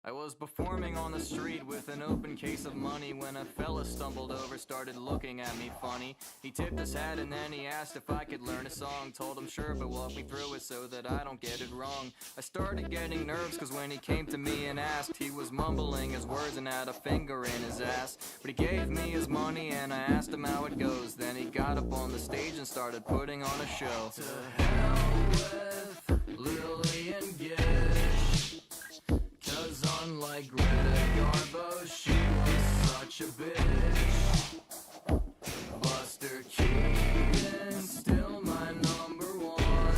I was performing on the street with an open case of money when a fella stumbled over, started looking at me funny. He tipped his hat and then he asked if I could learn a song. Told him sure, but walk me through it so that I don't get it wrong. I started getting nerves cause when he came to me and asked, he was mumbling his words and had a finger in his ass. But he gave me his money and I asked him how it goes. Then he got up on the stage and started putting on a show. To hell with Lily and Gish, cause unlike Greta Garbo, she was such a bitch. Buster Keaton, still my number one,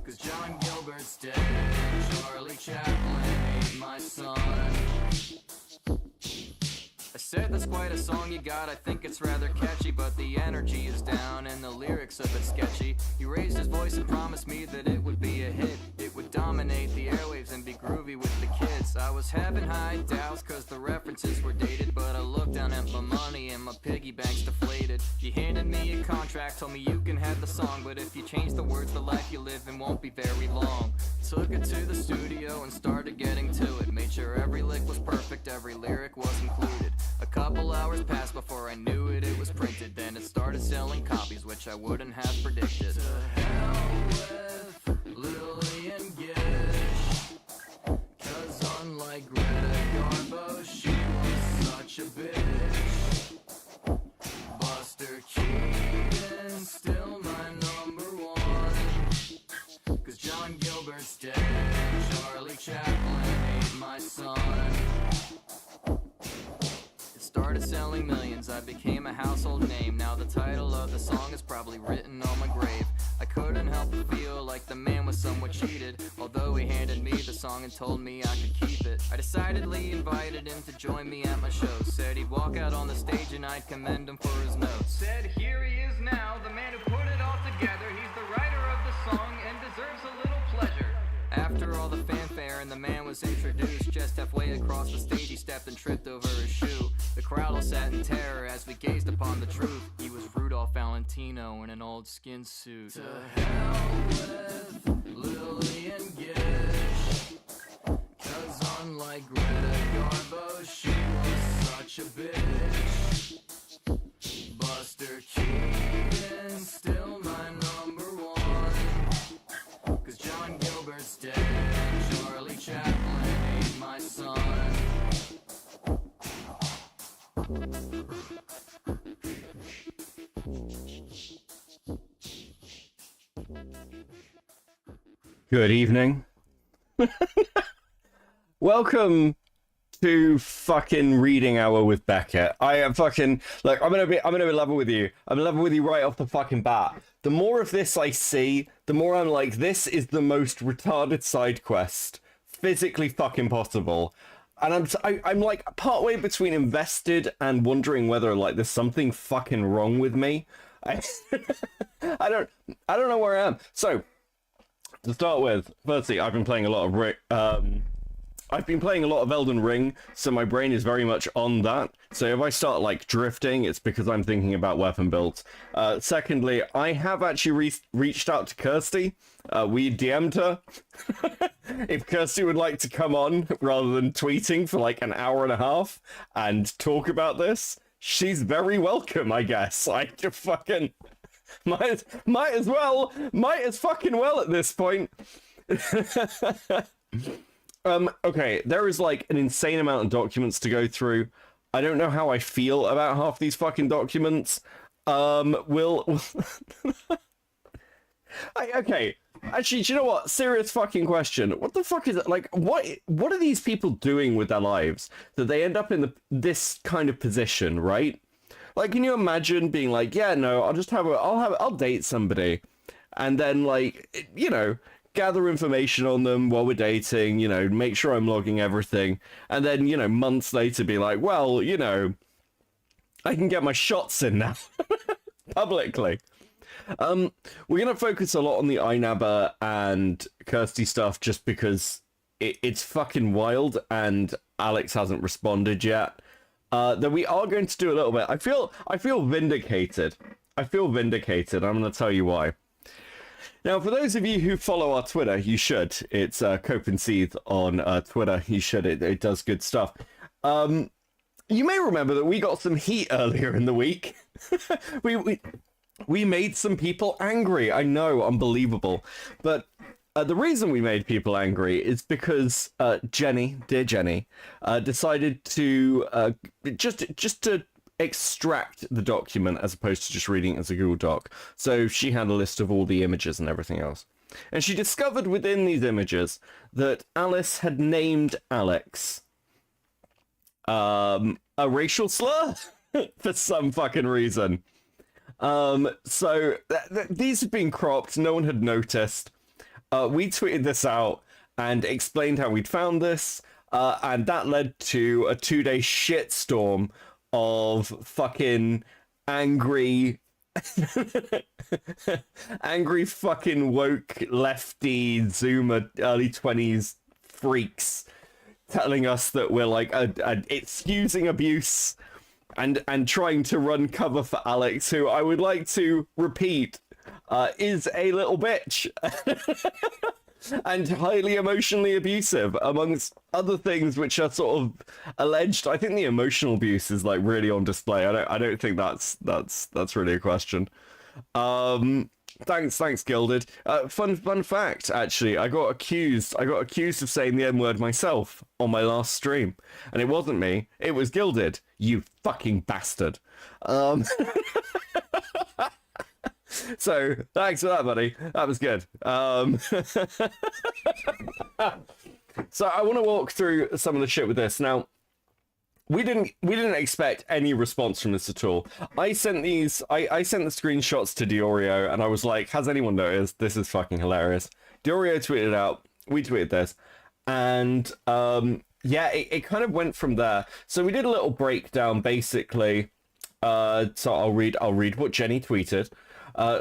cause John Gilbert's dead. Charlie Chaplin ain't my son. I said that's quite a song you got, I think it's rather catchy, but the energy is down and the lyrics a bit sketchy. He raised his voice and promised me that it would be a hit. It would dominate the airwaves and be groovy with the kids. I was having high doubts cause the references were dated, but I looked down at my money and my piggy bank's deflated. He handed me a contract, told me you can have the song, but if you change the words, the life you live in won't be very long. Took it to the studio and started getting to it. Made sure every lick was perfect, every lyric was included. A couple hours passed before I knew it was printed. Then it started selling copies, which I wouldn't have predicted. To hell with Lily and Gish, cause unlike Greta Garbo, she was such a bitch. Buster Keaton, still my number one, cause John Gilbert's dead. Charlie Chaplin ain't my son. Started selling millions, I became a household name. Now the title of the song is probably written on my grave. I couldn't help but feel like the man was somewhat cheated, although he handed me the song and told me I could keep it. I decidedly invited him to join me at my show. Said he'd walk out on the stage and I'd commend him for his notes. Said here he is now, the man who put it all together. He's the writer of the song and deserves a little pleasure. After all the fanfare and the man was introduced, just halfway across the stage he stepped and tripped over his shoe. The crowd all sat in terror as we gazed upon the truth. He was Rudolph Valentino in an old skin suit. To hell with Lily and Gish, cause unlike Greta Garbo, she was such a bitch. Buster Keaton, still my number one, cause John Gilbert's dead. Charlie Chaplin ain't my son. Good evening. Welcome to fucking reading hour with Beckett. I am fucking look, I'm gonna be level with you. I'm level with you right off the fucking bat. The more of this I see, the more I'm like, this is the most retarded side quest physically fucking possible. And I'm like partway between invested and wondering whether like there's something fucking wrong with me. I don't know where I am. So to start with, firstly, I've been playing a lot of Elden Ring, so my brain is very much on that. So if I start like drifting, it's because I'm thinking about weapon builds. Secondly, I have actually reached out to Kirsty. We DM'd her. If Kirsty would like to come on rather than tweeting for like an hour and a half and talk about this, she's very welcome, I guess. I just fucking might as fucking well at this point. Okay, there is like an insane amount of documents to go through. I don't know how I feel about half these fucking documents. Okay, actually, do you know what? Serious fucking question. What the fuck is it? Like, what are these people doing with their lives that they end up in this kind of position, right? Like, can you imagine being like, yeah, no, I'll date somebody, and then like, you know, gather information on them while we're dating, you know, make sure I'm logging everything, and then, you know, months later be like, well, you know, I can get my shots in now publicly. We're gonna focus a lot on the Inaba and Kirsty stuff just because it's fucking wild and Alex hasn't responded yet. Then we are going to do a little bit. I feel vindicated. I'm gonna tell you why. Now, for those of you who follow our Twitter, you should. It's Cope and Seethe on Twitter. You should. It does good stuff. You may remember that we got some heat earlier in the week. we made some people angry. I know, unbelievable. But the reason we made people angry is because Jenny, dear Jenny, decided to just to extract the document as opposed to just reading it as a Google Doc. So she had a list of all the images and everything else. And she discovered within these images that Alice had named Alex a racial slur for some fucking reason. So these had been cropped. No one had noticed. We tweeted this out and explained how we'd found this. And that led to a 2-day shitstorm of fucking angry angry fucking woke lefty Zoomer early 20s freaks telling us that we're like excusing abuse and trying to run cover for Alex, who I would like to repeat is a little bitch. And highly emotionally abusive, amongst other things which are sort of alleged. I think the emotional abuse is like really on display. I don't think that's really a question. Thanks, Gilded. Fun fact, actually, I got accused of saying the N-word myself on my last stream, and it wasn't me. It was Gilded. You fucking bastard. So, thanks for that, buddy. That was good. So I want to walk through some of the shit with this. Now, we didn't expect any response from this at all. I sent the screenshots to Diorio, and I was like, has anyone noticed? This is fucking hilarious. Diorio tweeted it out. We tweeted this. And, yeah, it kind of went from there. So we did a little breakdown, basically. So I'll read what Jenny tweeted.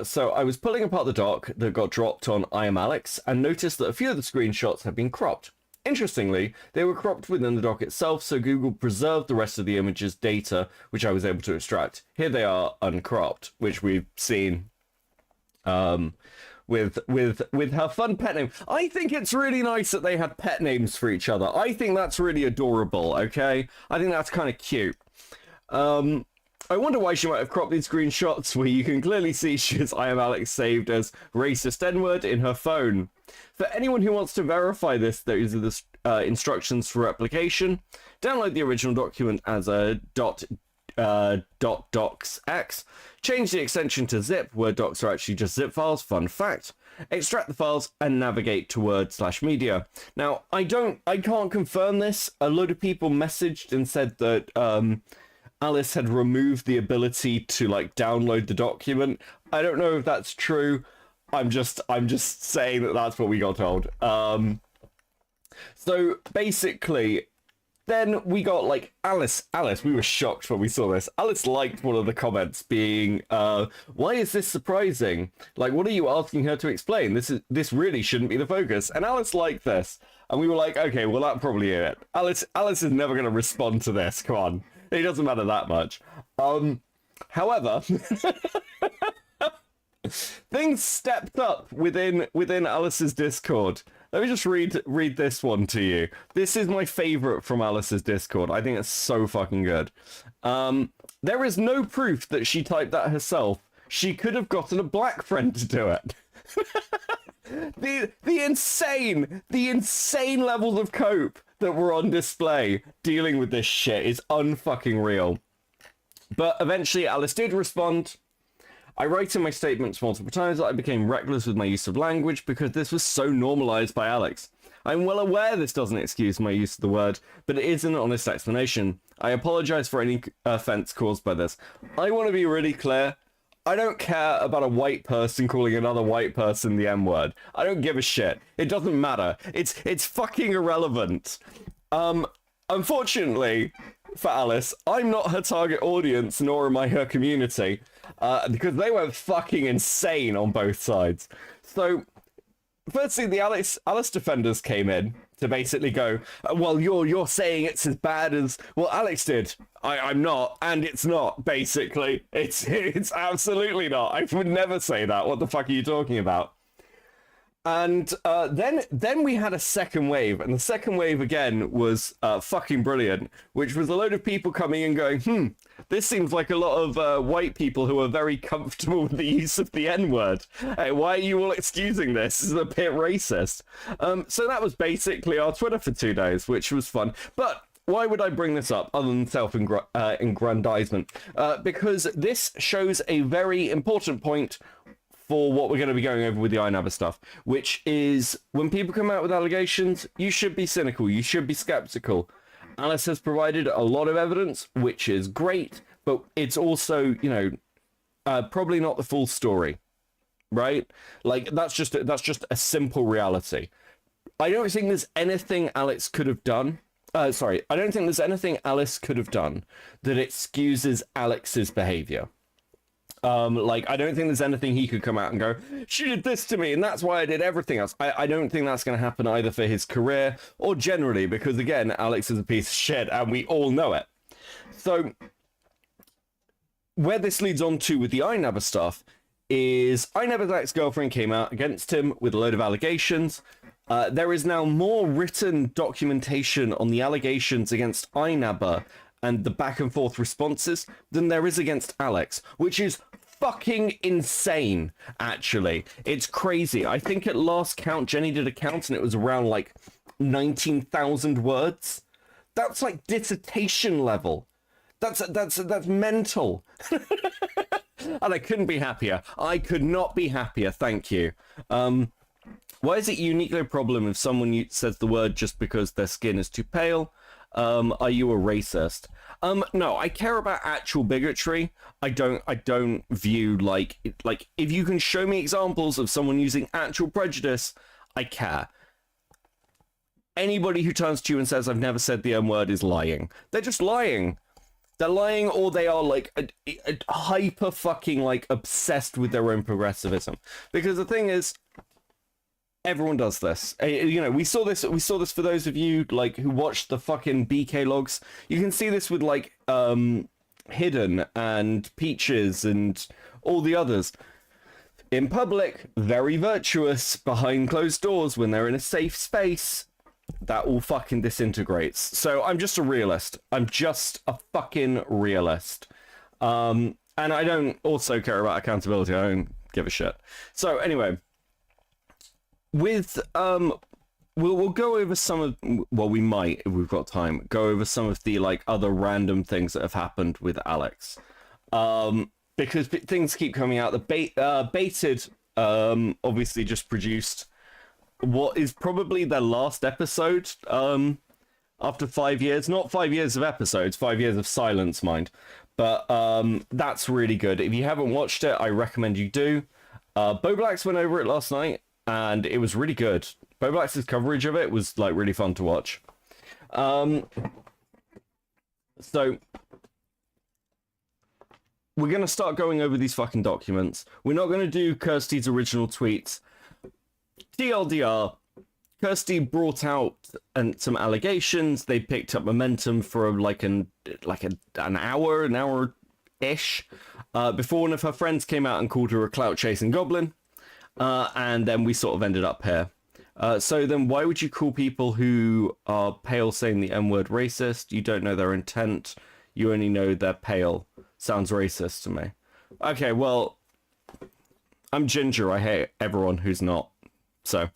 So I was pulling apart the doc that got dropped on Imallexx and noticed that a few of the screenshots had been cropped. Interestingly, they were cropped within the doc itself, so Google preserved the rest of the image's data, which I was able to extract. Here they are uncropped, which we've seen with her fun pet name. I think it's really nice that they had pet names for each other. I think that's really adorable, okay? I think that's kind of cute. I wonder why she might have cropped these screenshots where you can clearly see she has Imallexx saved as racist N-word in her phone. For anyone who wants to verify this, those are the instructions for replication. Download the original document as a .docx. Change the extension to zip, where docs are actually just zip files, fun fact. Extract the files and navigate to Word/media. Now, I can't confirm this. A load of people messaged and said that, Alice had removed the ability to like download the document. I don't know if that's true. I'm just saying that that's what we got told. So basically, then we got like Alice, we were shocked when we saw this. Alice liked one of the comments being, why is this surprising? Like, what are you asking her to explain? This really shouldn't be the focus. And Alice liked this. And we were like, okay, well, that's probably it. Alice is never going to respond to this. Come on. It doesn't matter that much. However, things stepped up within Alice's Discord. Let me just read this one to you. This is my favorite from Alice's Discord. I think it's so fucking good. There is no proof that she typed that herself. She could have gotten a black friend to do it. the insane levels of cope that were on display dealing with this shit is unfucking real. But eventually Alice did respond. I write in my statements multiple times that I became reckless with my use of language because this was so normalized by Alex. I'm well aware this doesn't excuse my use of the word, but it is an honest explanation. I apologize for any offense caused by this. I want to be really clear. I don't care about a white person calling another white person the M-word. I don't give a shit. It doesn't matter. It's fucking irrelevant. Unfortunately for Alice, I'm not her target audience, nor am I her community, because they went fucking insane on both sides. So, firstly, the Alice defenders came in to basically go, well, you're saying it's as bad as, well, Alex did. I'm not, and it's not, basically. It's absolutely not. I would never say that. What the fuck are you talking about? And then we had a second wave, and the second wave again was fucking brilliant, which was a load of people coming and going, this seems like a lot of white people who are very comfortable with the use of the N-word. Hey, why are you all excusing this? This is a bit racist. So that was basically our Twitter for 2 days, which was fun. But why would I bring this up other than self-aggrandizement? Because this shows a very important point for what we're going to be going over with the Inaba stuff, which is when people come out with allegations, you should be cynical, you should be skeptical. Alice has provided a lot of evidence, which is great, but it's also, you know, probably not the full story, right? Like, that's just a simple reality. I don't think there's anything Alex could have done. I don't think there's anything Alice could have done that excuses Alex's behavior. Like, I don't think there's anything he could come out and go, she did this to me, and that's why I did everything else. I don't think that's going to happen either for his career or generally, because, again, Alex is a piece of shit, and we all know it. So, where this leads on to with the Inaba stuff is Inaba's ex-girlfriend came out against him with a load of allegations. There is now more written documentation on the allegations against Inaba and the back and forth responses than there is against Alex, which is fucking insane, actually. It's crazy. I think at last count, Jenny did a count and it was around like 19,000 words. That's like dissertation level. That's mental. And I couldn't be happier. I could not be happier, thank you. Why is it uniquely a problem if someone says the word just because their skin is too pale? Are you a racist? No, I care about actual bigotry. I don't view like if you can show me examples of someone using actual prejudice, I care. Anybody who turns to you and says I've never said the N-word is lying. They're just lying. They're lying, or they are like a hyper fucking like obsessed with their own progressivism. Because the thing is, everyone does this. You know, we saw this for those of you like who watched the fucking BK logs. You can see this with like Hidden and Peaches and all the others. In public, very virtuous. Behind closed doors, when they're in a safe space, that all fucking disintegrates. So I'm just a realist. I'm just a fucking realist. And I don't also care about accountability. I don't give a shit. So anyway, with we'll go over some of, well, we might, if we've got time, go over some of the like other random things that have happened with Alex, because things keep coming out. The Baited obviously just produced what is probably their last episode after 5 years. Not 5 years of episodes, 5 years of silence, mind. But that's really good. If you haven't watched it, I recommend you do. Bo Blacks went over it last night, and it was really good. Bo Blacks' coverage of it was like really fun to watch. So we're going to start going over these fucking documents. We're not going to do Kirsty's original tweets. TLDR, Kirsty brought out some allegations. They picked up momentum for an hour-ish before one of her friends came out and called her a clout-chasing goblin. And then we sort of ended up here. So then why would you call people who are pale saying the N-word racist? You don't know their intent. You only know they're pale. Sounds racist to me. Okay, well, I'm ginger. I hate everyone who's not. So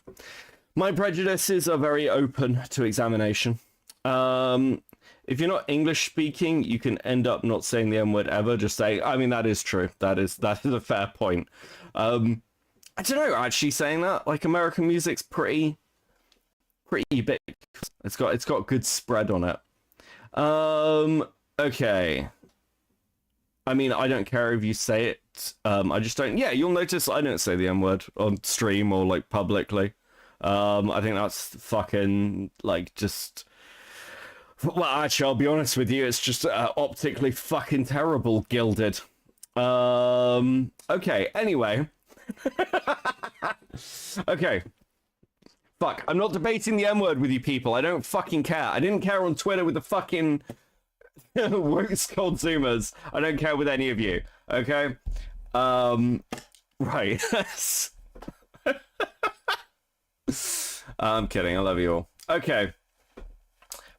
my prejudices are very open to examination. If you're not English speaking, you can end up not saying the N-word ever. Just say, I mean, that is true. That is a fair point. I don't know, actually saying that, like, American music's pretty big. It's got good spread on it. Okay. I mean, I don't care if you say it. I just don't. Yeah, you'll notice I don't say the N-word on stream or like publicly. I think that's fucking like just. Well, actually, I'll be honest with you. It's just optically fucking terrible, Gilded. Okay. Anyway. Okay. Fuck. I'm not debating the N-word with you people. I don't fucking care. I didn't care on Twitter with the fucking works called Zoomers. I don't care with any of you. Okay. Right. I'm kidding. I love you all. Okay.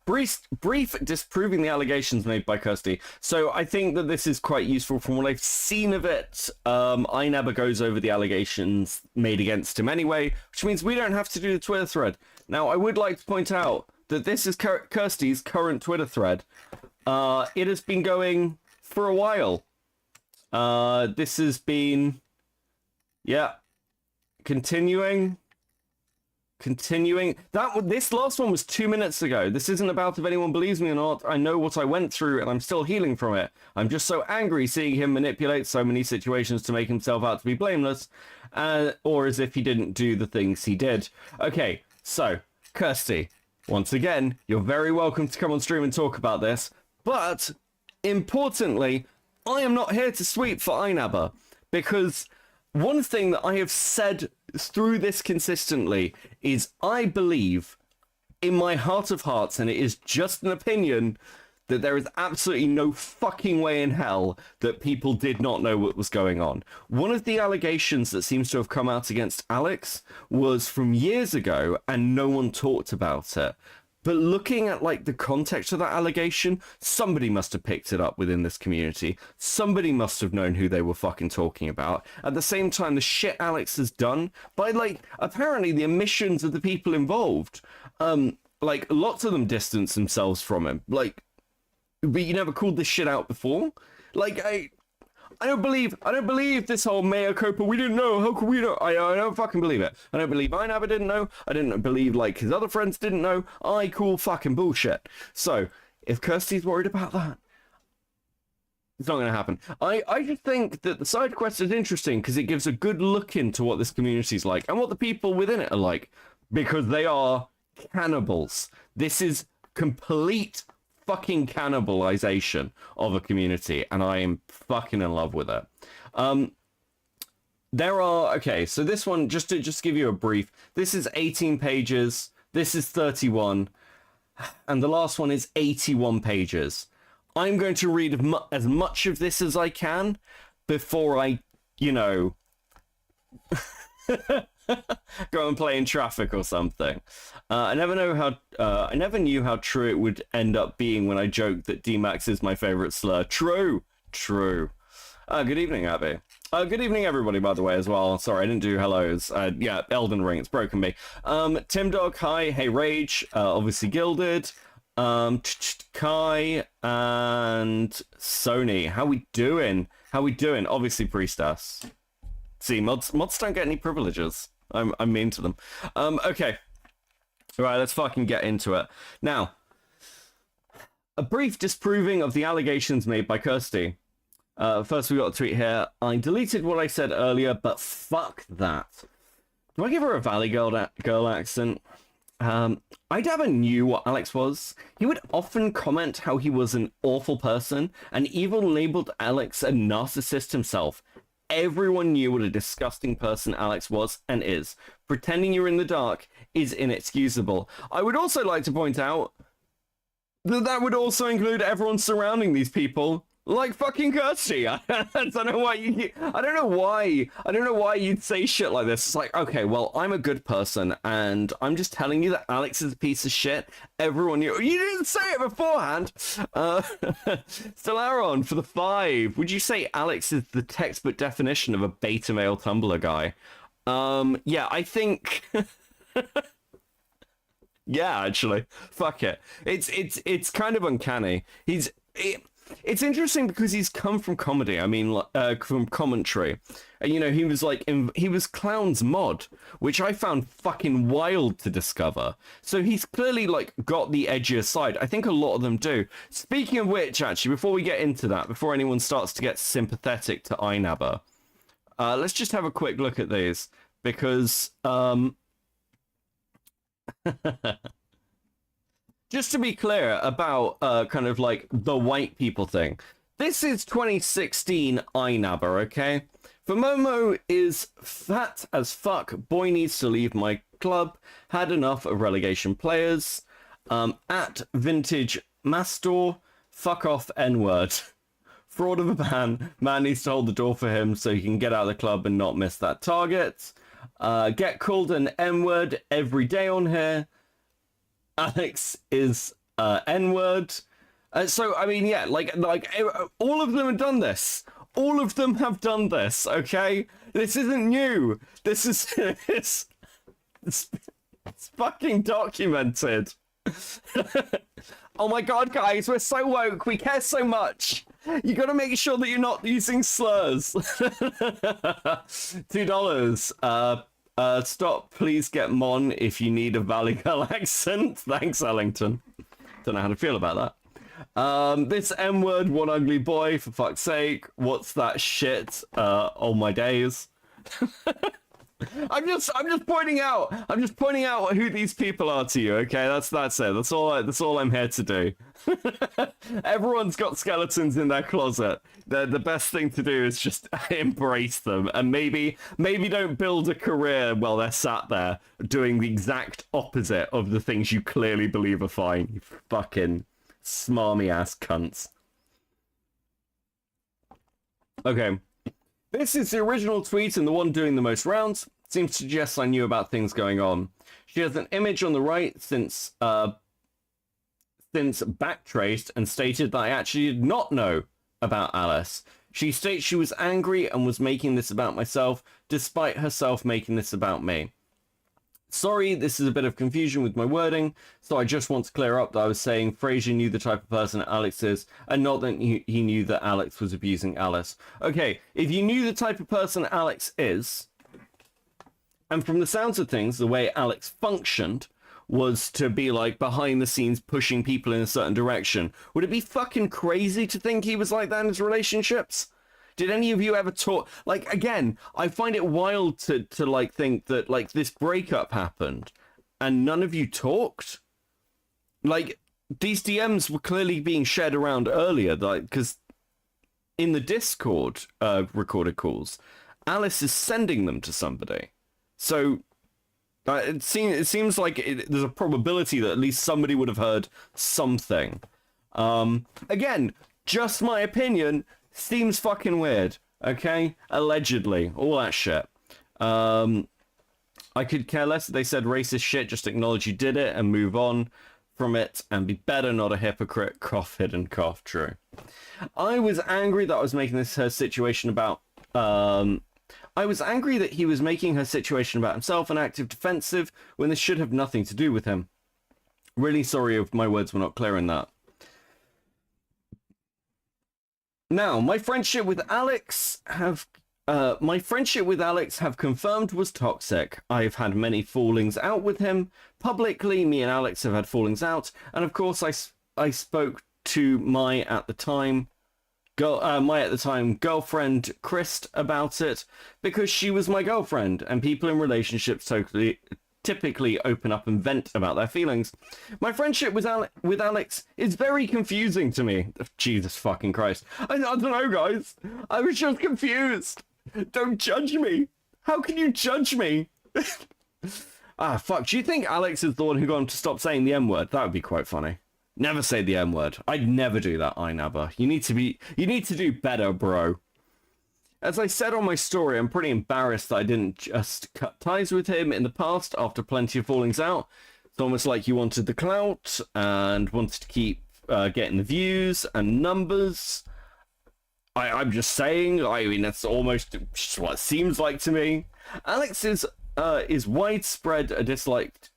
Brief disproving the allegations made by Kirsty. So I think that this is quite useful from what I've seen of it. Inaba goes over the allegations made against him anyway, which means we don't have to do the Twitter thread. Now, I would like to point out that this is Kirsty's current Twitter thread. It has been going for a while. This has been... Yeah. Continuing. This last one was 2 minutes ago. This isn't about if anyone believes me or not. I know what I went through and I'm still healing from it. I'm just so angry seeing him manipulate so many situations to make himself out to be blameless, or as if he didn't do the things he did. Okay, so Kirsty, once again, you're very welcome to come on stream and talk about this, but importantly, I am not here to sweep for Inaba, because one thing that I have said through this consistently is I believe in my heart of hearts, and it is just an opinion, that there is absolutely no fucking way in hell that people did not know what was going on. One of the allegations that seems to have come out against Alex was from years ago, and no one talked about it. But looking at, like, the context of that allegation, somebody must have picked it up within this community. Somebody must have known who they were fucking talking about. At the same time, the shit Alex has done, by, like, apparently the omissions of the people involved, like, lots of them distanced themselves from him. Like, but you never called this shit out before? Like, I don't believe this whole mea culpa, we didn't know, how could we know? I don't fucking believe it. I don't believe Inaba didn't know. I didn't believe, like, his other friends didn't know. I call fucking bullshit. So, if Kirsty's worried about that, it's not going to happen. I just think that the side quest is interesting because it gives a good look into what this community's like and what the people within it are like, because they are cannibals. This is complete fucking cannibalization of a community, and I am fucking in love with it. There are, okay, so this one, just to give you a brief, this is 18 pages, this is 31, and the last one is 81 pages. I'm going to read as much of this as I can before I, you know, go and play in traffic or something. I never knew how true it would end up being when I joked that D-Max is my favorite slur. True. Good evening, Abby. Good evening, everybody, by the way, as well. Sorry, I didn't do hellos. Yeah, Elden Ring, it's broken me. Tim Dog, hi. Hey, Rage. Obviously Gilded. Kai and Sony. How we doing? Obviously Priestess. See, mods don't get any privileges. I'm mean to them. Okay. Right, let's fucking get into it. Now, a brief disproving of the allegations made by Kirsty. First, we got a tweet here. I deleted what I said earlier, but fuck that. Do I give her a Valley girl accent? I never knew what Alex was. He would often comment how he was an awful person, and even labeled Alex a narcissist himself. Everyone knew what a disgusting person Alex was and is. Pretending you're in the dark is inexcusable. I would also like to point out that would also include everyone surrounding these people, like fucking Kirsty. I don't know why you'd say shit like this. It's like, okay, well, I'm a good person, and I'm just telling you that Alex is a piece of shit. Everyone knew. You didn't say it beforehand. Stellaron for the 5. Would you say Alex is the textbook definition of a beta male Tumblr guy? Yeah, I think. Yeah, actually, fuck it. It's kind of uncanny. It's interesting because he's come from comedy. I mean, from commentary. And, you know, he was Clown's mod, which I found fucking wild to discover. So he's clearly, like, got the edgier side. I think a lot of them do. Speaking of which, actually, before we get into that, before anyone starts to get sympathetic to Inaba, let's just have a quick look at these. Because, just to be clear about kind of like the white people thing. This is 2016 Inaba, okay? For Momo is fat as fuck. Boy needs to leave my club. Had enough of relegation players. At Vintage Mastor. Fuck off N-word. Fraud of a ban. Man needs to hold the door for him so he can get out of the club and not miss that target. Get called an N-word every day on here. Alex is N-word. So, I mean, yeah, like all of them have done this. All of them have done this, okay? This isn't new. This is... it's fucking documented. Oh my god, guys, we're so woke. We care so much. You gotta make sure that you're not using slurs. $2. Stop, please get Mon if you need a Valley Girl accent. Thanks, Ellington. Don't know how to feel about that. This M-word, one ugly boy, for fuck's sake. What's that shit? Oh my days. I'm just pointing out who these people are to you, okay? That's it. That's all I'm here to do. Everyone's got skeletons in their closet. The best thing to do is just embrace them, and maybe don't build a career while they're sat there doing the exact opposite of the things you clearly believe are fine. You fucking smarmy ass cunts. Okay. This is the original tweet and the one doing the most rounds. Seems to suggest I knew about things going on. She has an image on the right since backtraced and stated that I actually did not know about Alice. She states she was angry and was making this about myself, despite herself making this about me. Sorry, this is a bit of confusion with my wording, so I just want to clear up that I was saying Fraser knew the type of person Alex is, and not that he knew that Alex was abusing Alice. Okay, if you knew the type of person Alex is, and from the sounds of things, the way Alex functioned was to be like behind the scenes pushing people in a certain direction, would it be fucking crazy to think he was like that in his relationships? Did any of you ever talk? Like, again, I find it wild to like think that like this breakup happened and none of you talked. Like, these DMs were clearly being shared around earlier, like, because in the Discord recorded calls, Alice is sending them to somebody. So it seems like there's a probability that at least somebody would have heard something. Again, just my opinion. Seems fucking weird, okay? Allegedly, all that shit. I could care less if they said racist shit, just acknowledge you did it and move on from it and be better, not a hypocrite. Cough, hidden cough, true. I was angry that I was making this her situation about... I was angry that he was making her situation about himself an active defensive when this should have nothing to do with him. Really sorry if my words were not clear in that. Now, my friendship with Alex have confirmed was toxic. I've had many fallings out with him. Publicly, me and Alex have had fallings out, and of course I spoke to my at the time girlfriend Christ about it because she was my girlfriend, and people in relationships typically open up and vent about their feelings. My friendship with Alex is very confusing to me. Jesus fucking Christ. I don't know, guys. I was just confused. Don't judge me. How can you judge me? Ah, fuck. Do you think Alex is the one who got him to stop saying the M-word? That would be quite funny. Never say the M-word. I'd never do that, Inaba. You need to do better, bro. As I said on my story, I'm pretty embarrassed that I didn't just cut ties with him in the past after plenty of fallings out. It's almost like you wanted the clout and wanted to keep getting the views and numbers. I'm just saying, I mean, that's almost just what it seems like to me. Alex is widespread a disliked...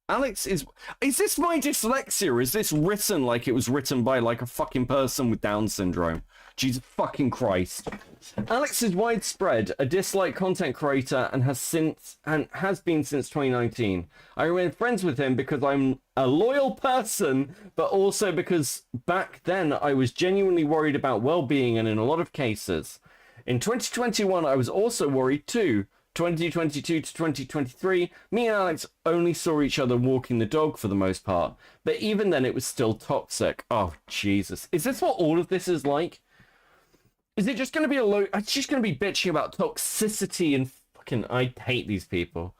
Alex is this my dyslexia, or is this written like it was written by like a fucking person with Down syndrome? Jesus fucking Christ. Alex is widespread a disliked content creator and has been since 2019. I remain friends with him because I'm a loyal person, but also because back then I was genuinely worried about well-being, and in a lot of cases. In 2021 I was also worried too. 2022 to 2023, me and Alex only saw each other walking the dog for the most part, but even then it was still toxic. Oh, Jesus. Is this what all of this is like? Is it just going to be it's just going to be bitching about toxicity and fucking... I hate these people.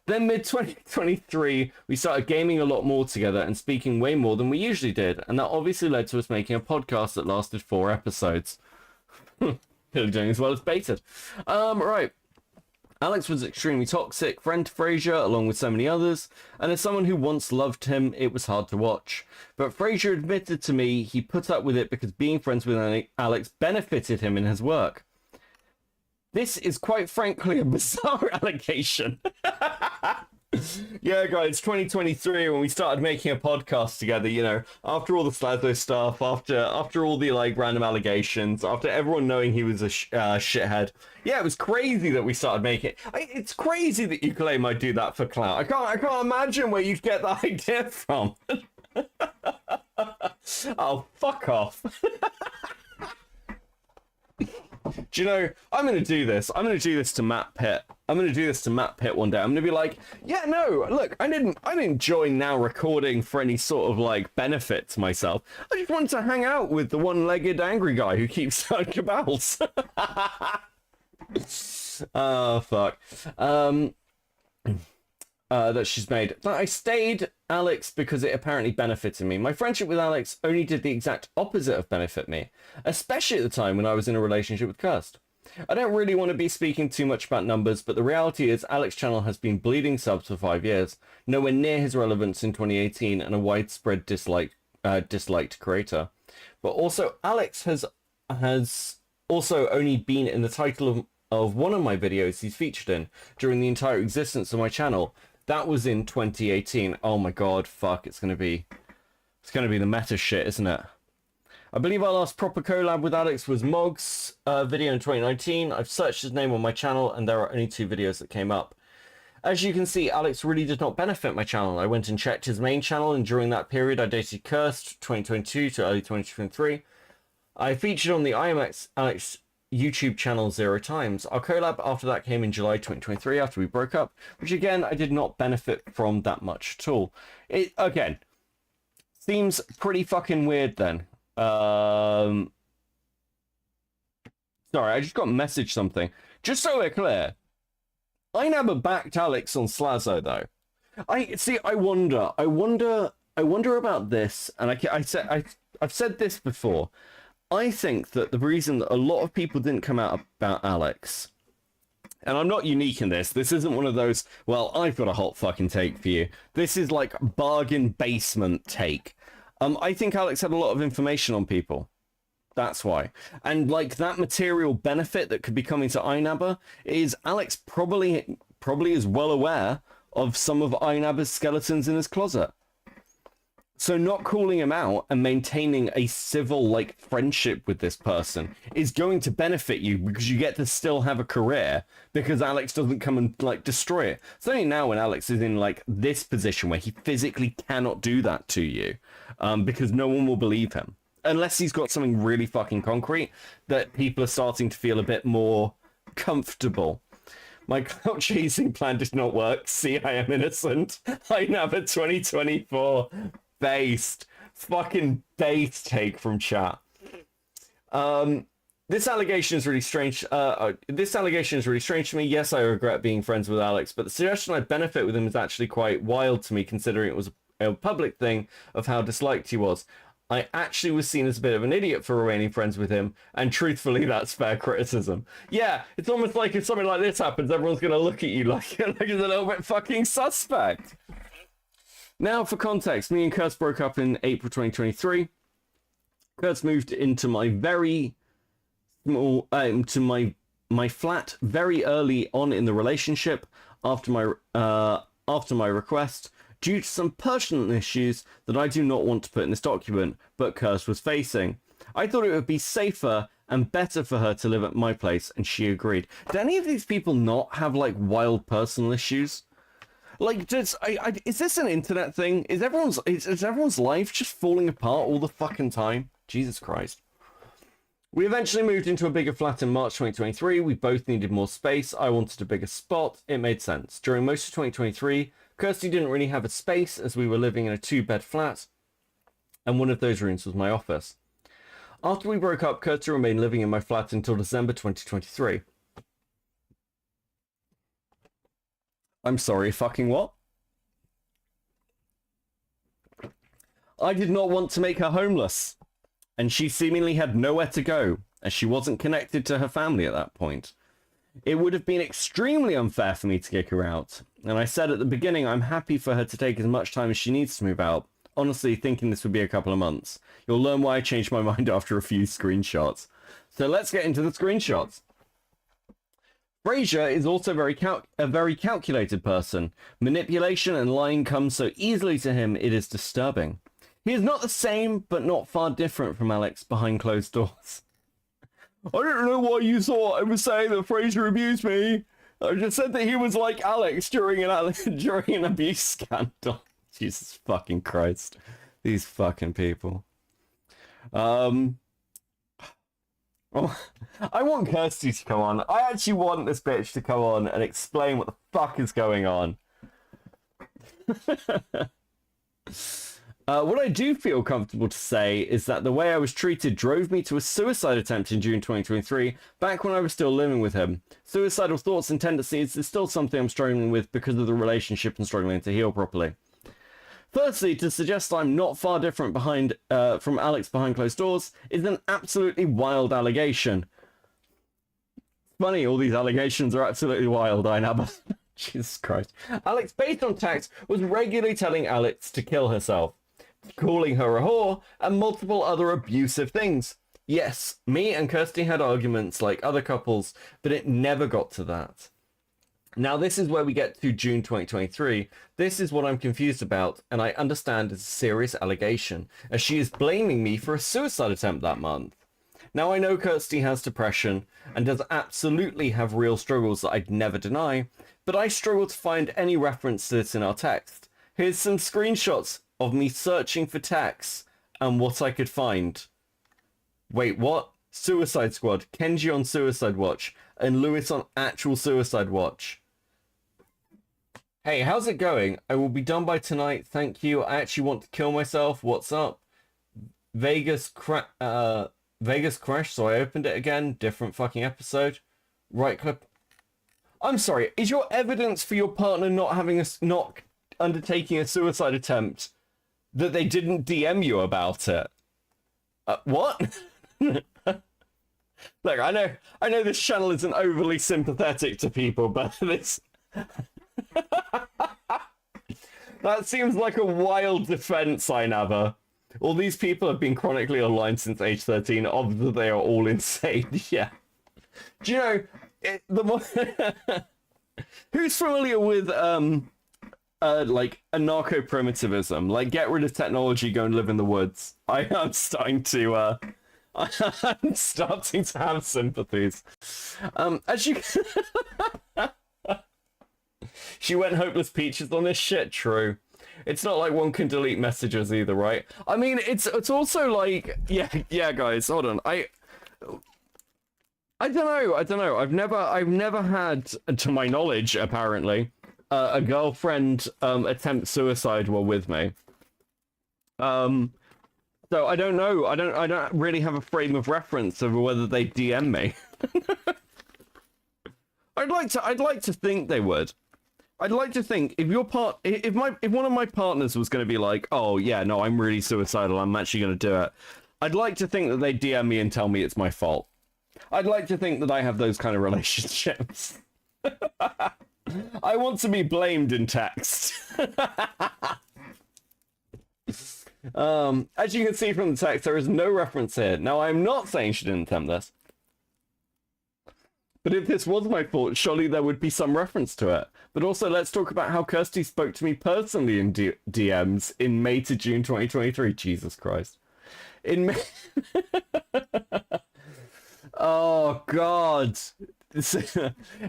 Then mid-2023, we started gaming a lot more together and speaking way more than we usually did, and that obviously led to us making a podcast that lasted 4 episodes. Clearly doing as well as baited. Right. Alex was extremely toxic friend to Frasier, along with so many others, and as someone who once loved him, it was hard to watch. But Frasier admitted to me he put up with it because being friends with Alex benefited him in his work. This is quite frankly a bizarre allegation. Yeah, guys, 2023 when we started making a podcast together, you know, after all the Slazzo stuff, after all the, like, random allegations, after everyone knowing he was a shithead. Yeah, it was crazy that we started making it. It's crazy that you claim I do that for clout. I can't imagine where you'd get that idea from. Oh, fuck off. Do you know, I'm going to do this. I'm going to do this to Matt Pitt. I'm going to do this to Matt Pitt one day. I'm going to be like, yeah, no, look, I didn't join Now Recording for any sort of, like, benefit to myself. I just wanted to hang out with the one-legged angry guy who keeps selling Cabals. Oh, fuck. That she's made. But I stayed Alex because it apparently benefited me. My friendship with Alex only did the exact opposite of benefit me, especially at the time when I was in a relationship with Kirst. I don't really want to be speaking too much about numbers, but the reality is Alex's channel has been bleeding subs for 5 years, nowhere near his relevance in 2018, and a widespread disliked creator. But also, Alex has also only been in the title of one of my videos he's featured in during the entire existence of my channel. That was in 2018. Oh my god, fuck, it's gonna be the meta shit, isn't it? I believe our last proper collab with Alex was Mog's video in 2019. I've searched his name on my channel and there are only 2 videos that came up. As you can see, Alex really did not benefit my channel. I went and checked his main channel, and during that period I dated Kirst 2022 to early 2023. I featured on the Imallexx Alex YouTube channel 0 times. Our collab after that came in July 2023 after we broke up, which again, I did not benefit from that much at all. It, again, seems pretty fucking weird then. Sorry, I just got messaged something. Just so we're clear, I never backed Alex on Slazzo though. I wonder about this, and I've said this before. I think that the reason that a lot of people didn't come out about Alex, and I'm not unique in this isn't one of those, well, I've got a hot fucking take for you. This is like bargain basement take. I think Alex had a lot of information on people. That's why. And like that material benefit that could be coming to Inaba is Alex probably is well aware of some of Inaba's skeletons in his closet. So not calling him out and maintaining a civil, like, friendship with this person is going to benefit you because you get to still have a career because Alex doesn't come and, like, destroy it. It's only now when Alex is in, like, this position where he physically cannot do that to you because no one will believe him. Unless he's got something really fucking concrete that people are starting to feel a bit more comfortable. My clout chasing plan did not work. See, I am innocent. I have a 2024... fucking based take from chat. This allegation is really strange. This allegation is really strange to me. Yes, I regret being friends with Alex, but the suggestion I benefit with him is actually quite wild to me, considering it was a public thing of how disliked he was. I actually was seen as a bit of an idiot for remaining friends with him, and truthfully, that's fair criticism. Yeah, it's almost like if something like this happens, everyone's gonna look at you like it's a little bit fucking suspect. Now, for context, me and Kurtz broke up in April 2023. Kurtz moved into my very small, to my flat very early on in the relationship after my request, due to some personal issues that I do not want to put in this document, but Kurtz was facing. I thought it would be safer and better for her to live at my place, and she agreed. Do any of these people not have, like, wild personal issues? Like, is this an internet thing? Is everyone's life just falling apart all the fucking time? Jesus Christ. We eventually moved into a bigger flat in March 2023. We both needed more space. I wanted a bigger spot. It made sense. During most of 2023, Kirsty didn't really have a space as we were living in a 2-bed flat, and one of those rooms was my office. After we broke up, Kirsty remained living in my flat until December 2023. I'm sorry, fucking what? I did not want to make her homeless, and she seemingly had nowhere to go, as she wasn't connected to her family at that point. It would have been extremely unfair for me to kick her out. And I said at the beginning I'm happy for her to take as much time as she needs to move out. Honestly, thinking this would be a couple of months. You'll learn why I changed my mind after a few screenshots. So let's get into the screenshots. Frasier is also a very calculated person. Manipulation and lying come so easily to him, it is disturbing. He is not the same, but not far different from Alex behind closed doors. I don't know why you thought I was saying that Frasier abused me. I just said that he was like Alex during an abuse scandal. Jesus fucking Christ. These fucking people. Oh, I want Kirsty to come on. I actually want this bitch to come on and explain what the fuck is going on. What I do feel comfortable to say is that the way I was treated drove me to a suicide attempt in June 2023, back when I was still living with him. Suicidal thoughts and tendencies is still something I'm struggling with because of the relationship and struggling to heal properly. Firstly, to suggest I'm not far different from Alex behind closed doors is an absolutely wild allegation. Funny, all these allegations are absolutely wild, Inaba. Jesus Christ. Alex, based on text, was regularly telling Alex to kill herself, calling her a whore, and multiple other abusive things. Yes, me and Kirsty had arguments like other couples, but it never got to that. Now, this is where we get to June 2023. This is what I'm confused about, and I understand it's a serious allegation, as she is blaming me for a suicide attempt that month. Now, I know Kirsty has depression, and does absolutely have real struggles that I'd never deny, but I struggle to find any reference to this in our text. Here's some screenshots of me searching for texts, and what I could find. Wait, what? Suicide Squad, Kenji on Suicide Watch, and Lewis on actual Suicide Watch. Hey, how's it going? I will be done by tonight, thank you. I actually want to kill myself. What's up? Vegas crash, so I opened it again. Different fucking episode. Right clip. I'm sorry, is your evidence for your partner not undertaking a suicide attempt that they didn't DM you about it? What? Look, I know this channel isn't overly sympathetic to people, but this... That seems like a wild defense, Inaba. All these people have been chronically online since age 13. Obviously, they are all insane. Yeah. Do you know, who's familiar with, like, anarcho-primitivism? Like, get rid of technology, go and live in the woods. I'm starting to have sympathies. As you... She went hopeless peaches on this shit, true. It's not like one can delete messages either, right? I mean, it's also like, yeah, guys, hold on. I don't know. I've never had, to my knowledge, apparently, a girlfriend attempt suicide while with me. So I don't know. I don't really have a frame of reference over whether they DM me. I'd like to think they would. I'd like to think if one of my partners was going to be like, oh yeah, no, I'm really suicidal, I'm actually going to do it. I'd like to think that they DM me and tell me it's my fault. I'd like to think that I have those kind of relationships. I want to be blamed in text. As you can see from the text, there is no reference here. Now, I'm not saying she didn't attempt this. But if this was my fault, surely there would be some reference to it. But also, let's talk about how Kirsty spoke to me personally in DMs in May to June 2023. Jesus Christ. In May... Oh, God.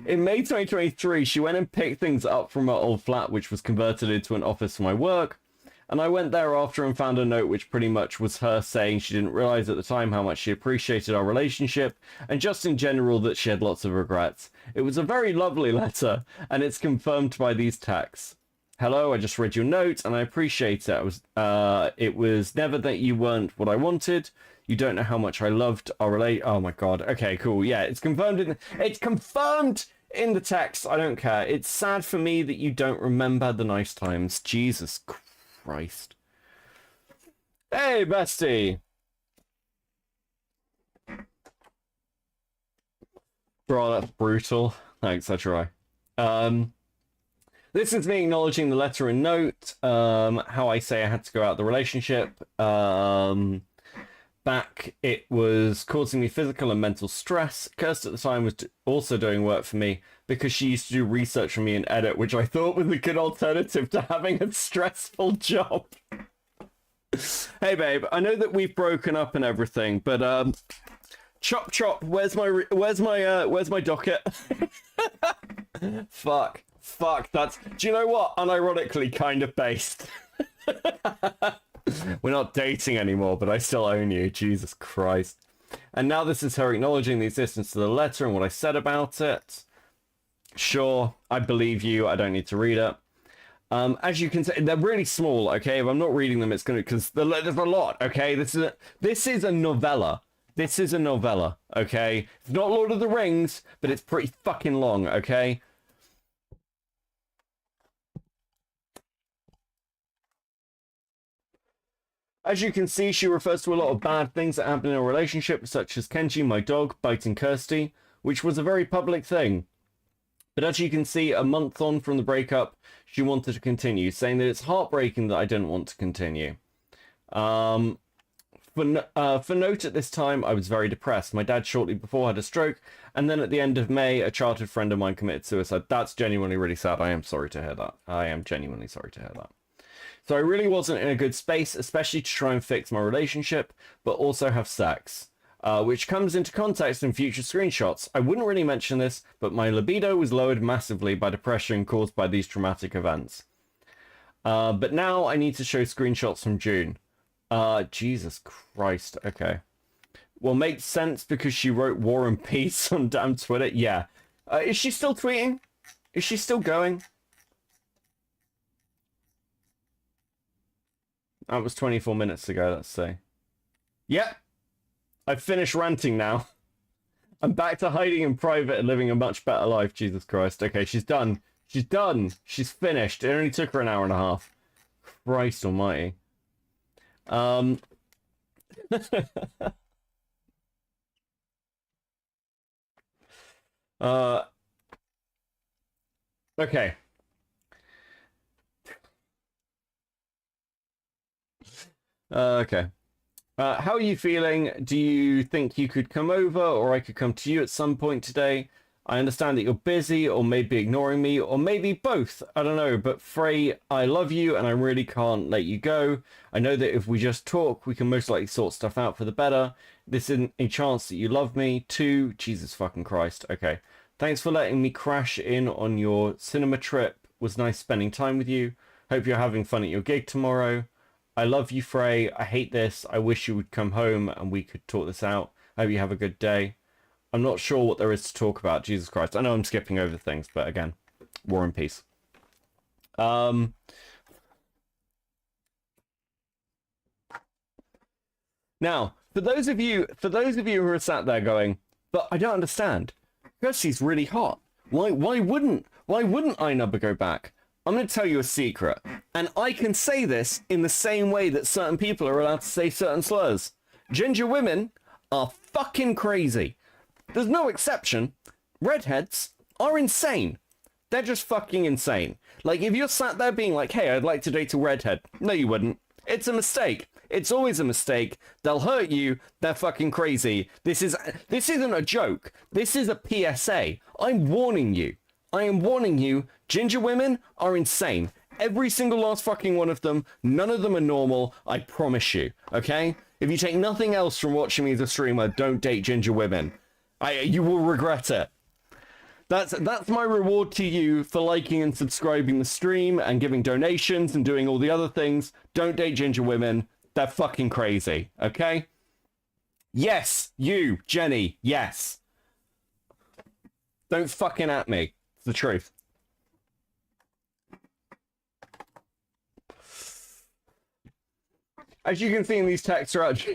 In May 2023, she went and picked things up from her old flat, which was converted into an office for my work. And I went there after and found a note which pretty much was her saying she didn't realize at the time how much she appreciated our relationship, and just in general that she had lots of regrets. It was a very lovely letter, and it's confirmed by these texts. Hello, I just read your note, and I appreciate it. It was never that you weren't what I wanted. You don't know how much I loved our relation. Oh my god. Okay, cool. Yeah, it's confirmed in the text. I don't care. It's sad for me that you don't remember the nice times. Jesus Christ. Hey, bestie. Bro, that's brutal. Thanks, I try. This is me acknowledging the letter and note, how I say I had to go out of the relationship. Back, it was causing me physical and mental stress. Kirst at the time was also doing work for me because she used to do research for me and edit, which I thought was a good alternative to having a stressful job. Hey babe, I know that we've broken up and everything, but chop chop, where's my docket? Fuck, that's, do you know what? Unironically kind of based. We're not dating anymore, but I still own you. Jesus Christ. And now this is her acknowledging the existence of the letter and what I said about it. Sure, I believe you. I don't need to read it. As you can see, they're really small, okay? If I'm not reading them, it's going to... Because there's a lot, okay? This is a novella. This is a novella, okay? It's not Lord of the Rings, but it's pretty fucking long, okay? As you can see, she refers to a lot of bad things that happened in a relationship, such as Kenji, my dog, biting Kirsty, which was a very public thing. But as you can see, a month on from the breakup, she wanted to continue, saying that it's heartbreaking that I didn't want to continue. For note, at this time, I was very depressed. My dad shortly before had a stroke, and then at the end of May, a childhood friend of mine committed suicide. That's genuinely really sad. I am sorry to hear that. I am genuinely sorry to hear that. So I really wasn't in a good space, especially to try and fix my relationship, but also have sex, which comes into context in future screenshots. I wouldn't really mention this, but my libido was lowered massively by depression caused by these traumatic events. But now I need to show screenshots from June. Jesus Christ, okay. Well, makes sense because she wrote War and Peace on damn Twitter. Yeah. Is she still tweeting? Is she still going? That was 24 minutes ago, let's say. Yep. I've finished ranting now. I'm back to hiding in private and living a much better life, Jesus Christ. Okay, she's done. She's done. She's finished. It only took her an hour and a half. Christ almighty. Okay. Okay. How are you feeling? Do you think you could come over, or I could come to you at some point today? I understand that you're busy, or maybe ignoring me, or maybe both. I don't know, but Frey, I love you, and I really can't let you go. I know that if we just talk, we can most likely sort stuff out for the better. This isn't a chance that you love me, too. Jesus fucking Christ. Okay. Thanks for letting me crash in on your cinema trip. It was nice spending time with you. Hope you're having fun at your gig tomorrow. I love you, Frey. I hate this. I wish you would come home and we could talk this out. Hope you have a good day. I'm not sure what there is to talk about. Jesus Christ. I know I'm skipping over things, but again, War and Peace. Now, for those of you who are sat there going, but I don't understand. Kirsty's really hot. Why wouldn't Inaba go back? I'm going to tell you a secret, and I can say this in the same way that certain people are allowed to say certain slurs. Ginger women are fucking crazy. There's no exception. Redheads are insane. They're just fucking insane. Like, if you're sat there being like, hey, I'd like to date a redhead. No, you wouldn't. It's a mistake. It's always a mistake. They'll hurt you. They're fucking crazy. This isn't a joke. This is a PSA. I'm warning you. I am warning you, ginger women are insane. Every single last fucking one of them. None of them are normal. I promise you. Okay? If you take nothing else from watching me as a streamer, don't date ginger women. You will regret it. That's my reward to you for liking and subscribing the stream and giving donations and doing all the other things. Don't date ginger women. They're fucking crazy. Okay? Yes, you, Jenny. Yes. Don't fucking at me. The truth. As you can see in these texts throughout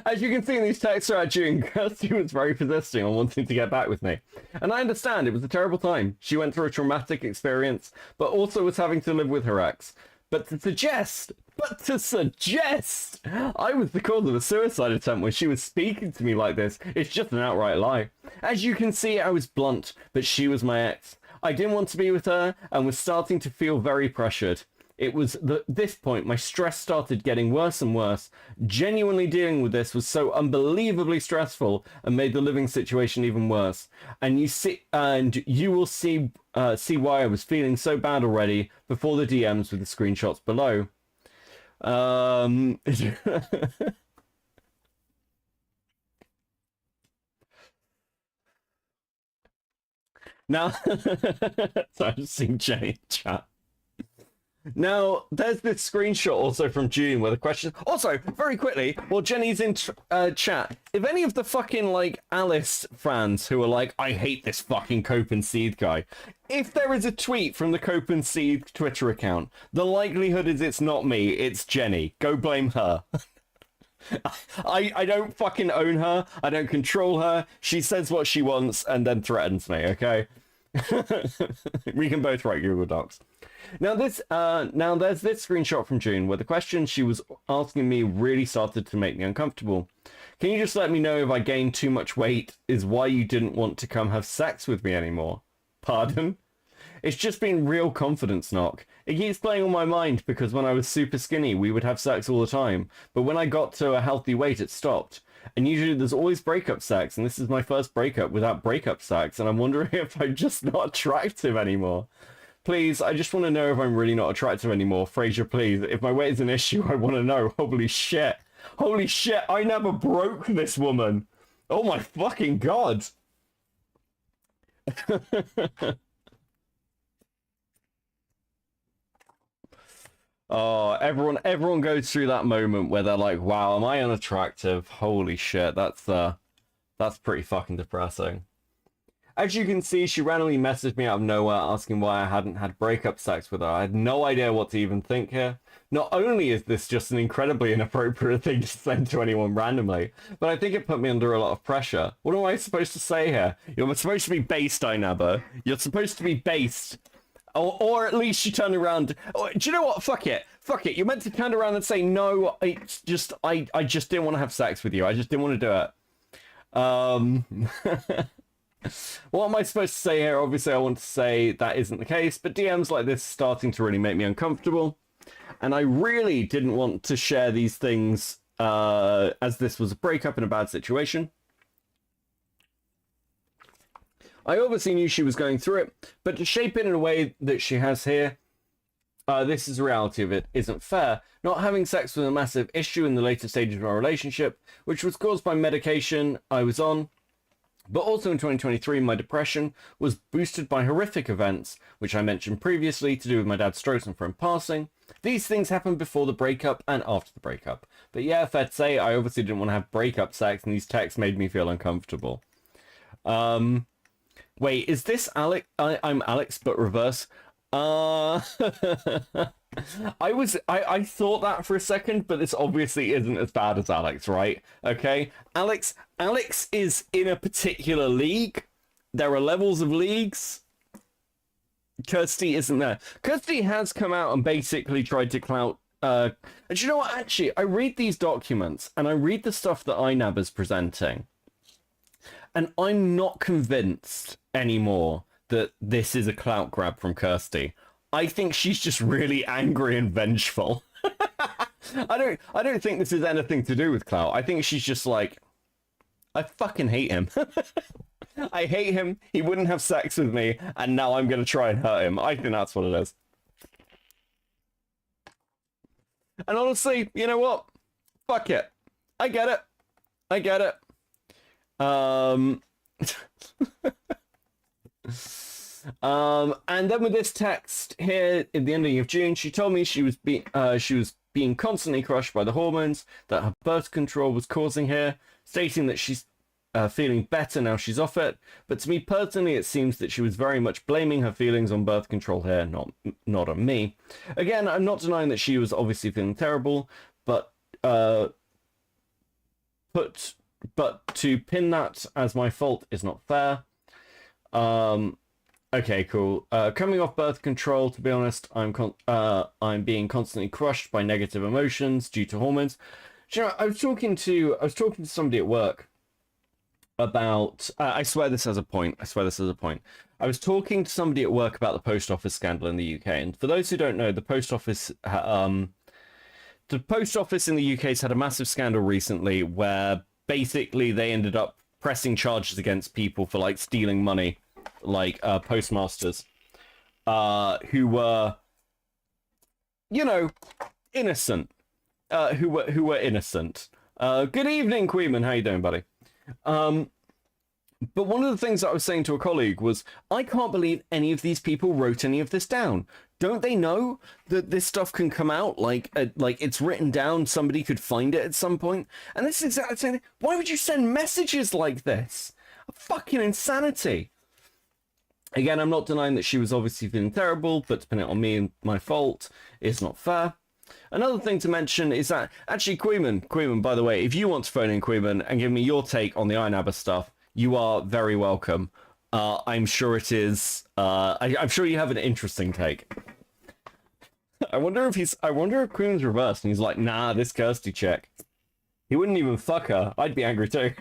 as you can see in these texts throughout June, Kirsty was very persisting on wanting to get back with me. And I understand, it was a terrible time. She went through a traumatic experience, but also was having to live with her ex. But to suggest But to suggest I was the cause of a suicide attempt when she was speaking to me like this, it's just an outright lie. As you can see, I was blunt, but she was my ex. I didn't want to be with her and was starting to feel very pressured. It was this point my stress started getting worse and worse. Genuinely dealing with this was so unbelievably stressful and made the living situation even worse. And you will see why I was feeling so bad already before the DMs with the screenshots below. Now, so I've just seen Jenny in chat. Now, there's this screenshot also from June where the question... Also, very quickly, while Jenny's in chat, if any of the fucking, like, Alice fans who are like, I hate this fucking Cope and Seed guy, if there is a tweet from the Cope and Seed Twitter account, the likelihood is it's not me, it's Jenny. Go blame her. I don't fucking own her. I don't control her. She says what she wants and then threatens me, okay? We can both write Google Docs. Now there's this screenshot from June where the question she was asking me really started to make me uncomfortable. Can you just let me know if I gained too much weight is why you didn't want to come have sex with me anymore? Pardon? It's just been real confidence knock. It keeps playing on my mind because when I was super skinny we would have sex all the time, but when I got to a healthy weight it stopped. And usually there's always breakup sex, and this is my first breakup without breakup sex, and I'm wondering if I'm just not attractive anymore. Please, I just want to know if I'm really not attractive anymore. Fraser, please. If my weight is an issue, I want to know. Holy shit. Holy shit, I never broke this woman. Oh my fucking god. Oh, everyone goes through that moment where they're like, wow, am I unattractive? Holy shit, that's pretty fucking depressing. As you can see, she randomly messaged me out of nowhere asking why I hadn't had breakup sex with her. I had no idea what to even think here. Not only is this just an incredibly inappropriate thing to send to anyone randomly, but I think it put me under a lot of pressure. What am I supposed to say here? You're supposed to be based, Inaba. You're supposed to be based. Or at least she turned around. Oh, do you know what? Fuck it. Fuck it. You're meant to turn around and say, no, I just didn't want to have sex with you. I just didn't want to do it. What am I supposed to say here? Obviously, I want to say that isn't the case, but DMs like this are starting to really make me uncomfortable. And I really didn't want to share these things as this was a breakup in a bad situation. I obviously knew she was going through it, but to shape it in a way that she has here, this is the reality of it, isn't fair. Not having sex was a massive issue in the later stages of our relationship, which was caused by medication I was on. But also in 2023, my depression was boosted by horrific events, which I mentioned previously, to do with my dad's stroke and friend passing. These things happened before the breakup and after the breakup. But yeah, fair to say, I obviously didn't want to have breakup sex, and these texts made me feel uncomfortable. Wait, is this Alex? I'm Alex, but reverse. I thought that for a second, but this obviously isn't as bad as Alex, right? Okay, Alex is in a particular league. There are levels of leagues. Kirsty isn't there. Kirsty has come out and basically tried to clout. And you know what? Actually, I read these documents and I read the stuff that Inaba's presenting, and I'm not convinced anymore that this is a clout grab from Kirsty. I think she's just really angry and vengeful. I don't think this is anything to do with clout. I think she's just like, I fucking hate him. I hate him. He wouldn't have sex with me, and now I'm gonna try and hurt him. I think that's what it is. And honestly, you know what? Fuck it. I get it. I get it. And then with this text here at the ending of June, she told me she was being constantly crushed by the hormones that her birth control was causing here, stating that she's feeling better now she's off it. But to me personally, it seems that she was very much blaming her feelings on birth control here, not on me. Again, I'm not denying that she was obviously feeling terrible, but to pin that as my fault is not fair. Okay, cool. Coming off birth control, to be honest, I'm being constantly crushed by negative emotions due to hormones. Do you know, I was talking to somebody at work about. I swear this has a point. I was talking to somebody at work about the post office scandal in the UK, and for those who don't know, the post office in the UK has had a massive scandal recently where basically they ended up pressing charges against people for like stealing money, like postmasters, who were, you know, innocent, who were innocent. Good evening, Queeman. How you doing, buddy? But one of the things that I was saying to a colleague was, I can't believe any of these people wrote any of this down. Don't they know that this stuff can come out? Like it's written down, somebody could find it at some point. And this is exactly the same thing. Why would you send messages like this? Fucking insanity. Again, I'm not denying that she was obviously feeling terrible, but to pin it on me and my fault is not fair. Another thing to mention is that, actually, Queeman, by the way, if you want to phone in, Queeman, and give me your take on the Inaba stuff, you are very welcome. I'm sure it is. I'm sure you have an interesting take. I wonder if Queeman's reversed and he's like, nah, this Kirsty chick. He wouldn't even fuck her. I'd be angry too.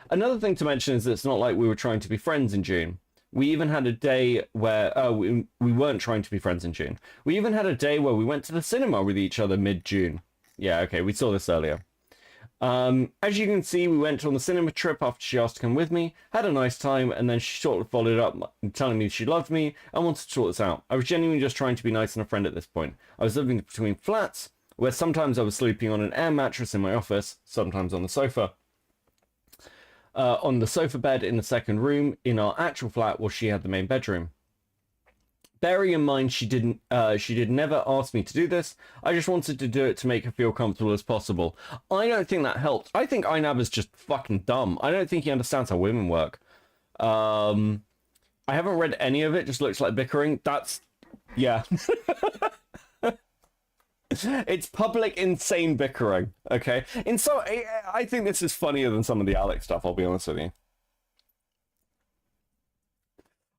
Another thing to mention is that it's not like we were trying to be friends in June. We even had a day where we weren't trying to be friends in June. We even had a day where we went to the cinema with each other mid-June. Yeah, okay, we saw this earlier. As you can see, we went on the cinema trip after she asked to come with me, had a nice time, and then she sort of followed up telling me she loved me and wanted to sort this out. I was genuinely just trying to be nice and a friend at this point. I was living between flats, where sometimes I was sleeping on an air mattress in my office, sometimes on the sofa. On the sofa bed in the second room in our actual flat where she had the main bedroom. Bearing in mind she did never ask me to do this, I just wanted to do it to make her feel comfortable as possible. I don't think that helped. I think Inaba's just fucking dumb. I don't think he understands how women work. I haven't read any of it, just looks like bickering. That's... yeah. It's public insane bickering, okay? I think this is funnier than some of the Alex stuff, I'll be honest with you.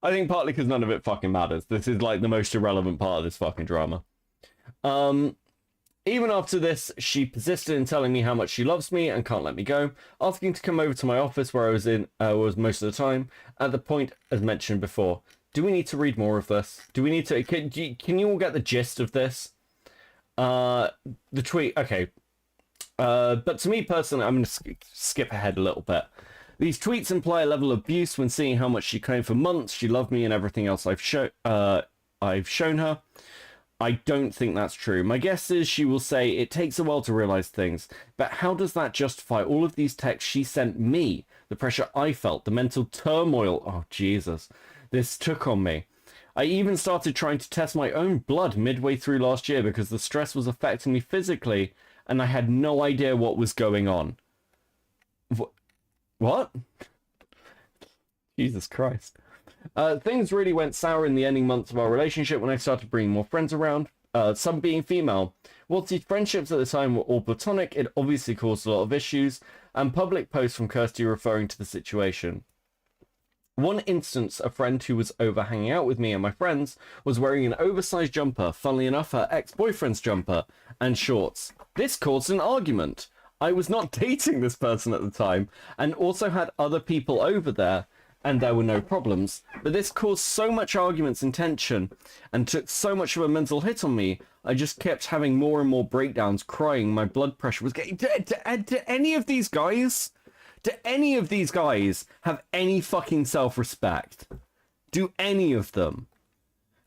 I think partly because none of it fucking matters. This is like the most irrelevant part of this fucking drama. Even after this, she persisted in telling me how much she loves me and can't let me go, asking to come over to my office where I was most of the time, at the point as mentioned before. Do we need to read more of this? Do we need to... Can you all get the gist of this? The tweet, okay. But to me personally, I'm going to skip ahead a little bit. These tweets imply a level of abuse when seeing how much she claimed for months she loved me and everything else I've shown her. I don't think that's true. My guess is she will say it takes a while to realize things, but how does that justify all of these texts she sent me? The pressure I felt, the mental turmoil, oh Jesus, this took on me. I even started trying to test my own blood midway through last year because the stress was affecting me physically and I had no idea what was going on. What? Jesus Christ. Things really went sour in the ending months of our relationship when I started bringing more friends around, some being female. Whilst these friendships at the time were all platonic, it obviously caused a lot of issues, and public posts from Kirsty referring to the situation. One instance, a friend who was over hanging out with me and my friends was wearing an oversized jumper, funnily enough her ex-boyfriend's jumper, and shorts. This caused an argument. I was not dating this person at the time, and also had other people over there, and there were no problems. But this caused so much arguments and tension, and took so much of a mental hit on me, I just kept having more and more breakdowns, crying, my blood pressure was getting... Do any of these guys have any fucking self-respect? Do any of them?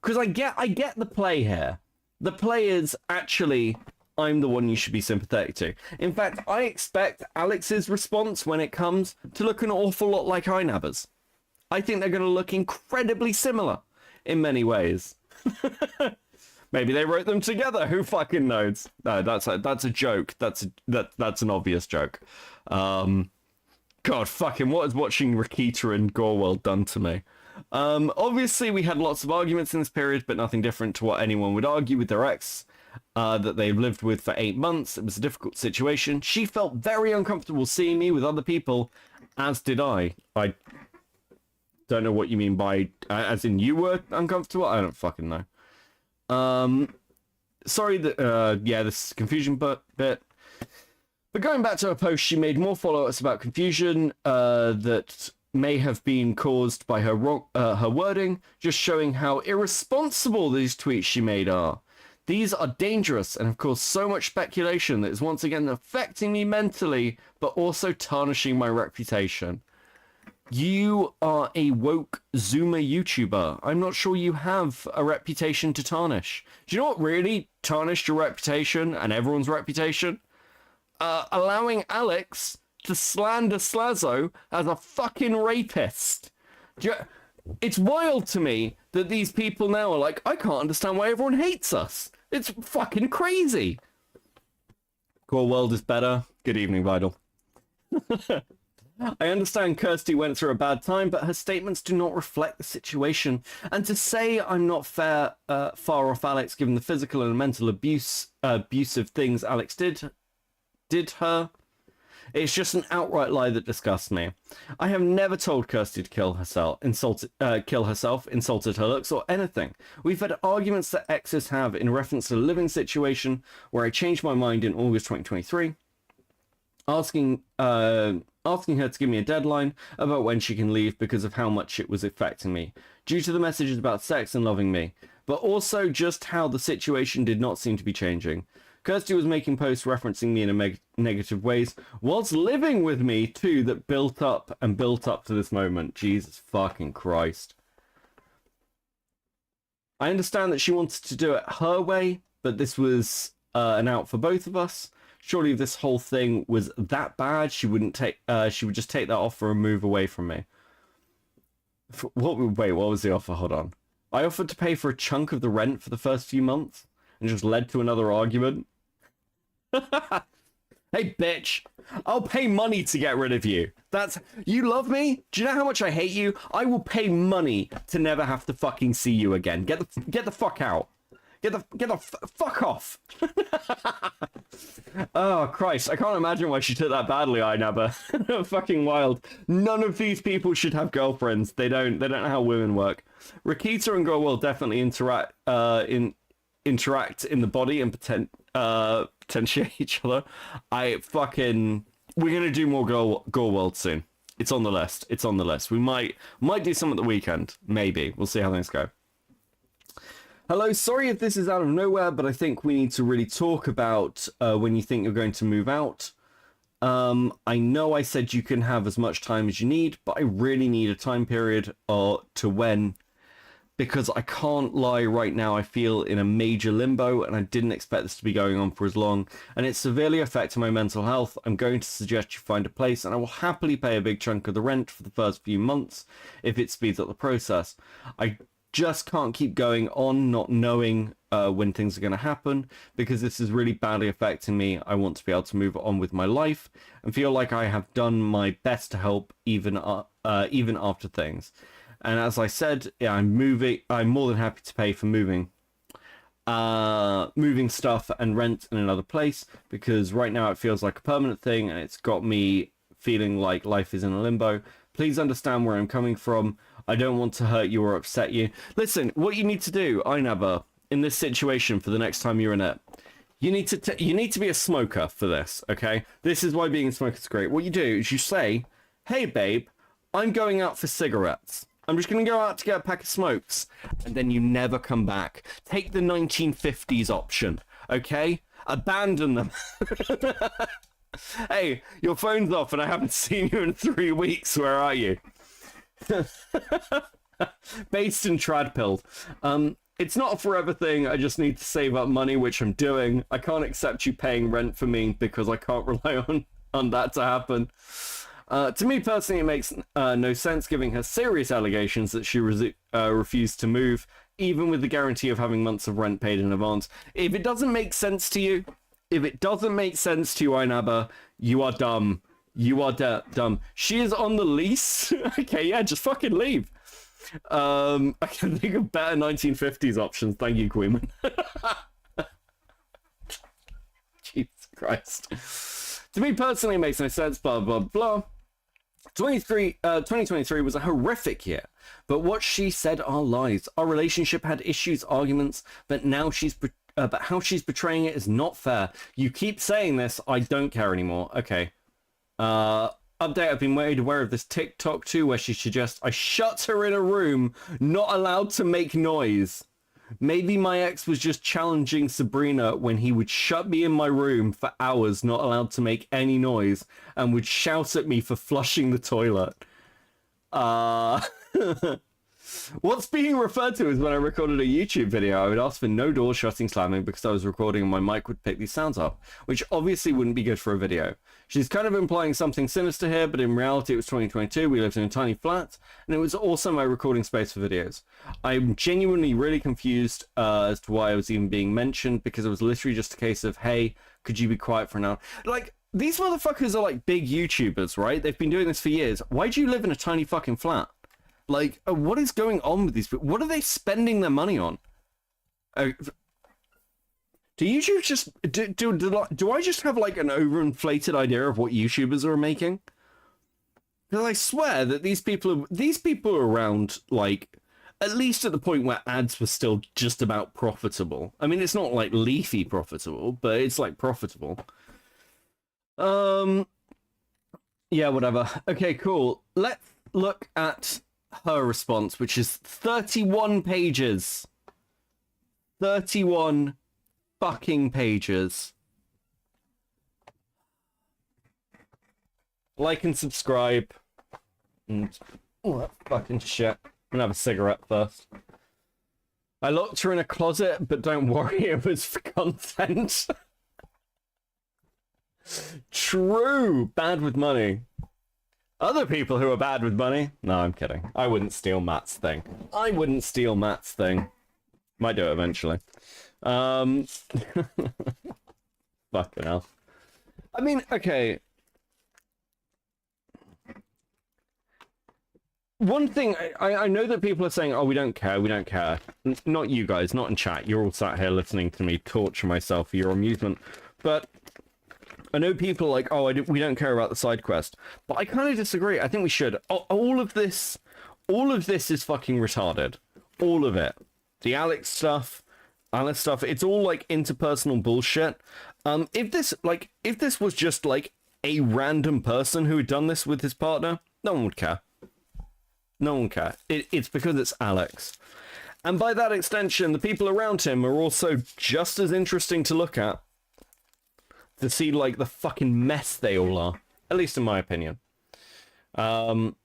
Because I get the play here. The play is actually... I'm the one you should be sympathetic to. In fact, I expect Alex's response when it comes to look an awful lot like Inaba's. I think they're going to look incredibly similar in many ways. Maybe they wrote them together. Who fucking knows? No, that's a joke. That's an obvious joke. God, fucking what has watching Rakita and Gorwell done to me? Obviously, we had lots of arguments in this period, but nothing different to what anyone would argue with their ex. that they've lived with for 8 months. It was a difficult situation. She felt very uncomfortable seeing me with other people, as did I. I don't know what you mean by, as in you were uncomfortable? I don't fucking know. Sorry that, yeah, this is confusion bit. But going back to her post, she made more follow-ups about confusion that may have been caused by her wording, just showing how irresponsible these tweets she made are. These are dangerous and have caused so much speculation that is once again affecting me mentally, but also tarnishing my reputation. You are a woke Zoomer YouTuber. I'm not sure you have a reputation to tarnish. Do you know what really tarnished your reputation and everyone's reputation? Allowing Alex to slander Slazo as a fucking rapist. It's wild to me that these people now are like, I can't understand why everyone hates us. It's fucking crazy. Core World is better. Good evening, Vidal. I understand Kirsty went through a bad time, but her statements do not reflect the situation. And to say I'm not far off Alex, given the physical and mental abusive things Alex did her, it's just an outright lie that disgusts me. I have never told Kirsty to kill herself, insulted her looks, or anything. We've had arguments that exes have in reference to the living situation, where I changed my mind in August 2023, asking her to give me a deadline about when she can leave because of how much it was affecting me, due to the messages about sex and loving me, but also just how the situation did not seem to be changing. Kirsty was making posts referencing me in negative ways, whilst living with me too, that built up to this moment. Jesus fucking Christ. I understand that she wanted to do it her way, but this was an out for both of us. Surely if this whole thing was that bad, she would just take that offer and move away from me. Wait, what was the offer? Hold on. I offered to pay for a chunk of the rent for the first few months, and just led to another argument. Hey, bitch. I'll pay money to get rid of you. You love me? Do you know how much I hate you? I will pay money to never have to fucking see you again. Get the fuck out. Get the fuck off. Oh, Christ. I can't imagine why she took that badly, Inaba. Fucking wild. None of these people should have girlfriends. They don't know how women work. Rakita and Girl will definitely interact in the body and potentiate each other. We're gonna do more Gore World soon. It's on the list. We might do some at the weekend. Maybe. We'll see how things go. Hello, sorry if this is out of nowhere, but I think we need to really talk about when you think you're going to move out. I know I said you can have as much time as you need, but I really need a time period to when, because I can't lie, right now I feel in a major limbo, and I didn't expect this to be going on for as long, and it's severely affecting my mental health. I'm going to suggest you find a place, and I will happily pay a big chunk of the rent for the first few months if it speeds up the process. I just can't keep going on not knowing when things are going to happen, because this is really badly affecting me. I want to be able to move on with my life and feel like I have done my best to help even after things. And as I said, yeah, I'm more than happy to pay for moving stuff and rent in another place, because right now it feels like a permanent thing and it's got me feeling like life is in a limbo. Please understand where I'm coming from. I don't want to hurt you or upset you. Listen, what you need to do, Inaba, in this situation for the next time you're in it, you need to be a smoker for this, okay? This is why being a smoker is great. What you do is you say, hey babe, I'm going out for cigarettes. I'm just going to go out to get a pack of smokes. And then you never come back. Take the 1950s option, okay? Abandon them. Hey, your phone's off and I haven't seen you in 3 weeks. Where are you? Based and trad pilled. It's not a forever thing. I just need to save up money, which I'm doing. I can't accept you paying rent for me because I can't rely on that to happen. To me personally, it makes no sense, giving her serious allegations that she refused to move, even with the guarantee of having months of rent paid in advance. If it doesn't make sense to you, Inaba, you are dumb. You are dumb. She is on the lease. Okay, yeah, just fucking leave. I can think of better 1950s options. Thank you, Queen. Christ. To me personally, it makes no sense, blah, blah, blah. 2023 was a horrific year, but what she said are lies. Our relationship had issues, arguments, but now but how she's portraying it is not fair. You keep saying this, I don't care anymore. Okay. Update, I've been made aware of this TikTok too, where she suggests I shut her in a room, not allowed to make noise. Maybe my ex was just challenging Sabrina when he would shut me in my room for hours, not allowed to make any noise, and would shout at me for flushing the toilet. What's being referred to is when I recorded a YouTube video, I would ask for no door shutting, slamming, because I was recording and my mic would pick these sounds up, which obviously wouldn't be good for a video. She's kind of implying something sinister here, but in reality it was 2022, we lived in a tiny flat, and it was also my recording space for videos. I'm genuinely really confused as to why I was even being mentioned, because it was literally just a case of, hey, could you be quiet for an hour? Like, these motherfuckers are like big YouTubers, right? They've been doing this for years. Why do you live in a tiny fucking flat? Like, what is going on with these people? What are they spending their money on? Do YouTubers just... Do I just have, like, an overinflated idea of what YouTubers are making? Because I swear that these people are around, like, at least at the point where ads were still just about profitable. I mean, it's not, like, leafy profitable, but it's, like, profitable. Yeah, whatever. Okay, cool. Let's look at her response, which is 31 pages. 31 fucking pages. Like and subscribe. And all that fucking shit. I'm gonna have a cigarette first. I locked her in a closet, but don't worry, it was for content. True. Bad with money. Other people who are bad with money? No, I'm kidding. I wouldn't steal Matt's thing. Might do it eventually. Fucking hell. I mean, okay. One thing, I know that people are saying, oh, we don't care, we don't care. Not you guys, not in chat. You're all sat here listening to me torture myself for your amusement. But I know people are like, oh, we don't care about the side quest. But I kind of disagree. I think we should. All of this is fucking retarded. All of it. The Alex stuff, it's all like interpersonal bullshit. If this was just like a random person who had done this with his partner, no one would care. No one would care. It's because it's Alex. And by that extension, the people around him are also just as interesting to look at. To see, like, the fucking mess they all are. At least in my opinion. There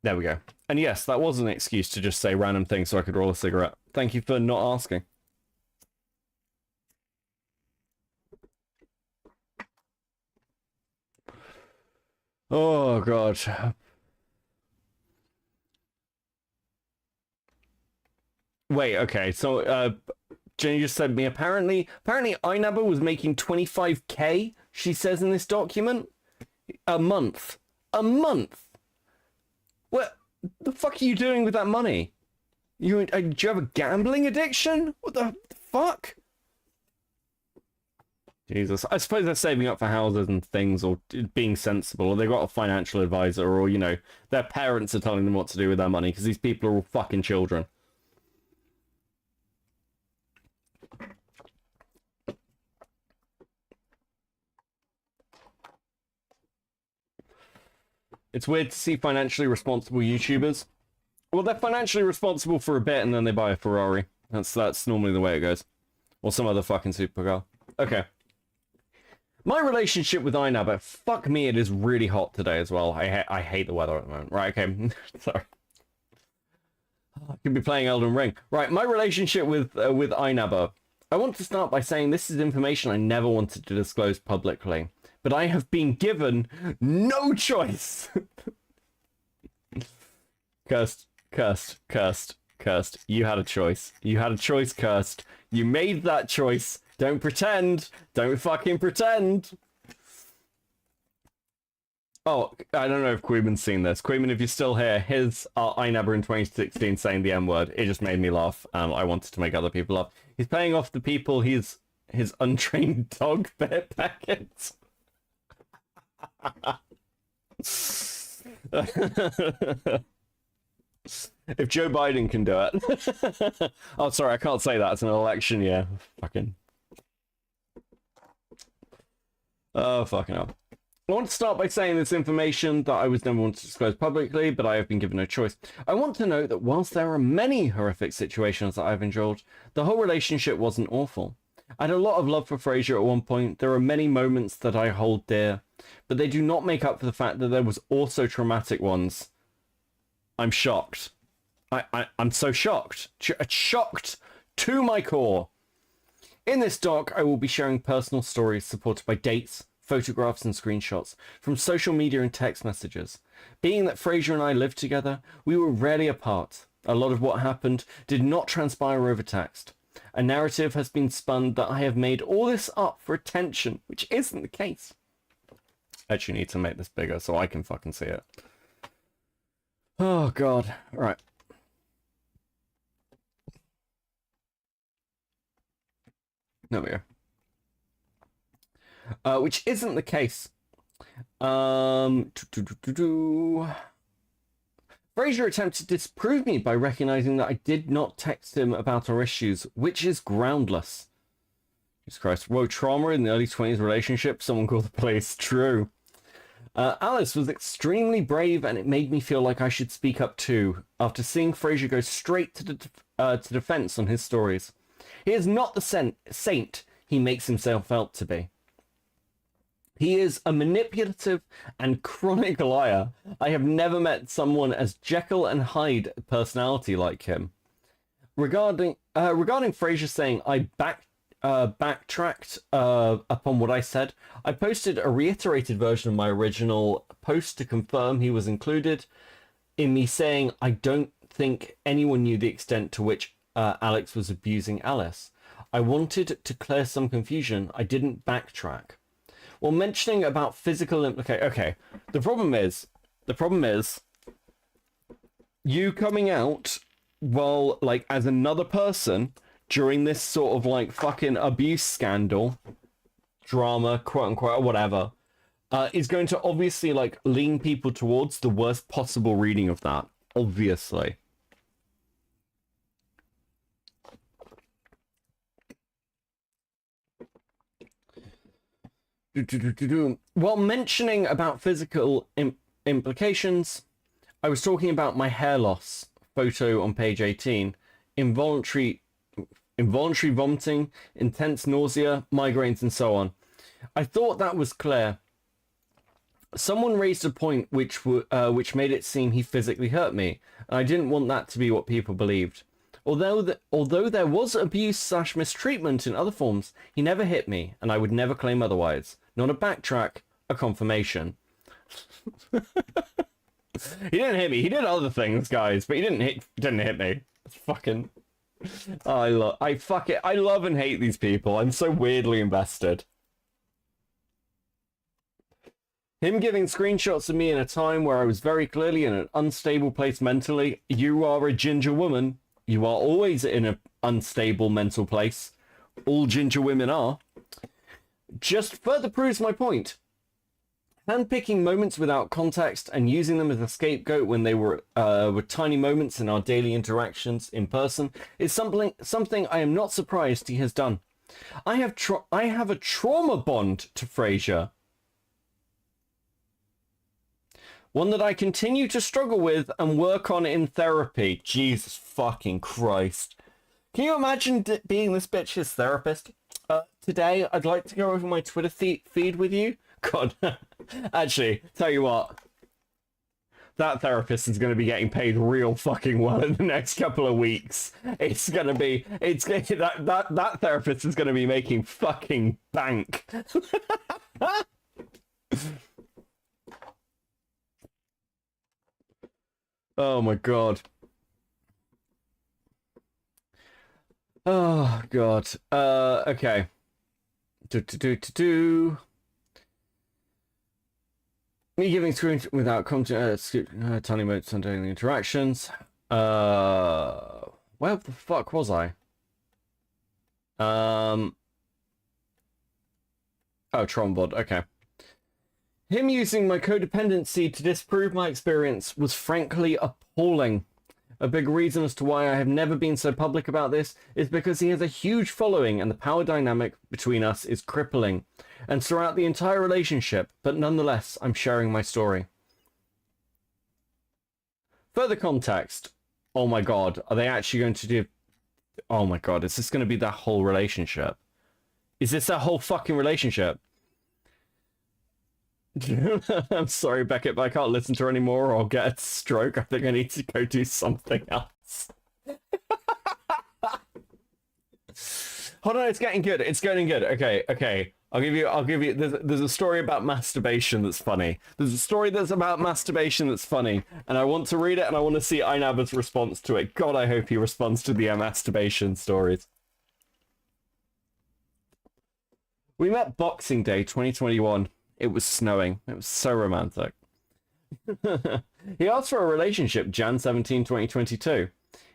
we go. And yes, that was an excuse to just say random things so I could roll a cigarette. Thank you for not asking. Oh, God. Wait, okay, so, Jenny just said to me, apparently Inaba was making 25k, she says in this document. A month. A month! What the fuck are you doing with that money? Do you have a gambling addiction? What the fuck? Jesus. I suppose they're saving up for houses and things, or being sensible, or they've got a financial advisor, or, you know, their parents are telling them what to do with their money, because these people are all fucking children. It's weird to see financially responsible YouTubers. Well, they're financially responsible for a bit and then they buy a Ferrari. That's normally the way it goes. Or some other fucking supercar. Okay. My relationship with Inaba, fuck me, it is really hot today as well. I hate the weather at the moment. Right, okay. Sorry. I could be playing Elden Ring. Right, my relationship with Inaba. I want to start by saying this is information I never wanted to disclose publicly. But I have been given no choice. Cursed. You had a choice. You had a choice, Cursed. You made that choice. Don't pretend. Don't fucking pretend. Oh, I don't know if Queeman's seen this. Queeman, if you're still here, his Inaba in 2016 saying the M-word, it just made me laugh. I wanted to make other people laugh. He's paying off the people he's his untrained dog bear packets. If Joe Biden can do it. Oh, sorry, I can't say that. It's an election year. Fucking. Oh, fucking hell. I want to start by saying this information that I was never wanted to disclose publicly, but I have been given no choice. I want to note that whilst there are many horrific situations that I've endured, the whole relationship wasn't awful. I had a lot of love for Frasier at one point. There are many moments that I hold dear, but they do not make up for the fact that there was also traumatic ones. I'm shocked. I'm so shocked. Shocked to my core. In this doc, I will be sharing personal stories supported by dates, photographs and screenshots from social media and text messages. Being that Frasier and I lived together, we were rarely apart. A lot of what happened did not transpire over text. A narrative has been spun that I have made all this up for attention, which isn't the case. I actually need to make this bigger so I can fucking see it. Oh, God. All right. There we go. Which isn't the case. Frasier attempted to disprove me by recognizing that I did not text him about our issues, which is groundless. Jesus Christ. Whoa, trauma in the early 20s relationship? Someone called the police. True. Alice was extremely brave, and it made me feel like I should speak up too, after seeing Frasier go straight to defense on his stories. He is not the saint he makes himself out to be. He is a manipulative and chronic liar. I have never met someone as Jekyll and Hyde personality like him. Regarding Frasier saying I backtracked upon what I said, I posted a reiterated version of my original post to confirm he was included in me saying I don't think anyone knew the extent to which Alex was abusing Alice. I wanted to clear some confusion. I didn't backtrack. Well, mentioning about physical implications. Okay, the problem is you coming out while, like, as another person during this sort of, like, fucking abuse scandal, drama, quote unquote, or whatever, is going to obviously, like, lean people towards the worst possible reading of that. Obviously. While mentioning about physical implications, I was talking about my hair loss photo on page 18, involuntary vomiting, intense nausea, migraines, and so on. I thought that was clear. Someone raised a point which made it seem he physically hurt me, and I didn't want that to be what people believed. Although there was abuse / mistreatment in other forms, he never hit me, and I would never claim otherwise. Not a backtrack, a confirmation. He didn't hit me. He did other things, guys, but he didn't hit me. It's fucking. I love and hate these people. I'm so weirdly invested. Him giving screenshots of me in a time where I was very clearly in an unstable place mentally. You are a ginger woman. You are always in an unstable mental place. All ginger women are. Just further proves my point. Handpicking moments without context and using them as a scapegoat when they were tiny moments in our daily interactions in person is something I am not surprised he has done. I have a trauma bond to Frasier. One that I continue to struggle with and work on in therapy. Jesus fucking Christ. Can you imagine being this bitch's therapist? Today, I'd like to go over my Twitter feed with you. God. Actually, tell you what. That therapist is going to be getting paid real fucking well in the next couple of weeks. That therapist is going to be making fucking bank. Oh my god. Oh god. Okay. Me giving screen without content, tiny modes on daily interactions. Where the fuck was I? Oh, Trombod, okay. Him using my codependency to disprove my experience was frankly appalling. A big reason as to why I have never been so public about this is because he has a huge following and the power dynamic between us is crippling. And throughout the entire relationship, but nonetheless, I'm sharing my story. Further context. Oh my god, are they actually going to do... Oh my god, is this going to be that whole relationship? Is this that whole fucking relationship? I'm sorry, Beckett, but I can't listen to her anymore or I'll get a stroke. I think I need to go do something else. Hold on, it's getting good. It's getting good. Okay. I'll give you, there's a story about masturbation that's funny. There's a story that's about masturbation that's funny, and I want to read it and I want to see Inaba's response to it. God, I hope he responds to the masturbation stories. We met Boxing Day 2021. It was snowing. It was so romantic. He asked for a relationship Jan 17, 2022.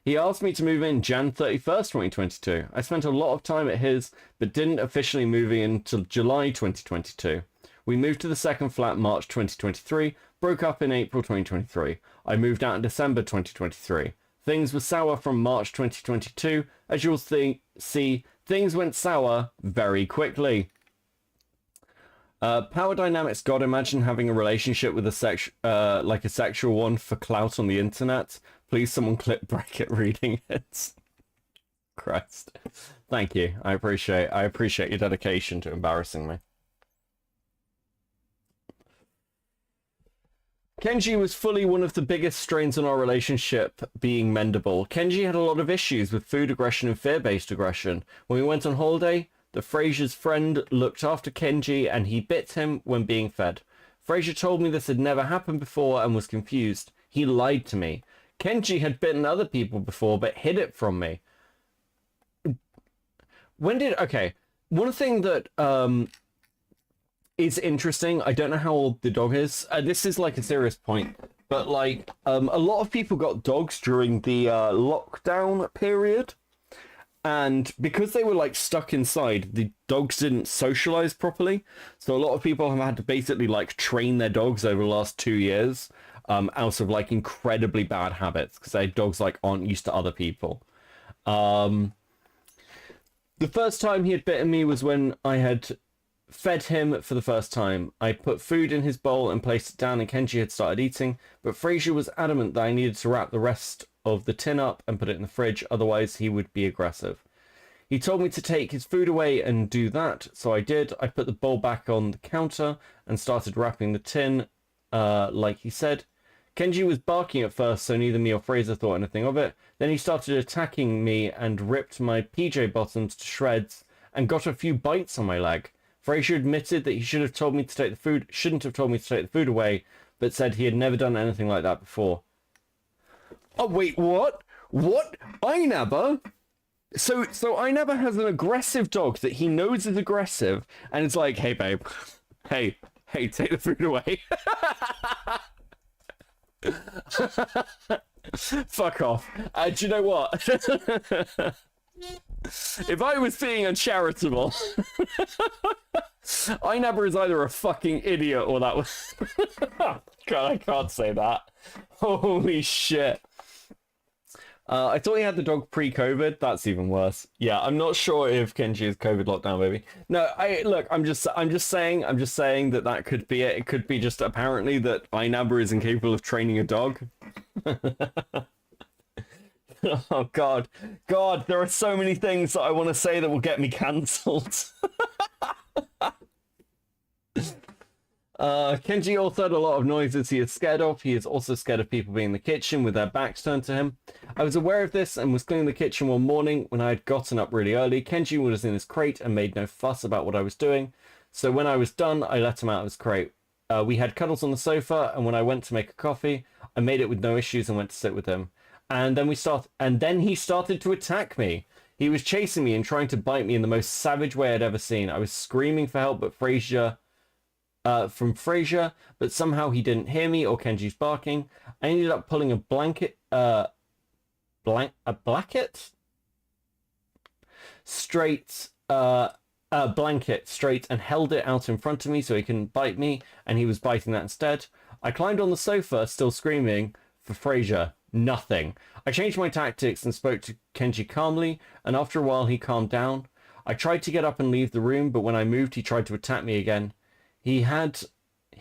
He asked me to move in Jan 31st, 2022. I spent a lot of time at his, but didn't officially move in until July 2022. We moved to the second flat March 2023, broke up in April 2023. I moved out in December 2023. Things were sour from March 2022. As you'll see, things went sour very quickly. Power dynamics. God, imagine having a relationship with a like a sexual one for clout on the internet. Please, someone clip Bracket reading it. Christ, thank you. I appreciate your dedication to embarrassing me. Kenji was fully one of the biggest strains on our relationship being mendable. Kenji had a lot of issues with food aggression and fear-based aggression. When we went on holiday, the Fraser's friend looked after Kenji and he bit him when being fed. Fraser told me this had never happened before and was confused. He lied to me. Kenji had bitten other people before but hid it from me. Okay, one thing that is interesting, I don't know how old the dog is. This is like a serious point, but like a lot of people got dogs during the lockdown period. And because they were like stuck inside, the dogs didn't socialize properly. So a lot of people have had to basically like train their dogs over the last 2 years out of like incredibly bad habits because their dogs like aren't used to other people. The first time he had bitten me was when I had fed him for the first time. I put food in his bowl and placed it down and Kenji had started eating, but Fraser was adamant that I needed to wrap the rest of the tin up and put it in the fridge, otherwise he would be aggressive. He told me to take his food away and do that, so I did. I put the bowl back on the counter and started wrapping the tin, like he said. Kenji was barking at first, so neither me or Fraser thought anything of it. Then he started attacking me and ripped my PJ bottoms to shreds and got a few bites on my leg. Fraser admitted that he shouldn't have told me to take the food away, but said he had never done anything like that before. Oh, wait, what? What? Inaba? So Inaba has an aggressive dog that he knows is aggressive, and it's like, hey, babe. Hey, take the food away. Fuck off. Do you know what? If I was being uncharitable, Inaba is either a fucking idiot or that was... God, I can't say that. Holy shit. I thought he had the dog pre-COVID. That's even worse. Yeah, I'm not sure if Kenji is COVID lockdown, baby. No, I'm just saying that could be it. It could be just apparently that Inaba is incapable of training a dog. Oh God, there are so many things that I want to say that will get me cancelled. Kenji also had a lot of noises he is scared of. He is also scared of people being in the kitchen with their backs turned to him. I was aware of this and was cleaning the kitchen one morning when I had gotten up really early. Kenji was in his crate and made no fuss about what I was doing. So when I was done, I let him out of his crate. We had cuddles on the sofa, and when I went to make a coffee, I made it with no issues and went to sit with him. And then he started to attack me. He was chasing me and trying to bite me in the most savage way I'd ever seen. I was screaming for help, but Fraser, but somehow he didn't hear me or Kenji's barking. I ended up pulling a blanket straight blanket straight and held it out in front of me so he couldn't bite me, and he was biting that instead. I climbed on the sofa, still screaming for Fraser. Nothing. I changed my tactics and spoke to Kenji calmly, and after a while he calmed down. I tried to get up and leave the room, but when I moved he tried to attack me again. He had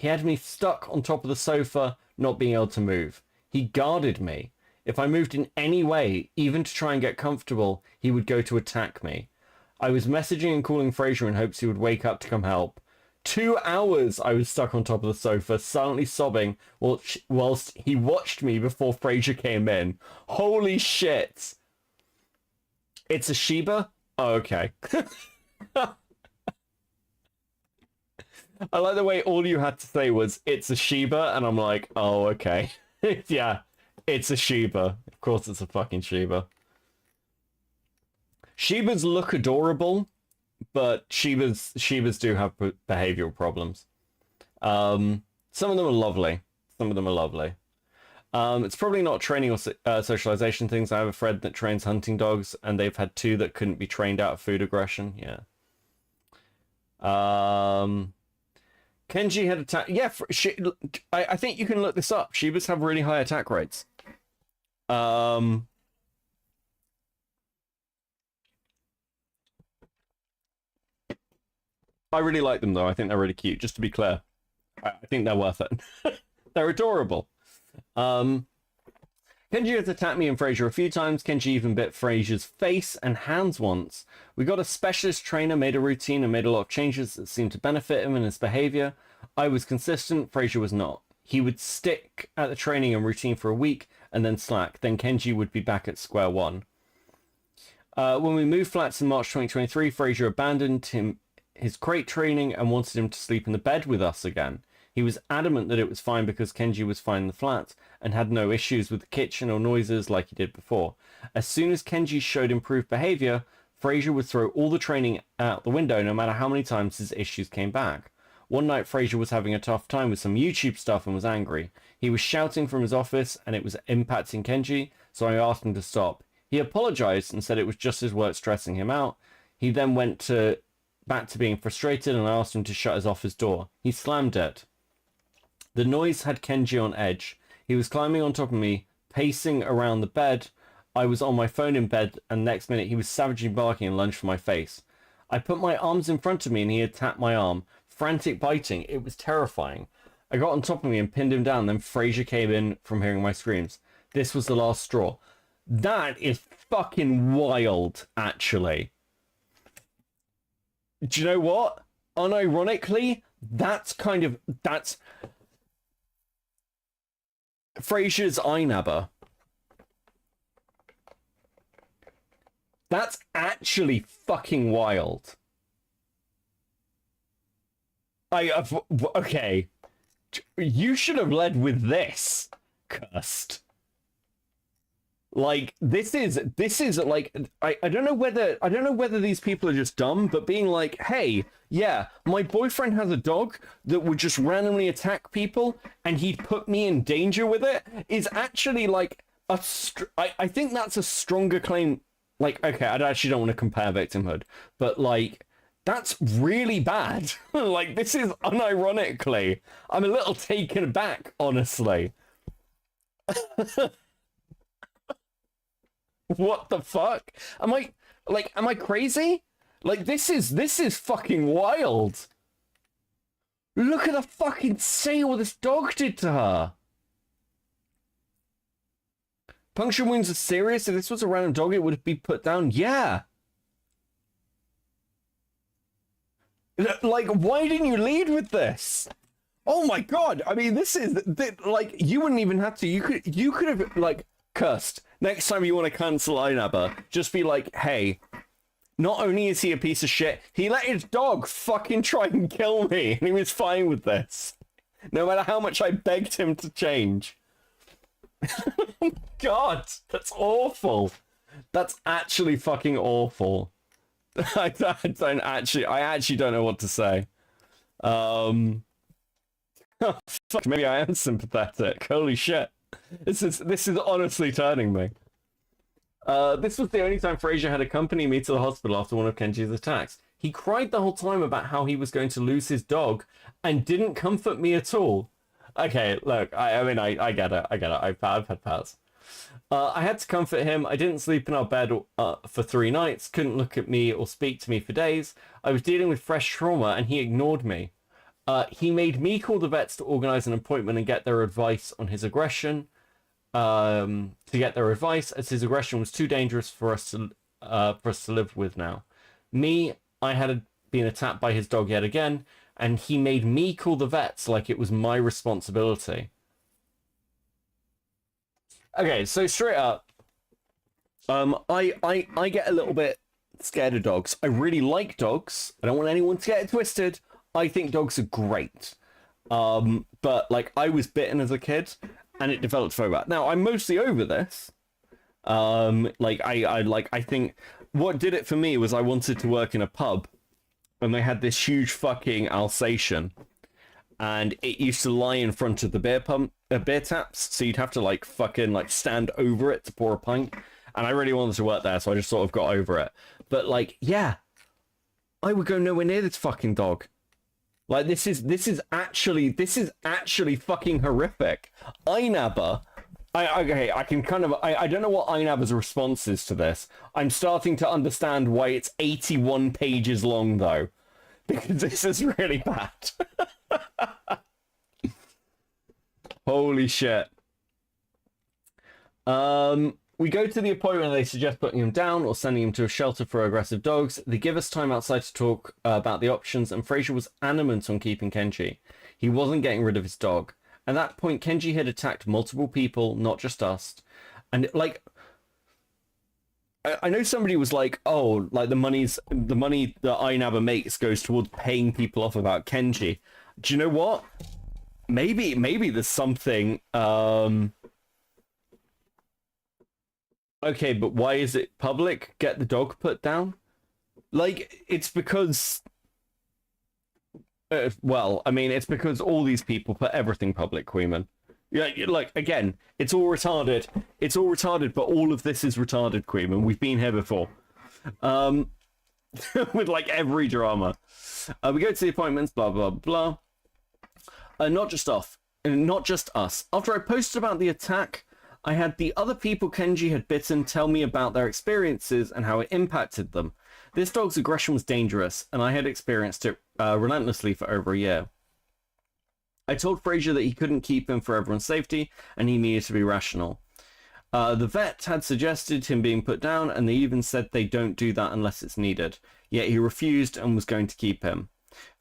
me stuck on top of the sofa, not being able to move. He guarded me. If I moved in any way, even to try and get comfortable, he would go to attack me. I was messaging and calling Fraser in hopes he would wake up to come help. 2 hours I was stuck on top of the sofa, silently sobbing, whilst he watched me before Fraser came in. Holy shit. It's a Shiba? Oh, okay. I like the way all you had to say was, it's a Shiba, and I'm like, oh, okay. Yeah, it's a Shiba. Of course it's a fucking Shiba. Shibas look adorable, but Shibas do have behavioral problems. Some of them are lovely. Some of them are lovely. It's probably not training or socialization things. I have a friend that trains hunting dogs, and they've had 2 that couldn't be trained out of food aggression. Yeah. Kenji had attack. Yeah, I think you can look this up. Shibas have really high attack rates. I really like them though. I think they're really cute. Just to be clear, I think they're worth it. They're adorable. Kenji has attacked me and Fraser a few times. Kenji even bit Fraser's face and hands once. We got a specialist trainer, made a routine, and made a lot of changes that seemed to benefit him and his behavior. I was consistent, Fraser was not. He would stick at the training and routine for a week and then slack. Then Kenji would be back at square one. When we moved flats in March 2023, Fraser abandoned his crate training and wanted him to sleep in the bed with us again. He was adamant that it was fine because Kenji was fine in the flat and had no issues with the kitchen or noises like he did before. As soon as Kenji showed improved behavior, Fraser would throw all the training out the window no matter how many times his issues came back. One night Fraser was having a tough time with some YouTube stuff and was angry. He was shouting from his office and it was impacting Kenji, so I asked him to stop. He apologized and said it was just his work stressing him out. He then went back to being frustrated and I asked him to shut his office door. He slammed it. The noise had Kenji on edge. He was climbing on top of me, pacing around the bed. I was on my phone in bed, and next minute he was savagely barking and lunged for my face. I put my arms in front of me and he attacked my arm, frantic biting. It was terrifying. I got on top of me and pinned him down, then Fraser came in from hearing my screams. This was the last straw. That is fucking wild, actually. Do you know what? Unironically, that's Fraser's Inaba. That's actually fucking wild. Okay. You should have led with this, Cursed. Like, this is like, I don't know whether these people are just dumb, but being like, hey, yeah, my boyfriend has a dog that would just randomly attack people and he'd put me in danger with it is actually like I think that's a stronger claim. Like, okay, I actually don't want to compare victimhood, but like, that's really bad. Like, this is unironically, I'm a little taken aback, honestly. What the fuck? Am I crazy? Like, this is fucking wild. Look at the fucking what this dog did to her. Puncture wounds are serious. If this was a random dog, it would be put down. Yeah. Like, why didn't you lead with this? Oh my god. I mean, this is like, you wouldn't even have to. You could have like cursed. Next time you want to cancel Inaba, just be like, hey, not only is he a piece of shit, he let his dog fucking try and kill me, and he was fine with this. No matter how much I begged him to change. God, that's awful. That's actually fucking awful. I actually don't know what to say. Oh, fuck, maybe I am sympathetic. Holy shit. This is honestly turning me. This was the only time Fraser had accompanied me to the hospital after one of Kenji's attacks. He cried the whole time about how he was going to lose his dog and didn't comfort me at all. Okay, look, I mean, I get it. I've had pets. I had to comfort him. I didn't sleep in our bed for 3 nights, couldn't look at me or speak to me for days. I was dealing with fresh trauma and he ignored me. He made me call the vets to organize an appointment and get their advice on his aggression. To get their advice, as his aggression was too dangerous for us to live with now. Me, I had been attacked by his dog yet again, and he made me call the vets like it was my responsibility. Okay, so straight up, I get a little bit scared of dogs. I really like dogs. I don't want anyone to get it twisted. I think dogs are great. But like I was bitten as a kid and it developed phobia. Now I'm mostly over this. I think what did it for me was I wanted to work in a pub and they had this huge fucking Alsatian and it used to lie in front of the beer taps, so you'd have to like fucking like stand over it to pour a pint, and I really wanted to work there, so I just sort of got over it. But like, yeah, I would go nowhere near this fucking dog. Like this is actually fucking horrific. Inaba, I don't know what Inaba's response is to this. I'm starting to understand why it's 81 pages long though, because this is really bad. Holy shit. We go to the appointment and they suggest putting him down or sending him to a shelter for aggressive dogs. They give us time outside to talk about the options, and Fraser was adamant on keeping Kenji. He wasn't getting rid of his dog. At that point, Kenji had attacked multiple people, not just us. And like, I know somebody was like, oh, like the money that Inaba makes goes towards paying people off about Kenji. Do you know what? Maybe there's something. Okay, but why is it public? Get the dog put down? Like, it's because. Well, I mean, it's because all these people put everything public, Queeman. Yeah, like again, it's all retarded. It's all retarded, but all of this is retarded, Queeman. We've been here before. With like every drama. We go to the appointments, blah blah blah. Not just us. After I posted about the attack, I had the other people Kenji had bitten tell me about their experiences and how it impacted them. This dog's aggression was dangerous, and I had experienced it relentlessly for over a year. I told Fraser that he couldn't keep him for everyone's safety, and he needed to be rational. The vet had suggested him being put down, and they even said they don't do that unless it's needed. Yet he refused and was going to keep him.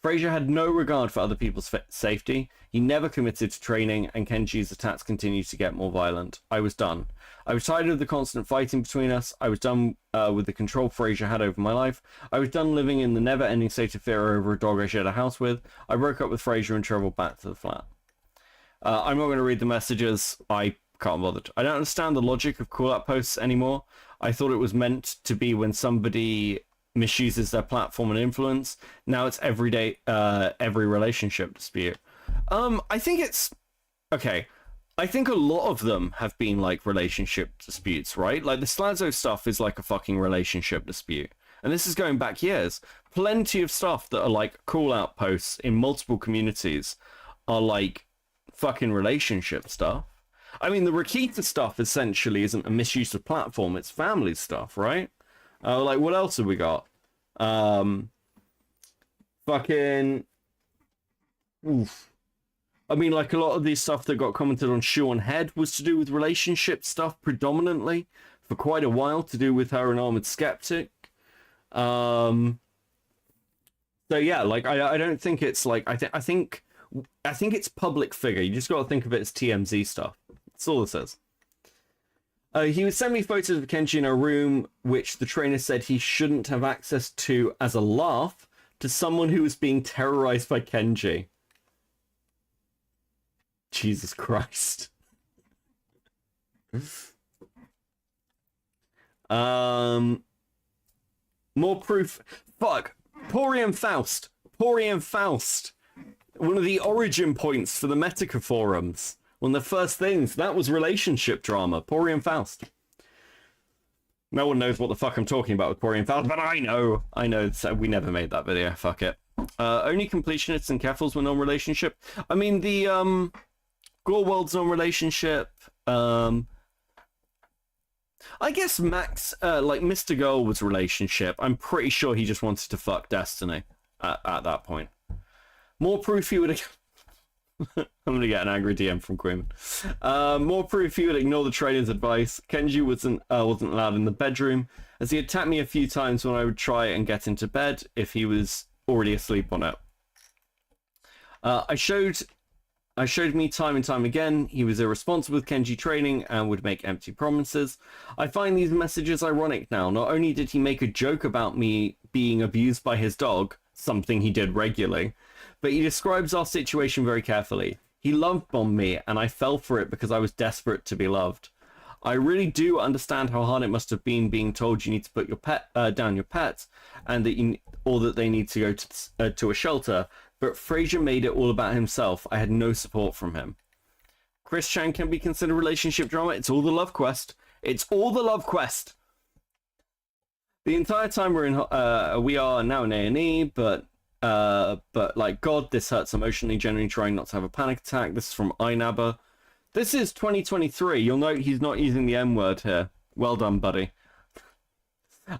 Fraser had no regard for other people's safety. He never committed to training, and Kenji's attacks continued to get more violent. I was done. I was tired of the constant fighting between us. I was done with the control Fraser had over my life. I was done living in the never-ending state of fear over a dog I shared a house with. I broke up with Fraser and travelled back to the flat. I'm not going to read the messages. I can't bother. I don't understand the logic of call-out posts anymore. I thought it was meant to be when somebody misuses their platform and influence. Now it's every relationship dispute. I think it's okay. I think a lot of them have been like relationship disputes, right? Like the Slazzo stuff is like a fucking relationship dispute, and this is going back years. Plenty of stuff that are like call out posts in multiple communities are like fucking relationship stuff. I mean, the Rakita stuff essentially isn't a misuse of platform, it's family stuff, right? Like, what else have we got? Fucking... Oof. I mean, like, a lot of these stuff that got commented on Shoe on Head was to do with relationship stuff, predominantly, for quite a while, to do with her and Armored Skeptic. So, yeah, like, I don't think it's, like, I think it's public figure. You just got to think of it as TMZ stuff. That's all it says. He would send me photos of Kenji in a room, which the trainer said he shouldn't have access to as a laugh to someone who was being terrorized by Kenji. Jesus Christ. More proof. Fuck. Porium Faust. Porium Faust. One of the origin points for the Metica forums. One of the first things, that was relationship drama. Porium Faust. No one knows what the fuck I'm talking about with Quarian Fouls, but I know. So we never made that video. Fuck it. Only completionists and Keffels were non-relationship. I mean, the Gore World's non-relationship. I guess Max, like Mr. Girl was relationship. I'm pretty sure he just wanted to fuck Destiny at that point. More proof he would. I'm gonna get an angry DM from Quinn. More proof he would ignore the trainer's advice. Kenji wasn't allowed in the bedroom, as he attacked me a few times when I would try and get into bed if he was already asleep on it. I showed me time and time again he was irresponsible with Kenji training and would make empty promises. I find these messages ironic now. Not only did he make a joke about me being abused by his dog, something he did regularly, but he describes our situation very carefully. He love bombed me and I fell for it because I was desperate to be loved. I really do understand how hard it must have been being told you need to put your pet down your pet, and that they need to go to a shelter. But Fraser made it all about himself. I had no support from him. Chris Chan can be considered relationship drama. It's all the love quest. It's all the love quest. The entire time we are now in A&E, but like, God, this hurts emotionally. Generally trying not to have a panic attack. This is from Inaba. This is 2023. You'll note he's not using the M word here. Well done, buddy.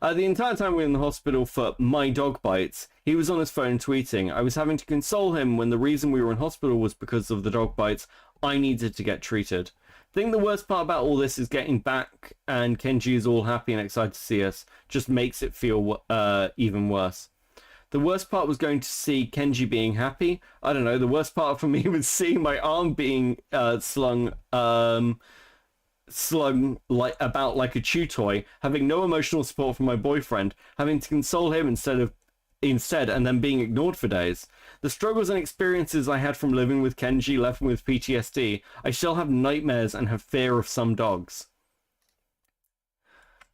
The entire time we were in the hospital for my dog bites, he was on his phone tweeting. I was having to console him when the reason we were in hospital was because of the dog bites. I needed to get treated. I think the worst part about all this is getting back and Kenji is all happy and excited to see us. Just makes it feel even worse. The worst part was going to see Kenji being happy. I don't know. The worst part for me was seeing my arm being slung like about like a chew toy, having no emotional support from my boyfriend, having to console him instead, and then being ignored for days. The struggles and experiences I had from living with Kenji left me with PTSD. I still have nightmares and have fear of some dogs.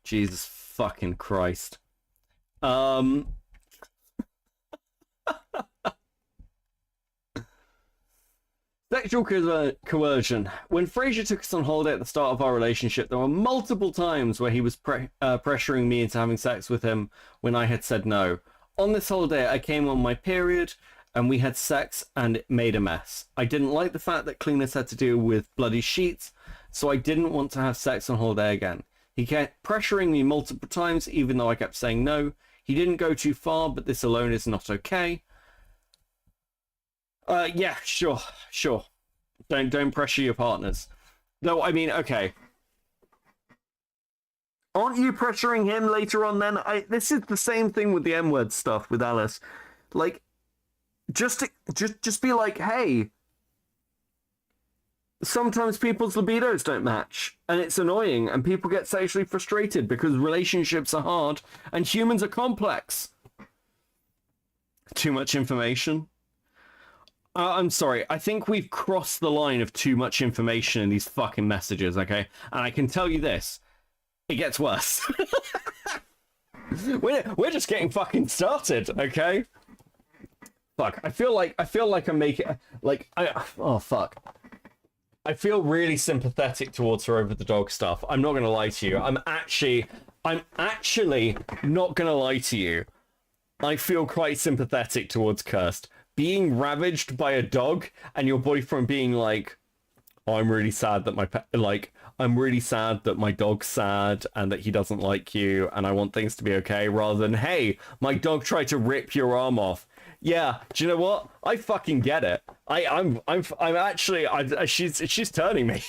Jesus fucking Christ. Sexual coercion. When Fraser took us on holiday at the start of our relationship, there were multiple times where he was pressuring me into having sex with him when I had said no. On this holiday, I came on my period, and we had sex, and it made a mess. I didn't like the fact that cleaners had to deal with bloody sheets, so I didn't want to have sex on holiday again. He kept pressuring me multiple times, even though I kept saying no. He didn't go too far, but this alone is not okay. Yeah, sure. Don't pressure your partners. No, I mean, okay. Aren't you pressuring him later on then? This is the same thing with the M-word stuff with Alice. Like, just be like, hey, sometimes people's libidos don't match, and it's annoying, and people get sexually frustrated because relationships are hard, and humans are complex. Too much information? I'm sorry, I think we've crossed the line of too much information in these fucking messages, okay? And I can tell you this, it gets worse. We're just getting fucking started, okay? Fuck, I feel like I'm making, like, oh fuck. I feel really sympathetic towards her over the dog stuff. I'm not gonna lie to you. I'm actually not gonna lie to you. I feel quite sympathetic towards Kirst. Being ravaged by a dog and your boyfriend being like, oh, I'm really sad that my dog's sad and that he doesn't like you and I want things to be okay, rather than, hey, my dog tried to rip your arm off. Yeah, do you know what? I fucking get it. I'm actually, she's turning me.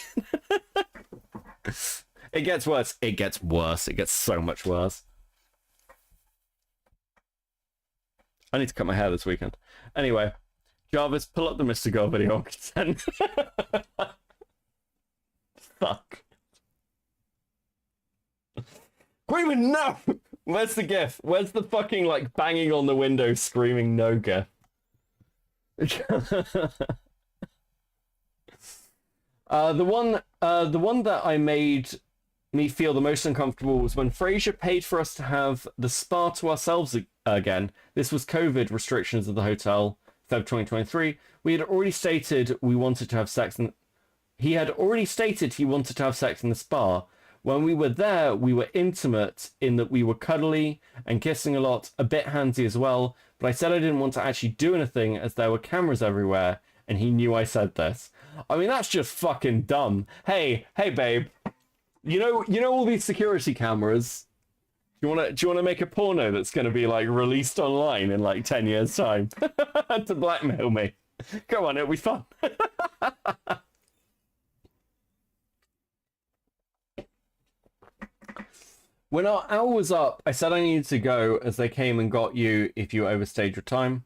It gets worse. It gets worse. It gets so much worse. I need to cut my hair this weekend. Anyway, Jarvis, pull up the Mr. Girl video on consent. Fuck. Greenman, no! Where's the gif? Where's the fucking, like, banging on the window screaming no gif? The one that I made me feel the most uncomfortable was when Fraser paid for us to have the spa to ourselves again. This was COVID restrictions of the hotel, Feb 2023. We had already stated we wanted to have sex, and he had already stated he wanted to have sex in the spa. When we were there, we were intimate in that we were cuddly and kissing a lot, a bit handsy as well, but I said I didn't want to actually do anything as there were cameras everywhere, and he knew I said this. I mean, that's just fucking dumb. Hey, babe, you know all these security cameras? Do you wanna make a porno that's gonna be like released online in like 10 years time to blackmail me? Come on, it'll be fun. When our hour was up, I said I needed to go as they came and got you if you overstayed your time.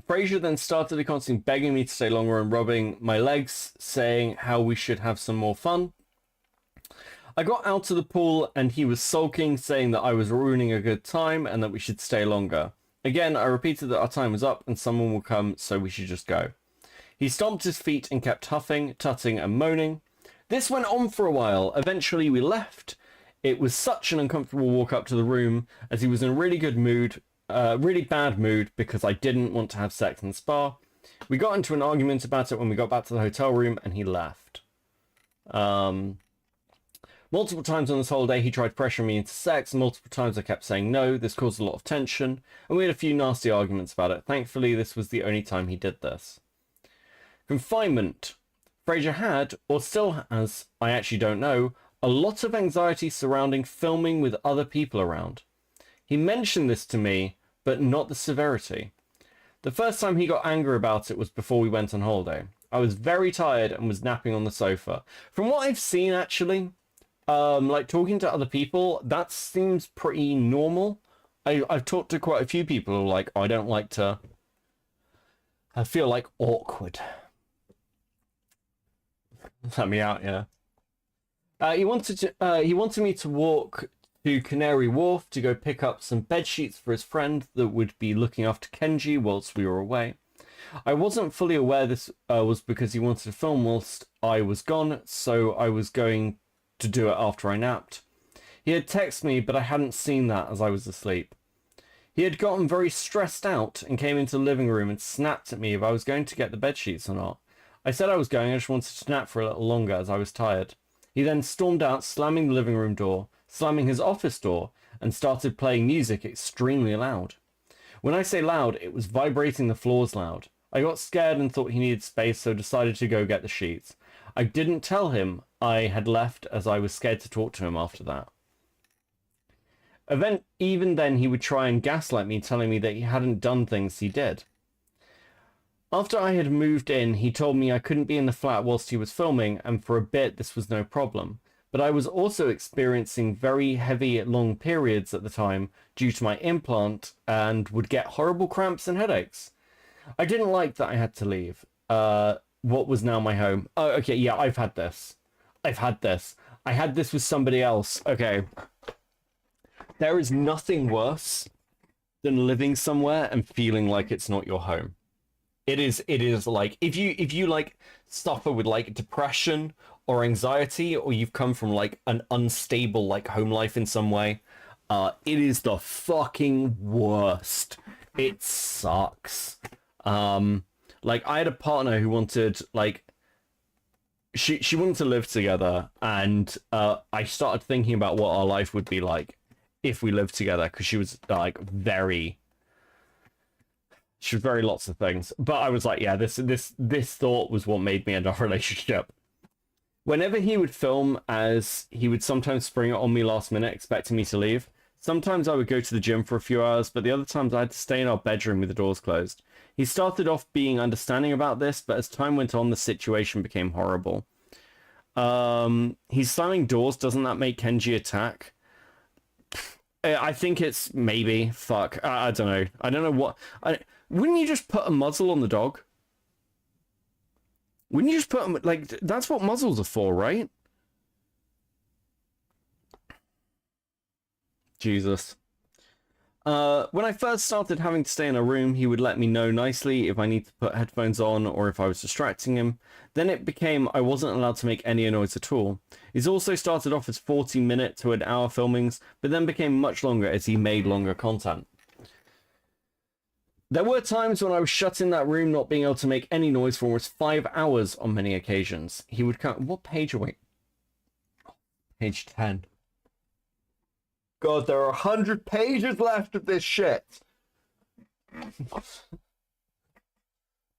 Fraser then started constantly begging me to stay longer and rubbing my legs, saying how we should have some more fun. I got out to the pool and he was sulking, saying that I was ruining a good time and that we should stay longer. Again, I repeated that our time was up and someone will come, so we should just go. He stomped his feet and kept huffing, tutting and moaning. This went on for a while. Eventually we left. It was such an uncomfortable walk up to the room as he was in a really bad mood because I didn't want to have sex in the spa. We got into an argument about it when we got back to the hotel room and he left. Multiple times on this holiday he tried pressuring me into sex. Multiple times I kept saying no. This caused a lot of tension and we had a few nasty arguments about it. Thankfully this was the only time he did this. Confinement. Fraser had, or still has, I actually don't know, a lot of anxiety surrounding filming with other people around. He mentioned this to me, but not the severity. The first time he got angry about it was before we went on holiday. I was very tired and was napping on the sofa. From what I've seen, actually, like talking to other people, that seems pretty normal. I've talked to quite a few people who are like, I don't like to... I feel like awkward. Let me out, yeah. He wanted me to walk to Canary Wharf to go pick up some bed sheets for his friend that would be looking after Kenji whilst we were away. I wasn't fully aware this was because he wanted to film whilst I was gone, so I was going to do it after I napped. He had texted me, but I hadn't seen that as I was asleep. He had gotten very stressed out and came into the living room and snapped at me if I was going to get the bed sheets or not. I said I was going, I just wanted to nap for a little longer as I was tired. He then stormed out, slamming the living room door, slamming his office door, and started playing music extremely loud. When I say loud, it was vibrating the floors loud. I got scared and thought he needed space, so decided to go get the sheets. I didn't tell him I had left as I was scared to talk to him after that. Even then, he would try and gaslight me, telling me that he hadn't done things he did. After I had moved in, he told me I couldn't be in the flat whilst he was filming, and for a bit this was no problem. But I was also experiencing very heavy, long periods at the time due to my implant, and would get horrible cramps and headaches. I didn't like that I had to leave what was now my home. Oh, okay, yeah, I've had this. I had this with somebody else. Okay. There is nothing worse than living somewhere and feeling like it's not your home. It is like, if you like suffer with like depression or anxiety, or you've come from like an unstable like home life in some way, it is the fucking worst. It sucks. Like I had a partner who wanted like, she wanted to live together, and I started thinking about what our life would be like if we lived together, because she was like very lots of things. But I was like, yeah, this thought was what made me end our relationship. Whenever he would film, as he would sometimes spring it on me last minute, expecting me to leave. Sometimes I would go to the gym for a few hours, but the other times I had to stay in our bedroom with the doors closed. He started off being understanding about this, but as time went on, the situation became horrible. He's slamming doors. Doesn't that make Kenji attack? I think it's maybe. Fuck. I don't know. I don't know what... Wouldn't you just put a muzzle on the dog? Wouldn't you just put them... Like, that's what muzzles are for, right? Jesus. When I first started having to stay in a room, he would let me know nicely if I need to put headphones on or if I was distracting him. Then it became I wasn't allowed to make any noise at all. He's also started off as 40-minute to an hour filmings, but then became much longer as he made longer content. There were times when I was shut in that room, not being able to make any noise for almost 5 hours on many occasions. He would come... What page are we? Page 10. God, there are 100 pages left of this shit.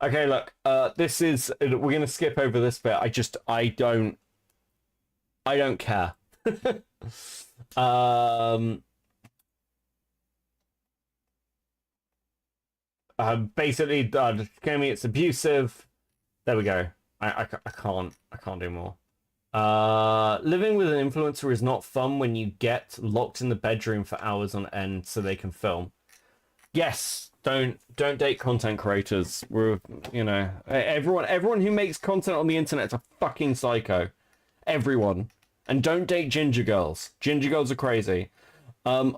Okay, look, this is, we're gonna skip over this bit. I don't care. Basically, Kami, it's abusive. There we go. I can't do more. Living with an influencer is not fun when you get locked in the bedroom for hours on end so they can film. Yes, don't date content creators. We're, you know, everyone who makes content on the internet is a fucking psycho. Everyone. And don't date ginger girls. Ginger girls are crazy. I'm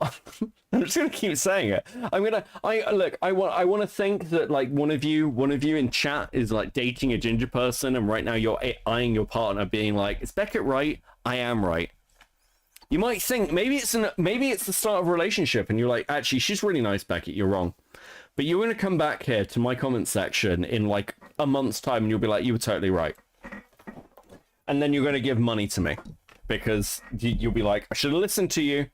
just gonna keep saying it. I want to think that like one of you in chat is like dating a ginger person, and right now you're eyeing your partner, being like, "Is Beckett right? I am right." You might think maybe it's the start of a relationship, and you're like, "Actually, she's really nice, Beckett. You're wrong." But you're gonna come back here to my comment section in like a month's time, and you'll be like, "You were totally right." And then you're gonna give money to me because you'll be like, "I should have listened to you.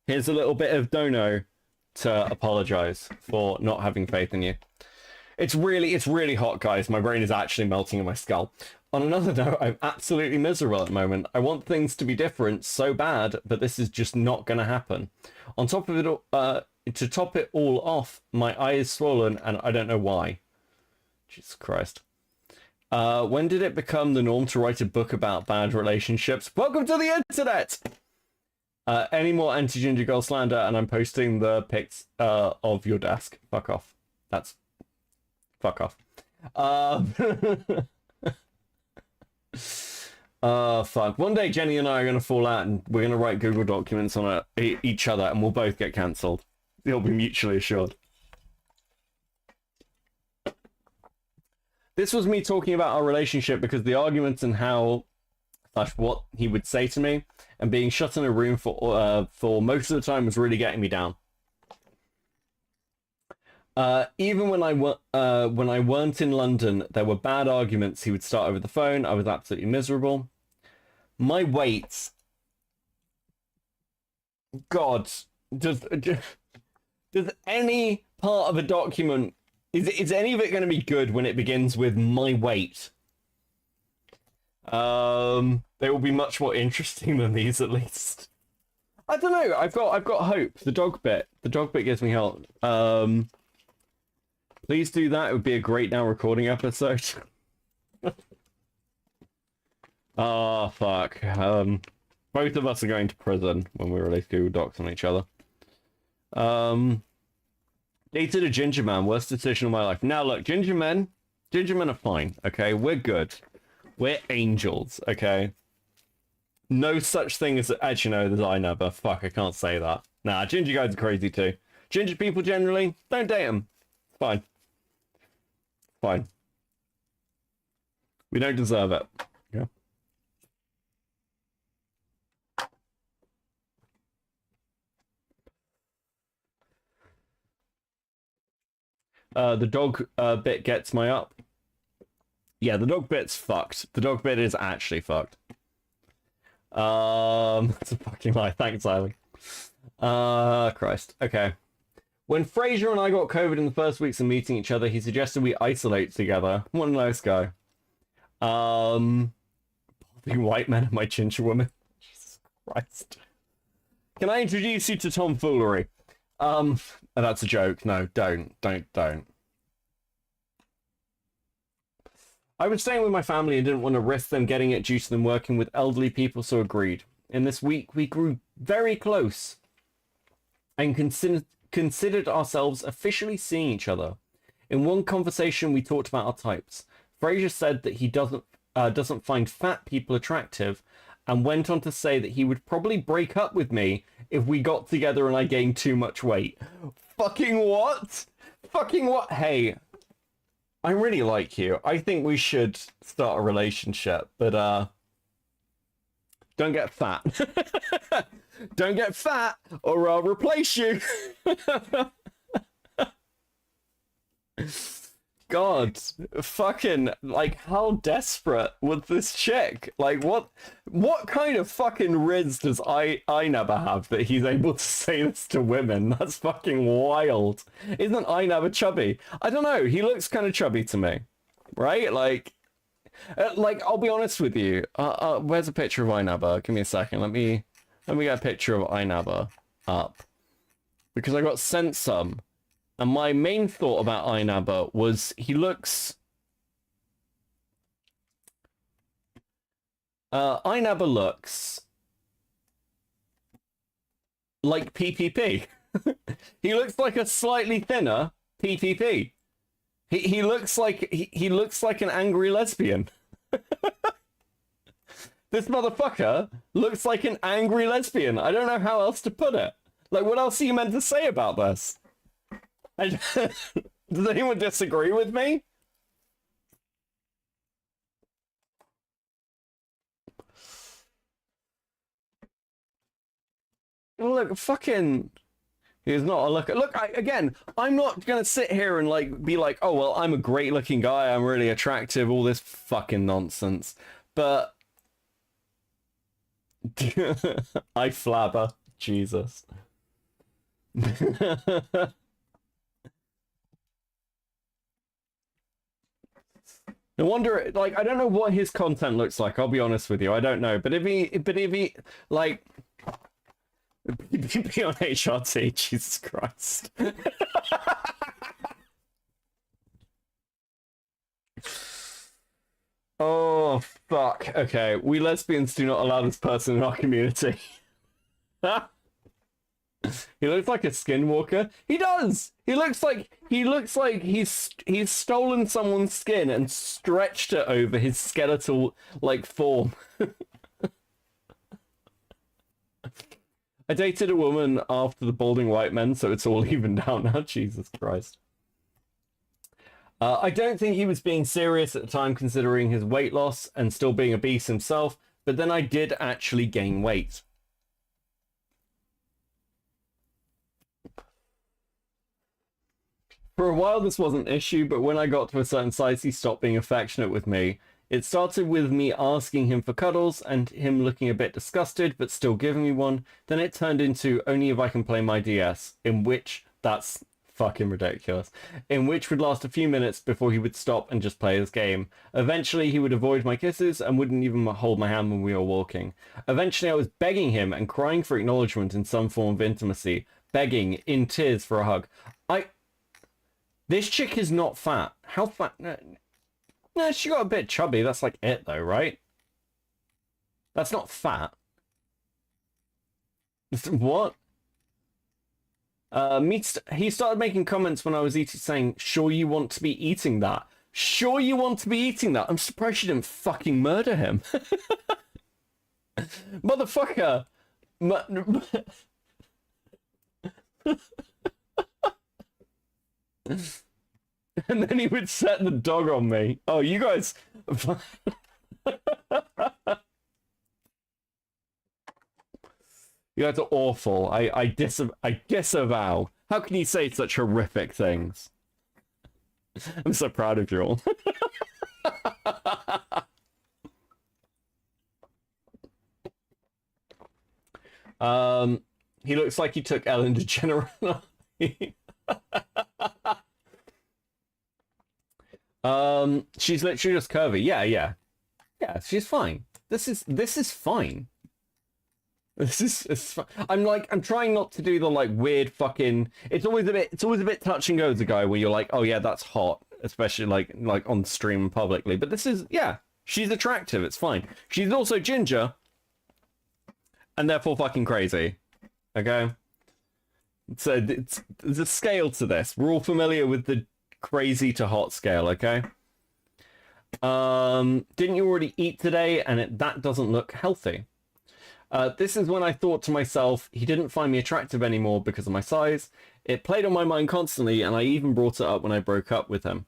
Here's a little bit of dono to apologize for not having faith in you." It's really hot, guys. My brain is actually melting in my skull. On another note, I'm absolutely miserable at the moment. I want things to be different so bad, but this is just not going to happen. On top of it, to top it all off, my eye is swollen and I don't know why. Jesus Christ. When did it become the norm to write a book about bad relationships? Welcome to the internet! Any more anti-ginger girl slander, and I'm posting the pics of your desk. Fuck off. That's... Fuck off. Fuck. One day Jenny and I are going to fall out and we're going to write Google documents on each other and we'll both get cancelled. It'll be mutually assured. This was me talking about our relationship because the arguments and how... what he would say to me, and being shut in a room for most of the time was really getting me down. Even when I weren't in London, there were bad arguments he would start over the phone. I was absolutely miserable. My weight... God, does any part of a document... Is any of it going to be good when it begins with my weight? They will be much more interesting than these, at least. I don't know. I've got hope. The dog bit gives me hope. Please do that. It would be a great now recording episode. Oh fuck. Both of us are going to prison when we release Google Docs on each other. Dated a ginger man. Worst decision of my life. Now look, ginger men are fine. Okay, we're good. We're angels, okay? No such thing as... Actually, no, there's Inaba. Fuck, I can't say that. Nah, ginger guys are crazy too. Ginger people generally, don't date them. Fine. Fine. We don't deserve it. Yeah. The dog bit gets my up. Yeah, the dog bit's fucked. The dog bit is actually fucked. That's a fucking lie. Thanks, Eileen. Christ. Okay. When Fraser and I got COVID in the first weeks of meeting each other, he suggested we isolate together. What a nice guy. The white man and my ginger woman. Jesus Christ. Can I introduce you to tomfoolery? That's a joke. No, don't. I was staying with my family and didn't want to risk them getting it due to them working with elderly people, so agreed. In this week, we grew very close and considered ourselves officially seeing each other. In one conversation, we talked about our types. Fraser said that he doesn't find fat people attractive, and went on to say that he would probably break up with me if we got together and I gained too much weight. Fucking what? Fucking what? Hey, I really like you. I think we should start a relationship, but don't get fat. Don't get fat or I'll replace you. god. Fucking, like, how desperate was this chick? Like, what kind of fucking riz does Inaba have that he's able to say this to women? That's fucking wild. Isn't Inaba chubby? I don't know, he looks kind of chubby to me. Right? Like, I'll be honest with you. Where's a picture of Inaba? Give me a second. Let me get a picture of Inaba up. Because I got sent some. And my main thought about Inaba was he looks... Inaba looks like PPP. He looks like a slightly thinner PPP. He looks like he looks like an angry lesbian. This motherfucker looks like an angry lesbian. I don't know how else to put it. Like, what else are you meant to say about this? Does anyone disagree with me? Look, fucking... He's not a looker. Look, again, I'm not gonna sit here and like be like, oh well, I'm a great looking guy, I'm really attractive, all this fucking nonsense. But I flabber, Jesus. No wonder, like, I don't know what his content looks like. I'll be honest with you, I don't know. But if he, like. Be on HRT, Jesus Christ. Oh, fuck. Okay, we lesbians do not allow this person in our community. He looks like a skinwalker. He does! He looks like he's stolen someone's skin and stretched it over his skeletal, like, form. I dated a woman after the balding white men, so it's all evened out now. Jesus Christ. I don't think he was being serious at the time, considering his weight loss and still being obese himself, but then I did actually gain weight. For a while this wasn't an issue, but when I got to a certain size, he stopped being affectionate with me. It started with me asking him for cuddles and him looking a bit disgusted, but still giving me one. Then it turned into only if I can play my DS, in which, that's fucking ridiculous, in which would last a few minutes before he would stop and just play his game. Eventually he would avoid my kisses and wouldn't even hold my hand when we were walking. Eventually I was begging him and crying for acknowledgement in some form of intimacy, begging in tears for a hug. This chick is not fat. How fat? No, she got a bit chubby. That's like it, though, right? That's not fat. What? He started making comments when I was eating, saying, "Sure you want to be eating that? Sure you want to be eating that?" I'm surprised she didn't fucking murder him. Motherfucker. And then he would set the dog on me. Oh, you guys... You guys are awful. I disavow. How can you say such horrific things? I'm so proud of you all. He looks like he took Ellen DeGeneres. She's literally just curvy. Yeah, she's fine. This is fine. It's fine. I'm trying not to do the like weird fucking. It's always a bit touch and go as a guy where you're like, oh yeah, that's hot, especially like on stream publicly. But this is, yeah, she's attractive. It's fine. She's also ginger, and therefore fucking crazy. Okay. So there's a scale to this. We're all familiar with the crazy to hot scale, okay? Didn't you already eat today? And that doesn't look healthy. This is when I thought to myself, he didn't find me attractive anymore because of my size. It played on my mind constantly, and I even brought it up when I broke up with him.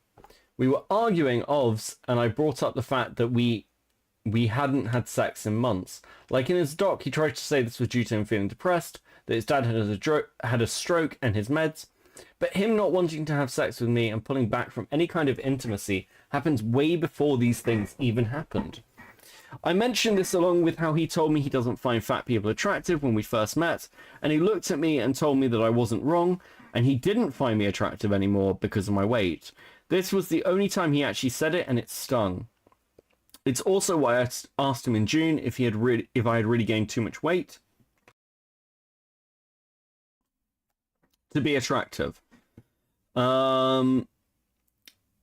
We were arguing OVs, and I brought up the fact that we hadn't had sex in months. Like in his doc, he tried to say this was due to him feeling depressed, that his dad had a stroke and his meds. But him not wanting to have sex with me and pulling back from any kind of intimacy happens way before these things even happened. I mentioned this along with how he told me he doesn't find fat people attractive when we first met, and he looked at me and told me that I wasn't wrong, and he didn't find me attractive anymore because of my weight. This was the only time he actually said it, and it stung. It's also why I asked him in June if I had really gained too much weight to be attractive.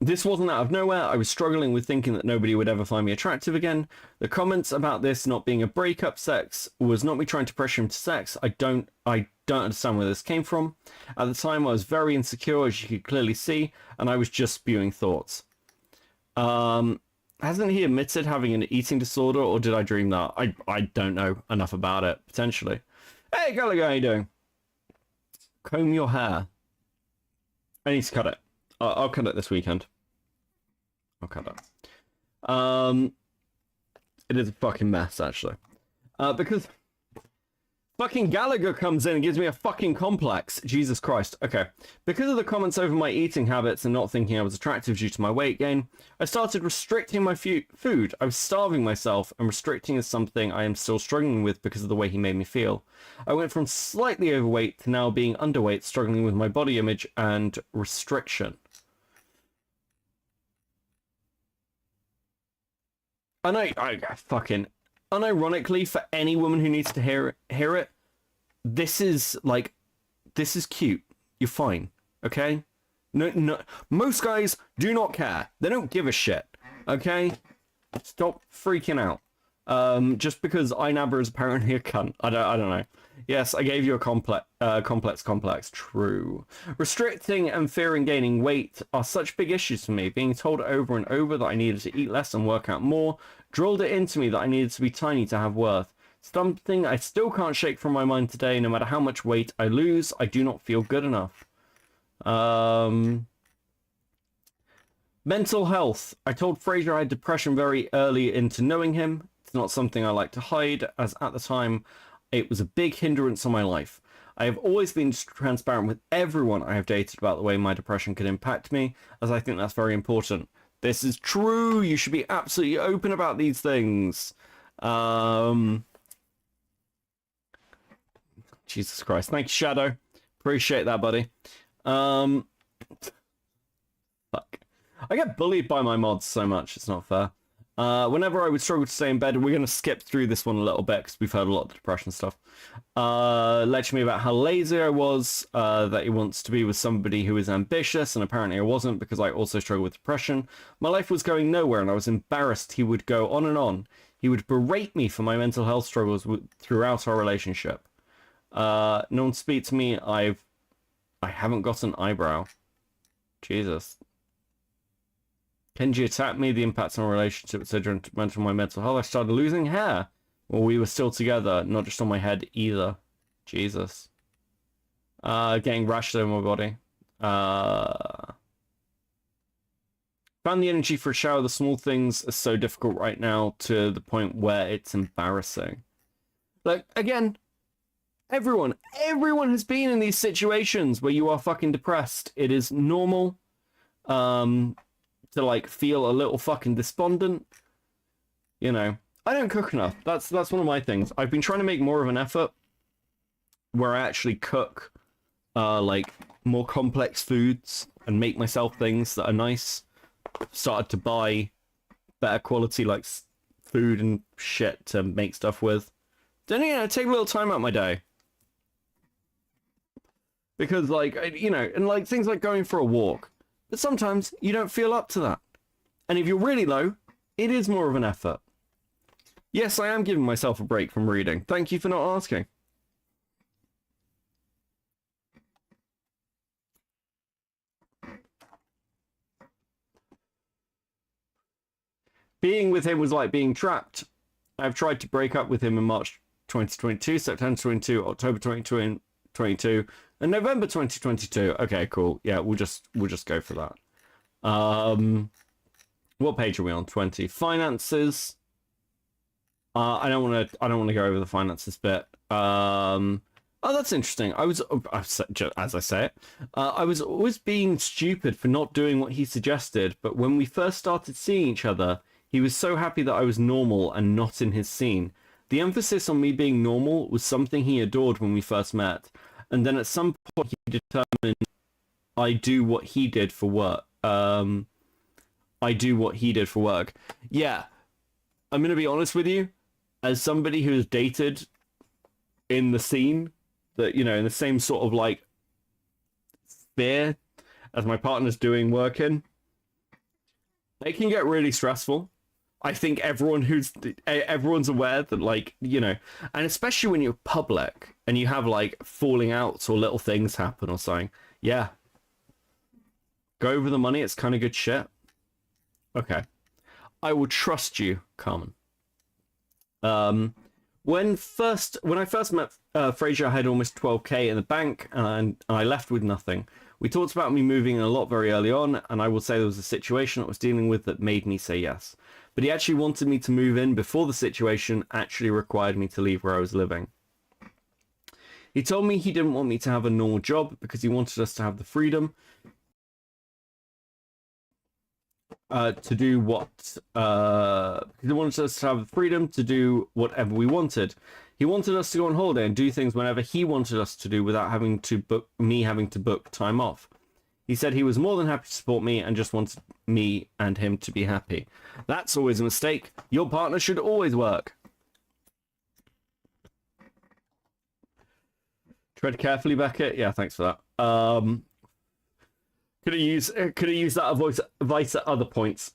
This wasn't out of nowhere. I was struggling with thinking that nobody would ever find me attractive again. The comments about this not being a breakup sex was not me trying to pressure him to sex. I don't understand where this came from. At the time, I was very insecure, as you could clearly see, and I was just spewing thoughts. Hasn't he admitted having an eating disorder, or did I dream that? I don't know enough about it, potentially. Hey, Gallagher, how you doing? Comb your hair. I need to cut it. I'll cut it this weekend. I'll cut it. It is a fucking mess, actually. Because fucking Gallagher comes in and gives me a fucking complex. Jesus Christ. Okay. Because of the comments over my eating habits and not thinking I was attractive due to my weight gain, I started restricting my food. I was starving myself, and restricting is something I am still struggling with because of the way he made me feel. I went from slightly overweight to now being underweight, struggling with my body image and restriction. And I fucking, unironically, for any woman who needs to hear it, this is cute. You're fine, okay? No, most guys do not care. They don't give a shit, okay? Stop freaking out. Just because Inaba is apparently a cunt. I don't know. Yes, I gave you a complex. True. Restricting and fearing gaining weight are such big issues for me. Being told over and over that I needed to eat less and work out more drilled it into me that I needed to be tiny to have worth. Something I still can't shake from my mind today. No matter how much weight I lose, I do not feel good enough. Mental health. I told Fraser I had depression very early into knowing him. It's not something I like to hide, as at the time it was a big hindrance on my life. I have always been transparent with everyone I have dated about the way my depression could impact me, as I think that's very important. This is true. You should be absolutely open about these things. Jesus Christ. Thank you, Shadow. Appreciate that, buddy. Fuck. I get bullied by my mods so much. It's not fair. Whenever I would struggle to stay in bed, we're going to skip through this one a little bit because we've heard a lot of the depression stuff. Lecture me about how lazy I was, that he wants to be with somebody who is ambitious, and apparently I wasn't because I also struggle with depression. My life was going nowhere and I was embarrassed. He would go on and on. He would berate me for my mental health struggles throughout our relationship. No one speak to me. I haven't got an eyebrow. Jesus. Kenji attacked me, the impact on our relationship was so detrimental to my mental health. I started losing hair while we were still together, not just on my head either. Jesus. Getting rashes over my body. Found the energy for a shower. The small things are so difficult right now to the point where it's embarrassing. Like, again, everyone has been in these situations where you are fucking depressed. It is normal. To like feel a little fucking despondent, you know. I don't cook enough. That's one of my things. I've been trying to make more of an effort where I actually cook like more complex foods and make myself things that are nice. Started to buy better quality like food and shit to make stuff with. Then, you know, take a little time out of my day. Because like, you know, and like things like going for a walk. But sometimes you don't feel up to that. And if you're really low, it is more of an effort. Yes, I am giving myself a break from reading. Thank you for not asking. Being with him was like being trapped. I've tried to break up with him in March 2022, September 22, October 2022, and November 2022. Okay, cool. Yeah, we'll just go for that. What page are we on? 20. Finances. I don't want to go over the finances bit. Oh, that's interesting. As I say it, I was always being stupid for not doing what he suggested, but when we first started seeing each other, he was so happy that I was normal and not in his scene. The emphasis on me being normal was something he adored when we first met, and then at some point he determined I do what he did for work. I do what he did for work. Yeah, I'm going to be honest with you. As somebody who has dated in the scene, that, you know, in the same sort of like sphere as my partner's doing work in, they can get really stressful. I think everyone's aware that, like, you know, and especially when you're public and you have like falling outs or little things happen or something. Yeah. Go over the money. It's kind of good shit. Okay. I will trust you, Carmen. When I first met Fraser, I had almost 12k in the bank, and I left with nothing. We talked about me moving in a lot very early on, and I will say there was a situation I was dealing with that made me say yes. But he actually wanted me to move in before the situation actually required me to leave where I was living. He told me he didn't want me to have a normal job because he wanted us to have the freedom to do what he wanted us to have the freedom to do whatever we wanted. He wanted us to go on holiday and do things whenever he wanted us to do without having to book time off. He said he was more than happy to support me and just wanted me and him to be happy. That's always a mistake. Your partner should always work. Tread carefully, Beckett. Yeah, thanks for that. Could have used that advice at other points.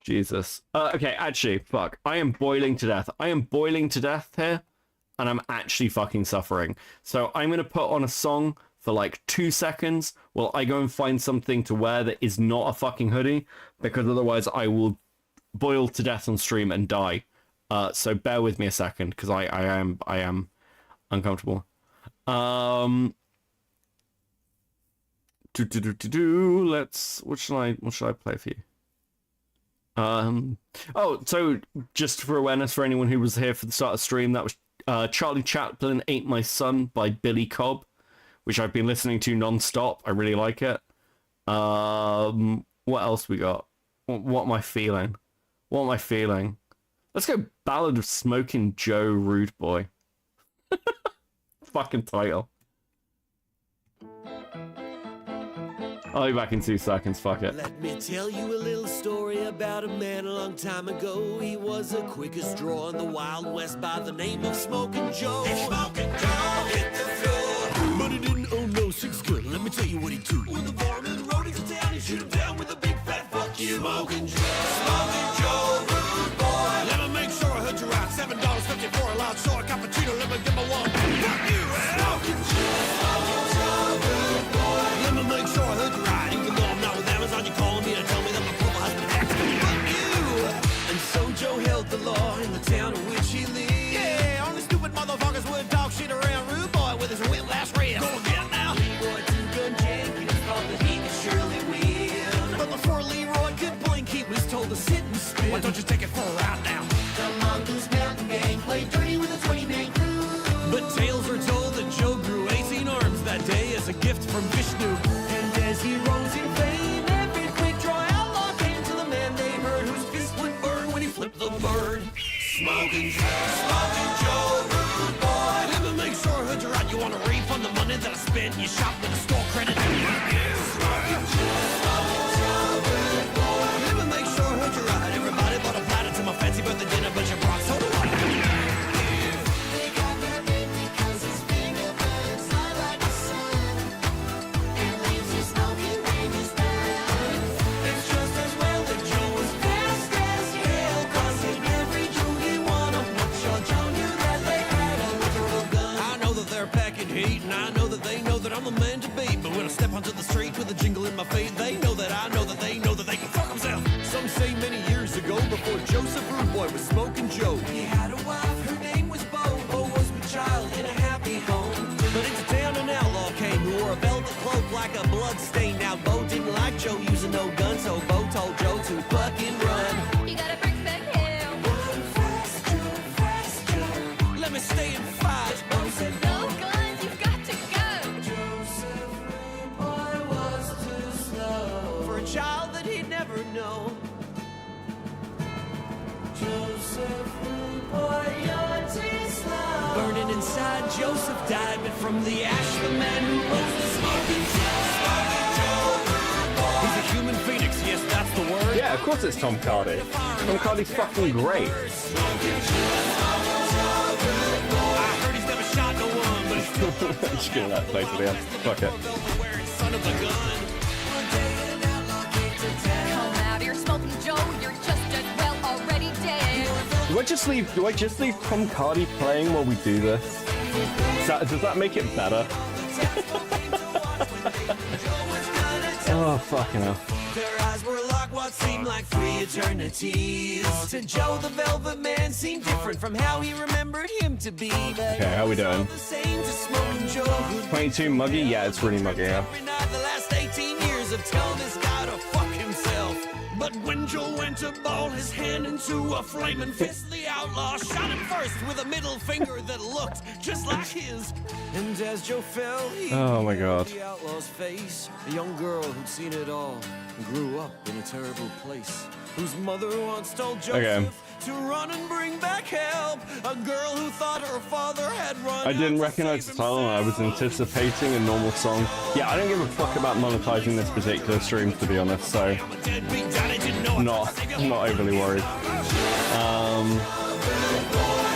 Jesus. Okay, actually, fuck. I am boiling to death. I am boiling to death here, and I'm actually fucking suffering. So I'm going to put on a song for like 2 seconds while I go and find something to wear that is not a fucking hoodie, because otherwise I will boil to death on stream and die. So bear with me a second, because I am uncomfortable. Let's, what should I play for you? Oh, so just for awareness for anyone who was here for the start of the stream, that was Charlie Chaplin Ain't My Son by Billy Cobb, which I've been listening to non-stop. I really like it. What else we got? What am I feeling? What am I feeling? Let's go Ballad of Smoking Joe Rude Boy. Fucking title. I'll be back in 2 seconds, fuck it. Let me tell you a little story about a man a long time ago. He was the quickest draw in the Wild West by the name of Smoking Joe. Hey, Smoking Joe hit the floor, but he didn't own no six gun. Let me tell you what he do. When the varmint rode into town, he shoot him down with a big fat fuck you. Smoking Joe, rude boy. Let me make sure I heard you right. $7.50 for a loud short cappuccino. Let me get my one. Fuck you, Smoking Joe, rude boy. Let me make sure I heard you right. Even though I'm not with Amazon, you're calling me to tell me that my profile has been hacked. Fuck you. And so Joe held the law in the town in which he lived. Yeah, only stupid motherfuckers would talk shit around Rude Boy with his whiplash wrist. Go again now. Leroy Two-Gun Jenkins thought that he could surely win. But before Leroy could blink, he was told to sit and spin. Why don't you take it for a ride now? The Mongoose Mountain Gang played dirty with a 20-man crew. But tales are told that Joe grew 18 arms that day as a gift from Vishnu. And as he rose in fame, every quick draw outlaw came to the man they heard, whose fist would burn when he flipped the bird. Smoking Joe, rude boy. Let me make sure I heard you right. You want a refund the money that I spent? You shop with a store credit. Smoking Joe, rude boy. Let me make sure I heard you right. Everybody bought a platter to my fancy birthday dinner, but you brought soda water. They got their name because his finger burns hot like the sun, and leaves you smoking when he's down. It's just as well that Joe was fast as hell, cause he every Joe he won a mugshot. Joe knew that they had a literal gun. I know that they're packing heat, and I know that they know that I'm the man to beat. But when I step onto the street with a jingle in my feet, they know that I know that they know that they can fuck themselves. Some say many years ago, before Joseph Rude Boy was Smoking Joe, he had a wife, her name was Bo. Bo was with child in a happy home. But into town an outlaw came who wore a velvet cloak like a blood stain. Now Bo didn't like Joe using no gun, so Bo told Joe to fucking run. You gotta bring back hell. Run fast, Burning inside, Joseph died, but from the ash, the man who rose the smoking Joe. He's a human phoenix, yes, that's the word. Yeah, of course it's Tom Hardy. Tom Hardy's fucking great. I heard he's never shot no one, but he's still Just gonna let it play to the end. Fuck it. son of a gun. Come out here smoking Joe, you're just as well already dead. Do I just leave Tom Hardy playing while we do this? Does that make it better? Oh, fucking hell. Their eyes were locked, what seemed like 3 eternities. To Joe, the Velvet Man seemed different from how he remembered him to be. Okay, how we doing? The same to Smoking Joe, who 22 muggy? Yeah, it's really muggy, yeah. every night the last 18 years of telling this guy to fuck himself. But when Joe went to ball his hand into a flaming fist, the outlaw shot him first with a middle finger that looked just like his. And as Joe fell, he Oh my god. the outlaw's face, a young girl who'd seen it all and grew up in a terrible place, whose mother once told Joseph to run and bring back help. A girl who thought her father had run. I didn't out to recognize the save title and I was himself. anticipating a normal song. Yeah, I don't give a fuck about monetizing this particular stream, to be honest, so I'm a deadbeat daddy, didn't know I not overly worried.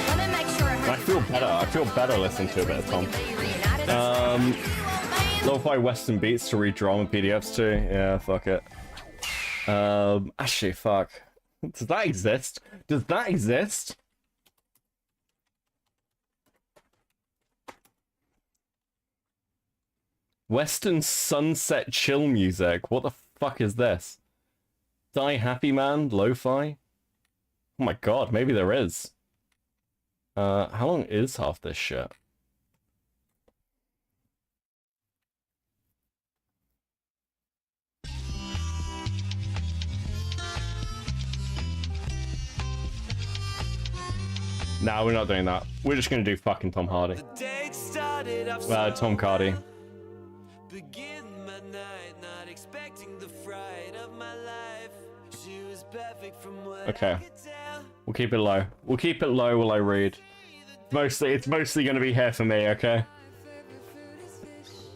Let me make sure I feel better listening to a bit of Tom. Lo-fi Western beats to read drama PDFs too. Yeah, fuck it. Actually, fuck. Does that exist? Does that exist? Western sunset chill music. What the fuck is this? Die Happy Man lo-fi? Oh my god, maybe there is. How long is half this shit? Nah, we're not doing that. We're just gonna do fucking Tom Hardy. The date started off Tom Hardy. begin my night, not expecting the fright of my life. She was perfect from what Okay. I could tell. We'll keep it low. We'll keep it low while I read. It's mostly gonna be here for me, okay?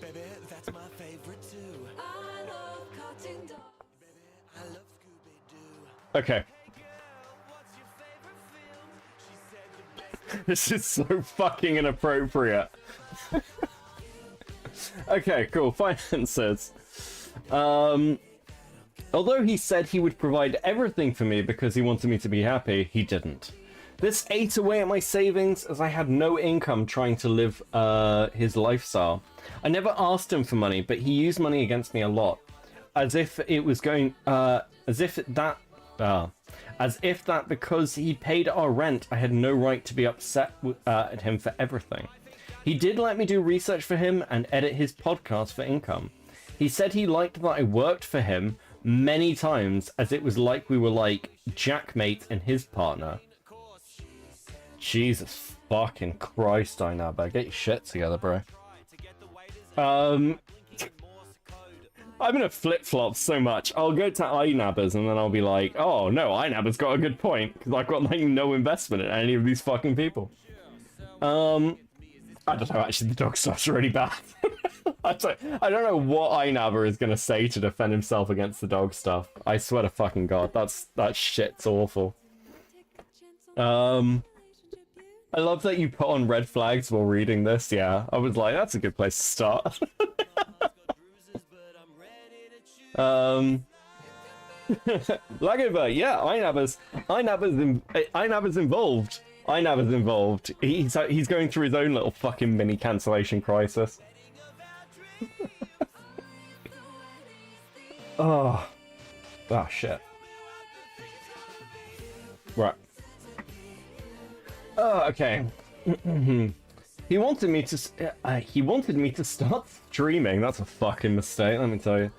Baby, that's my favorite too. I love cotton dog. Baby, I love Scooby-Doo. Okay. What's your favorite film? She said the best. This is so fucking inappropriate. Okay, cool. Finances. Although he said he would provide everything for me because he wanted me to be happy, he didn't. This ate away at my savings as I had no income trying to live his lifestyle. I never asked him for money, but he used money against me a lot. As if that because he paid our rent, I had no right to be upset at him for everything. He did let me do research for him and edit his podcast for income. He said he liked that I worked for him many times, as it was like we were like jackmate and his partner. Jesus fucking Christ, Inaba, get your shit together, bro. I'm gonna flip-flop so much. I'll go to Inaba's and then I'll be like, oh no, Inaba's got a good point, because I've got like no investment in any of these fucking people. I don't know, actually the dog stuff's really bad. I don't know what Inaba is gonna say to defend himself against the dog stuff. I swear to fucking god, that shit's awful. I love that you put on red flags while reading this, yeah. I was like, that's a good place to start. Lagover, yeah, Inaba's involved. Inaba's involved. He's going through his own little fucking mini cancellation crisis. Oh shit. Right. Oh, okay. He wanted me to start streaming. That's a fucking mistake, let me tell you.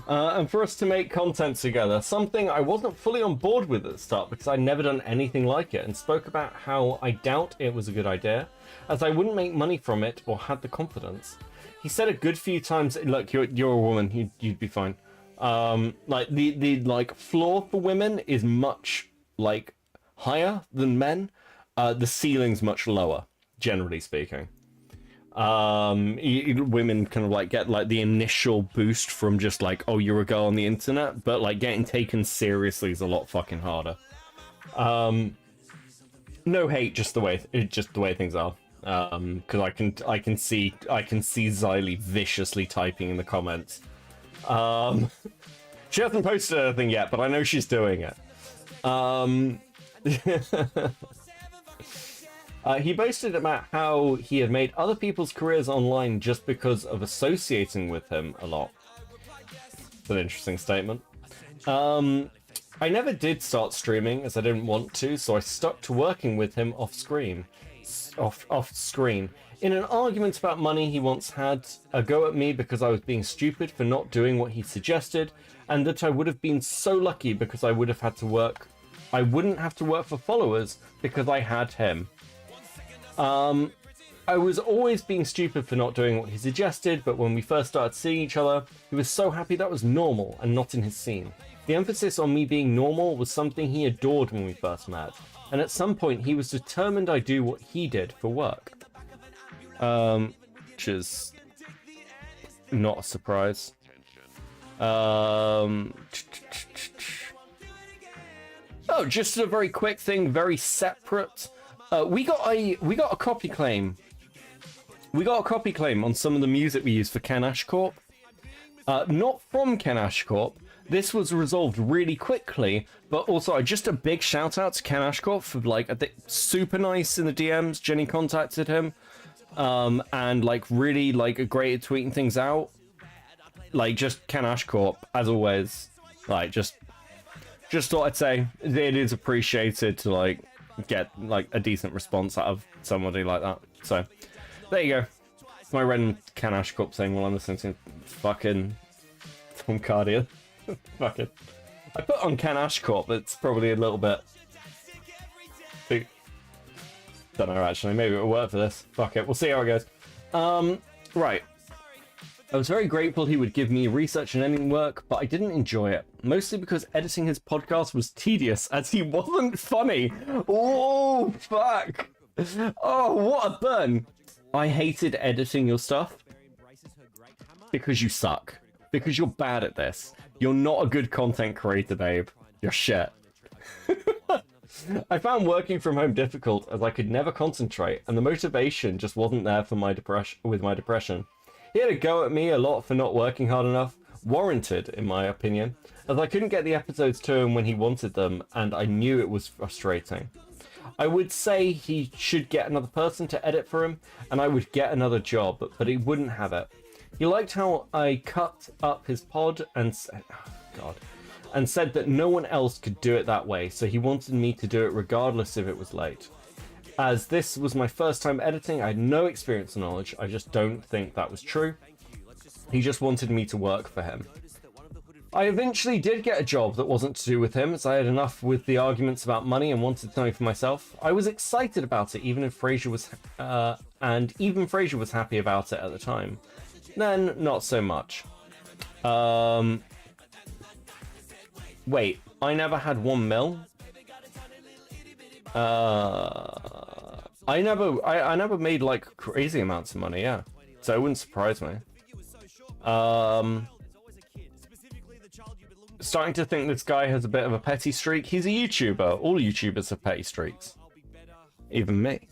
And for us to make content together, something I wasn't fully on board with at the start because I'd never done anything like it, and spoke about how I doubt it was a good idea, as I wouldn't make money from it or had the confidence. He said a good few times, look, you're a woman, you'd be fine. Like the like floor for women is much like higher than men, the ceiling's much lower, generally speaking. Women kind of like get like the initial boost from just like, oh, you're a girl on the internet, but like getting taken seriously is a lot fucking harder. No hate, just the way things are. Because I can see Xylee viciously typing in the comments. She hasn't posted anything yet, but I know she's doing it. He boasted about how he had made other people's careers online just because of associating with him a lot. It's an interesting statement. I never did start streaming as I didn't want to, so I stuck to working with him off screen. In an argument about money, he once had a go at me because I was being stupid for not doing what he suggested, and that I would have been so lucky because I wouldn't have to work for followers because I had him. I was always being stupid for not doing what he suggested, but when we first started seeing each other, he was so happy that was normal and not in his scene. The emphasis on me being normal was something he adored when we first met, and at some point he was determined I do what he did for work. Which is not a surprise. Oh, just a very quick thing, very separate. We got a copy claim. We got a copy claim on some of the music we used for Ken Ashcorp. Not from Ken Ashcorp. This was resolved really quickly, but also just a big shout out to Ken Ashcorp for like, I think, super nice in the DMs. Jenny contacted him, and like really like great at tweeting things out. Like just Ken Ashcorp, as always. Like just thought I'd say it is appreciated to like get like a decent response out of somebody like that. So there you go. It's my random Ken Ashcorp saying while I'm listening to fucking Tom Cardia. Fuck it. I put on Ken Ashcorp, but it's probably a little bit... Don't know, actually. Maybe it'll work for this. Fuck it. We'll see how it goes. Right. I was very grateful he would give me research and editing work, but I didn't enjoy it. Mostly because editing his podcast was tedious, as he wasn't funny. Oh, fuck. Oh, what a burn. I hated editing your stuff. Because you suck. Because you're bad at this. You're not a good content creator, babe. You're shit. I found working from home difficult as I could never concentrate, and the motivation just wasn't there for my depression. He had a go at me a lot for not working hard enough, warranted in my opinion, as I couldn't get the episodes to him when he wanted them, and I knew it was frustrating. I would say he should get another person to edit for him, and I would get another job, but he wouldn't have it. He liked how I cut up his pod and said that no one else could do it that way, so he wanted me to do it regardless if it was late. As this was my first time editing, I had no experience or knowledge. I just don't think that was true. He just wanted me to work for him. I eventually did get a job that wasn't to do with him, as I had enough with the arguments about money and wanted to know for myself. I was excited about it, even if Fraser was happy about it at the time. Then, not so much. Wait, I never had 1 mil? I never made, like, crazy amounts of money, yeah. So it wouldn't surprise me. Starting to think this guy has a bit of a petty streak. He's a YouTuber. All YouTubers have petty streaks. Even me.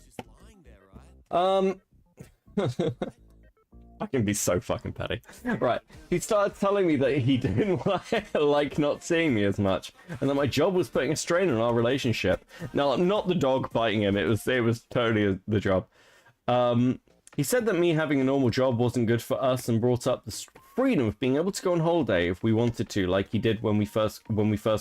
I can be so fucking petty. Right. He started telling me that he didn't like not seeing me as much, and that my job was putting a strain on our relationship. No, not the dog biting him. It was totally the job. He said that me having a normal job wasn't good for us, and brought up the freedom of being able to go on holiday if we wanted to, like he did when we first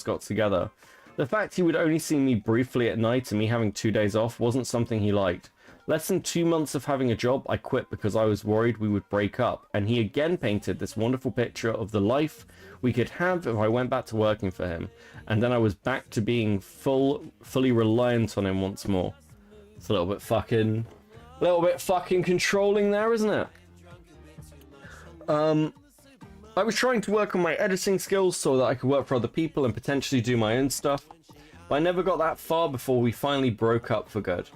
got together. The fact he would only see me briefly at night and me having 2 days off wasn't something he liked. Less than 2 months of having a job, I quit because I was worried we would break up, and he again painted this wonderful picture of the life we could have if I went back to working for him, and then I was back to being fully reliant on him once more. It's a little bit fucking controlling there, isn't it? I was trying to work on my editing skills so that I could work for other people and potentially do my own stuff. but I never got that far before we finally broke up for good.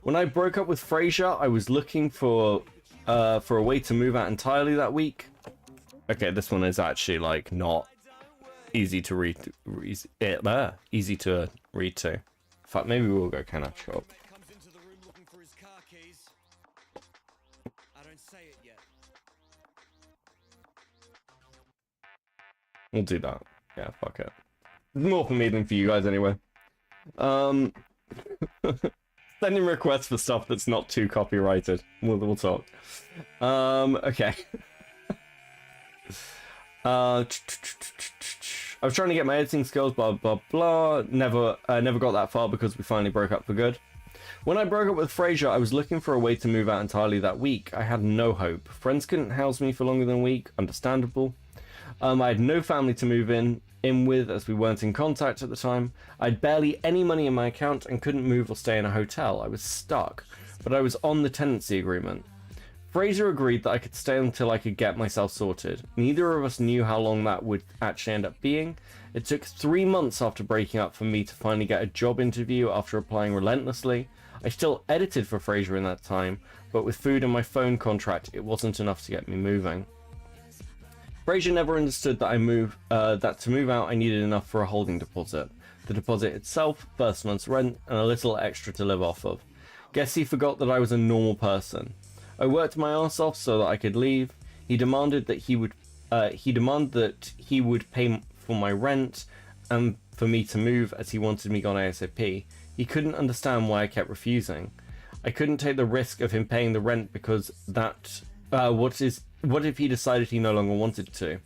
When I broke up with Frasier, I was looking for a way to move out entirely that week. Okay, this one is actually like not easy to read. Easy to read to. In fact, maybe we'll go Ashcorp. Comes into the room looking for his car keys. I don't say it yet. We'll do that. Yeah, fuck it. More for me than for you guys anyway. Sending requests for stuff that's not too copyrighted. We'll talk. Okay. I was trying to get my editing skills, blah blah blah. Never got that far because we finally broke up for good. When I broke up with Frasier, I was looking for a way to move out entirely that week. I had no hope. Friends couldn't house me for longer than a week. Understandable. I had no family to move in with as we weren't in contact at the time. I had barely any money in my account and couldn't move or stay in a hotel. I was stuck, but I was on the tenancy agreement. Frasier agreed that I could stay until I could get myself sorted. Neither of us knew how long that would actually end up being. It took 3 months after breaking up for me to finally get a job interview after applying relentlessly. I still edited for Frasier in that time, but with food and my phone contract, it wasn't enough to get me moving. Frasier never understood that that to move out I needed enough for a holding deposit. The deposit itself, first month's rent, and a little extra to live off of. Guess he forgot that I was a normal person. I worked my arse off so that I could leave. He demanded that he would pay for my rent and for me to move as he wanted me gone ASAP. He couldn't understand why I kept refusing. I couldn't take the risk of him paying the rent because what if he decided he no longer wanted to?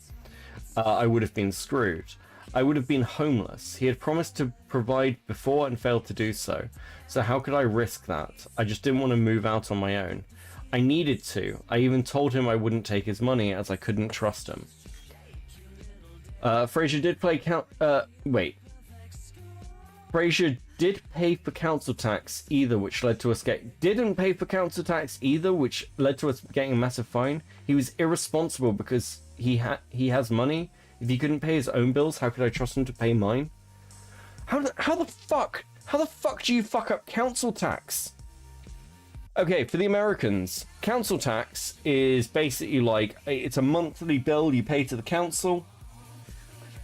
I would have been screwed. I would have been homeless. He had promised to provide before and failed to do so. So how could I risk that? I just didn't want to move out on my own. I needed to. I even told him I wouldn't take his money as I couldn't trust him. Frasier did pay for council tax either, which led to us didn't pay for council tax either, which led to us getting a massive fine. He was irresponsible because he has money. If he couldn't pay his own bills, how could I trust him to pay mine? How the fuck do you fuck up council tax? Okay, for the Americans, council tax is basically like, it's a monthly bill you pay to the council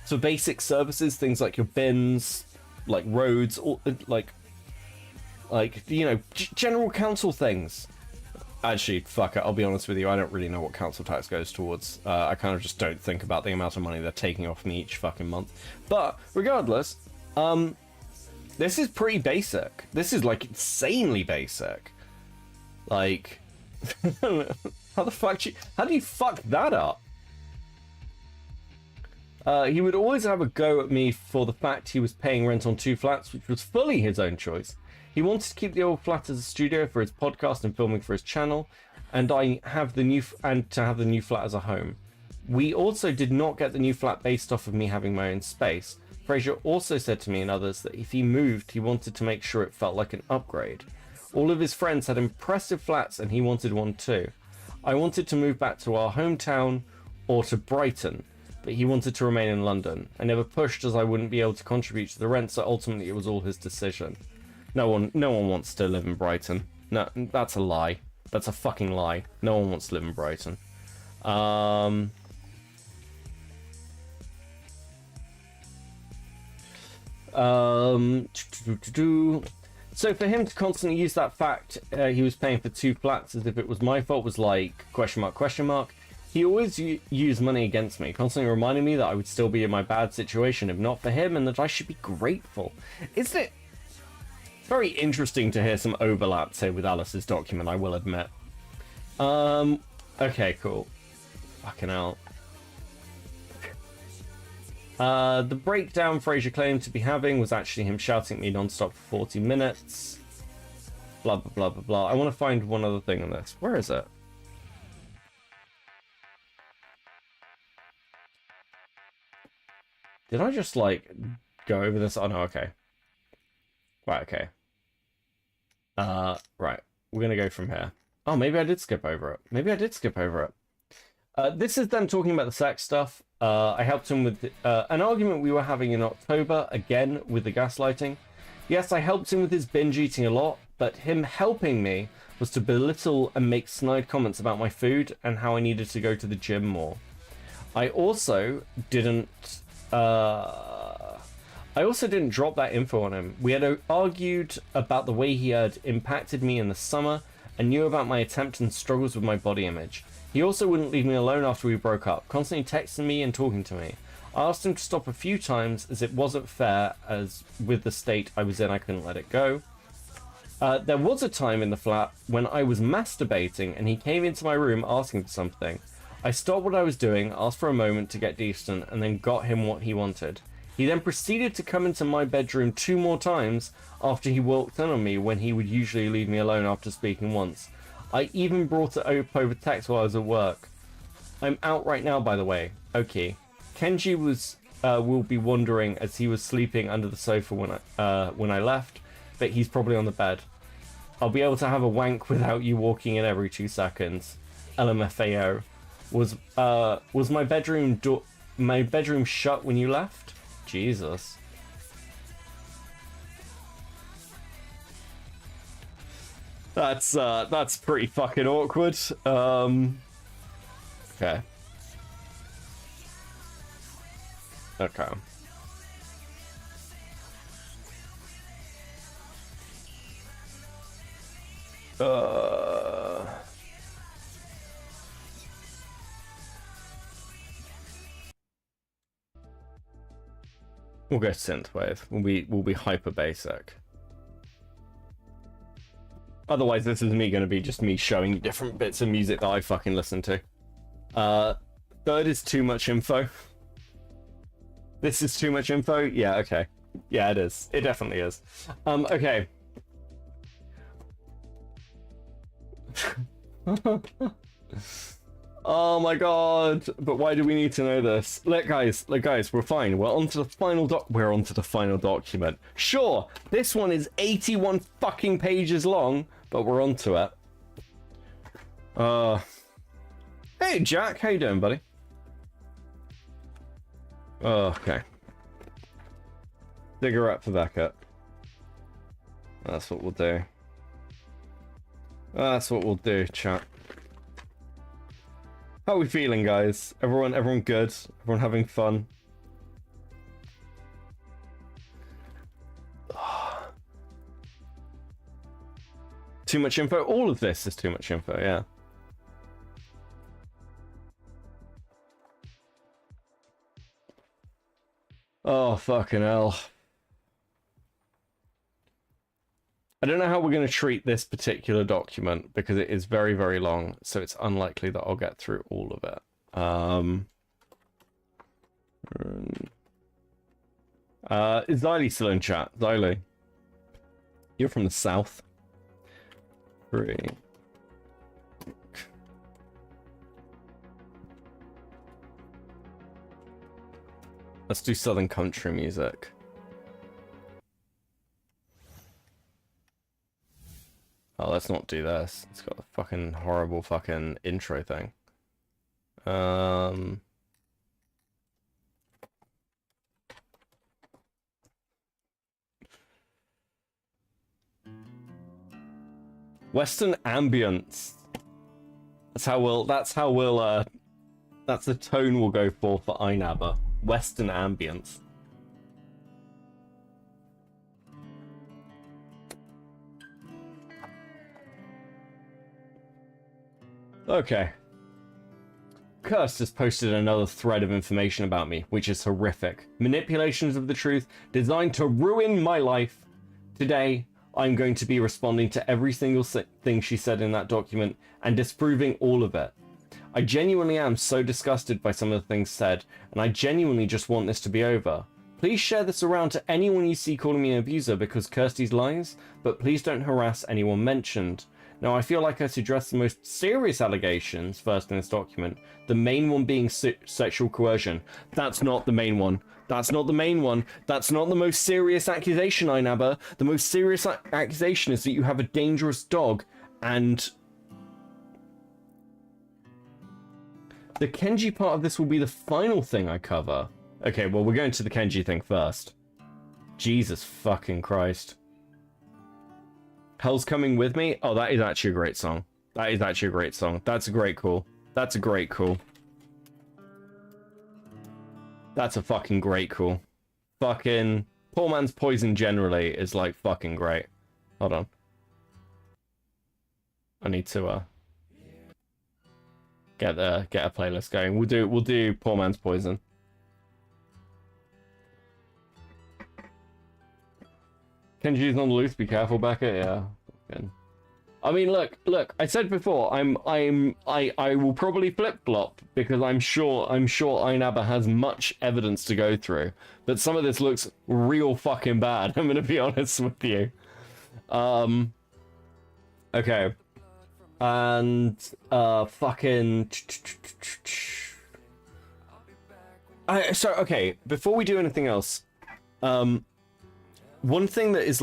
for basic services, things like your bins, like roads, or like you know, general council things. Actually, fuck it, I'll be honest with you, I don't really know what council tax goes towards. I kind of just don't think about the amount of money they're taking off me each fucking month. But regardless, this is pretty basic. This is like insanely basic. Like, how do you fuck that up? He would always have a go at me for the fact he was paying rent on 2 flats, which was fully his own choice. He wanted to keep the old flat as a studio for his podcast and filming for his channel, and to have the new flat as a home. We also did not get the new flat based off of me having my own space. Frasier also said to me and others that if he moved, he wanted to make sure it felt like an upgrade. All of his friends had impressive flats and he wanted one too. I wanted to move back to our hometown or to Brighton, but he wanted to remain in London. I never pushed as I wouldn't be able to contribute to the rent, so ultimately it was all his decision. No one wants to live in Brighton. No, that's a lie. That's a fucking lie. No one wants to live in Brighton. So for him to constantly use that fact he was paying for 2 flats as if it was my fault was like question mark. He always used money against me, constantly reminding me that I would still be in my bad situation if not for him and that I should be grateful. Isn't it very interesting to hear some overlaps here with Alice's document, I will admit. Okay, cool. Fucking hell. The breakdown Frasier claimed to be having was actually him shouting at me non-stop for 40 minutes. Blah, blah, blah, blah, blah. I want to find one other thing on this. Where is it? Did I just, like, go over this? Oh, no, okay. Right, okay. Right. We're gonna go from here. Oh, maybe I did skip over it. This is them talking about the sex stuff. I helped him with an argument we were having in October, again with the gaslighting. Yes, I helped him with his binge eating a lot, but him helping me was to belittle and make snide comments about my food and how I needed to go to the gym more. I also didn't drop that info on him. We had argued about the way he had impacted me in the summer and knew about my attempt and struggles with my body image. He also wouldn't leave me alone after we broke up, constantly texting me and talking to me. I asked him to stop a few times as it wasn't fair, as with the state I was in I couldn't let it go. There was a time in the flat when I was masturbating and he came into my room asking for something. I stopped what I was doing, asked for a moment to get decent, and then got him what he wanted. He then proceeded to come into my bedroom 2 more times after he walked in on me when he would usually leave me alone after speaking once. I even brought it up over text while I was at work. I'm out right now, by the way. Okay. Kenji will be wondering as he was sleeping under the sofa when I left, but he's probably on the bed. I'll be able to have a wank without you walking in every 2 seconds. LMFAO. Was my bedroom shut when you left? Jesus. That's pretty fucking awkward. Okay. Okay. We'll go synthwave. We'll be hyper basic. Otherwise, this is going to be just me showing you different bits of music that I fucking listen to. Third is too much info. This is too much info? Yeah, okay. Yeah, it is. It definitely is. Okay. Oh my god. But why do we need to know this? Look guys, we're fine. We're onto the final document. Sure, this one is 81 fucking pages long, but we're onto it. Hey Jack, how you doing, buddy? Okay. Cigarette for Beckett. That's what we'll do. That's what we'll do, chat. How are we feeling, guys? Everyone good? Everyone having fun? Too much info? All of this is too much info, yeah. Oh, fucking hell. I don't know how we're going to treat this particular document because it is very, very long, so it's unlikely that I'll get through all of it. Is Xylee still in chat? Xylee, you're from the south. 3. Let's do Southern country music. Oh, let's not do this. It's got a fucking horrible fucking intro thing. Western ambience. That's the tone we'll go for Inaba. Western ambience. Okay. Cursed has posted another thread of information about me, which is horrific. Manipulations of the truth designed to ruin my life. Today, I'm going to be responding to every single thing she said in that document and disproving all of it. I genuinely am so disgusted by some of the things said, and I genuinely just want this to be over. Please share this around to anyone you see calling me an abuser because Kirsty's lies, but please don't harass anyone mentioned. Now, I feel like I should address the most serious allegations first in this document, the main one being sexual coercion. That's not the main one. That's not the main one. That's not the most serious accusation, Inaba. The most serious accusation is that you have a dangerous dog and... the Kenji part of this will be the final thing I cover. Okay, well, we're going to the Kenji thing first. Jesus fucking Christ. Hell's Coming With Me? Oh, that is actually a great song. That is actually a great song. That's a great call. That's a great call. That's a fucking great call. Fucking... Poor Man's Poison generally is, like, fucking great. Hold on. I need to, get a playlist going. We'll do Poor Man's Poison. Kenji's on the loose, be careful, Becca. Yeah. Fucking... I mean, look, I said before, I will probably flip-flop because I'm sure Inaba has much evidence to go through. But some of this looks real fucking bad, I'm gonna be honest with you. Okay. And, fucking... So, okay, before we do anything else, one thing that's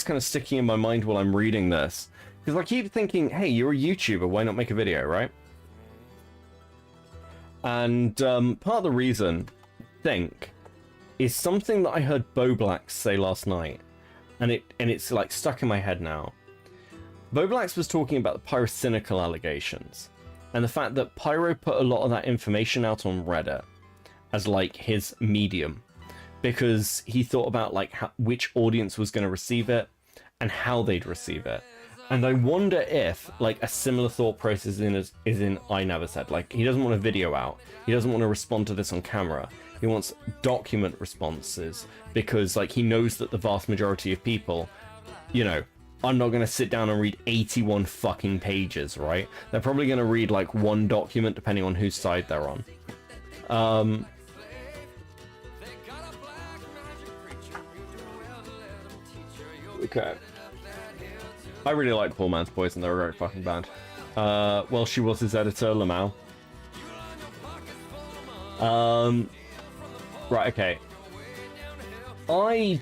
kind of sticking in my mind while I'm reading this, because I keep thinking, hey, you're a YouTuber, why not make a video, right? And part of the reason, I think, is something that I heard Boblax say last night, and it's like stuck in my head now. Boblax was talking about the pyrocynical allegations, and the fact that Pyro put a lot of that information out on Reddit as like his medium, because he thought about like which audience was going to receive it and how they'd receive it. And I wonder if like a similar thought process is in Inaba's head. Like, he doesn't want a video out. He doesn't want to respond to this on camera. He wants document responses because like he knows that the vast majority of people, you know, I'm not going to sit down and read 81 fucking pages, right? They're probably going to read like one document depending on whose side they're on. Okay. I really like Poor Man's Poison, they're a great fucking band. Well, she was his editor, Lamau. Right, okay. I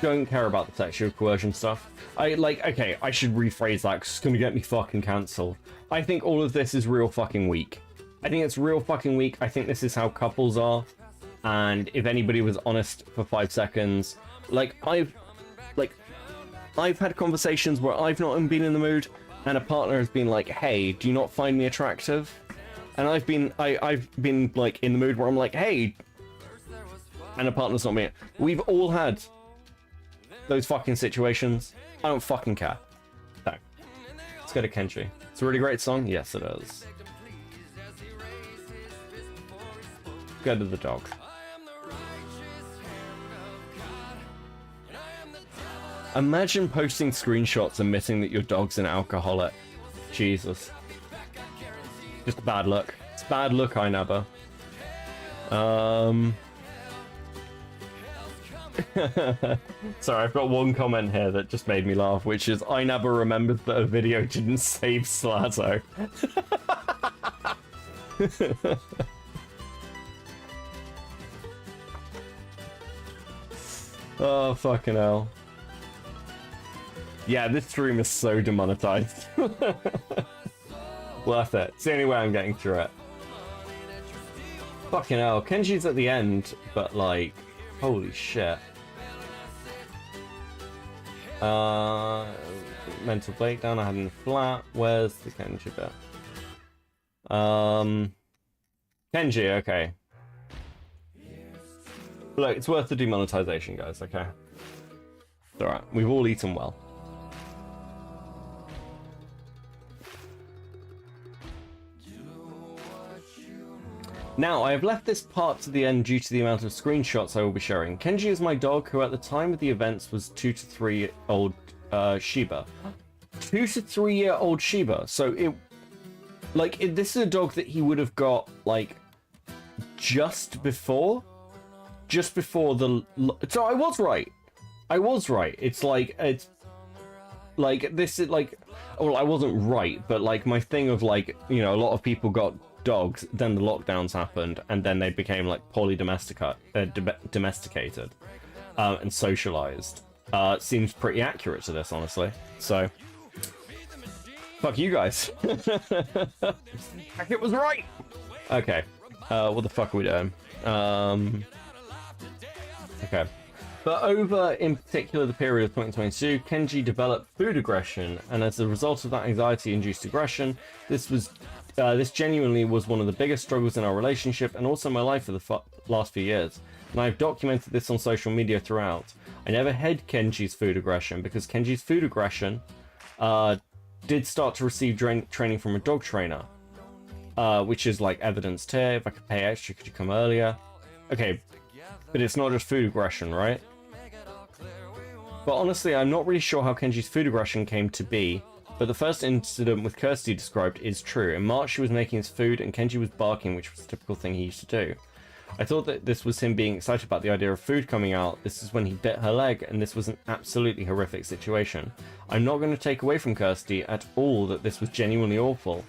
don't care about the sexual coercion stuff. Okay, I should rephrase that because it's gonna get me fucking cancelled. I think all of this is real fucking weak. I think it's real fucking weak. I think this is how couples are. And if anybody was honest for 5 seconds, I've had conversations where I've not been in the mood, and a partner has been like, "Hey, do you not find me attractive?" And I've been like in the mood where I'm like, "Hey," and a partner's not me. We've all had those fucking situations. I don't fucking care. So, let's go to Kenji. It's a really great song. Yes, it is. Go to the dog. Imagine posting screenshots admitting that your dog's an alcoholic. Jesus. Just a bad look. It's bad look, Inaba. Sorry, I've got one comment here that just made me laugh, which is Inaba remembers that a video didn't save Slazo. Oh, fucking hell. Yeah, this stream is so demonetized. Worth it. It's the only way I'm getting through it. Fucking hell. Kenji's at the end, but like, holy shit. Mental breakdown I had in the flat. Where's the Kenji bit? Kenji, okay. Look, it's worth the demonetization, guys, okay? It's alright. We've all eaten well. Now, I have left this part to the end due to the amount of screenshots I will be sharing. Kenji is my dog, who at the time of the events was 2 to 3 year old Shiba. 2 to 3 year old Shiba. So this is a dog that he would have got like just before the. So I was right. It's like this is like, well, I wasn't right, but like my thing of like, you know, a lot of people got dogs, then the lockdowns happened, and then they became like poorly domesticated and socialized. Seems pretty accurate to this, honestly. So Fuck you guys. It was right. Okay. What the fuck are we doing? Okay. But over, in particular, the period of 2022, Kenji developed food aggression, and as a result of that anxiety-induced aggression, this genuinely was one of the biggest struggles in our relationship and also my life for the last few years. And I've documented this on social media throughout. I never hid Kenji's food aggression because Kenji's food aggression did start to receive training from a dog trainer, which is like evidenced here. If I could pay extra, could you come earlier? Okay, but it's not just food aggression, right? But honestly, I'm not really sure how Kenji's food aggression came to be, but the first incident with Kirsty described is true. In March, she was making his food and Kenji was barking, which was a typical thing he used to do. I thought that this was him being excited about the idea of food coming out. This is when he bit her leg, and this was an absolutely horrific situation. I'm not going to take away from Kirsty at all that this was genuinely awful,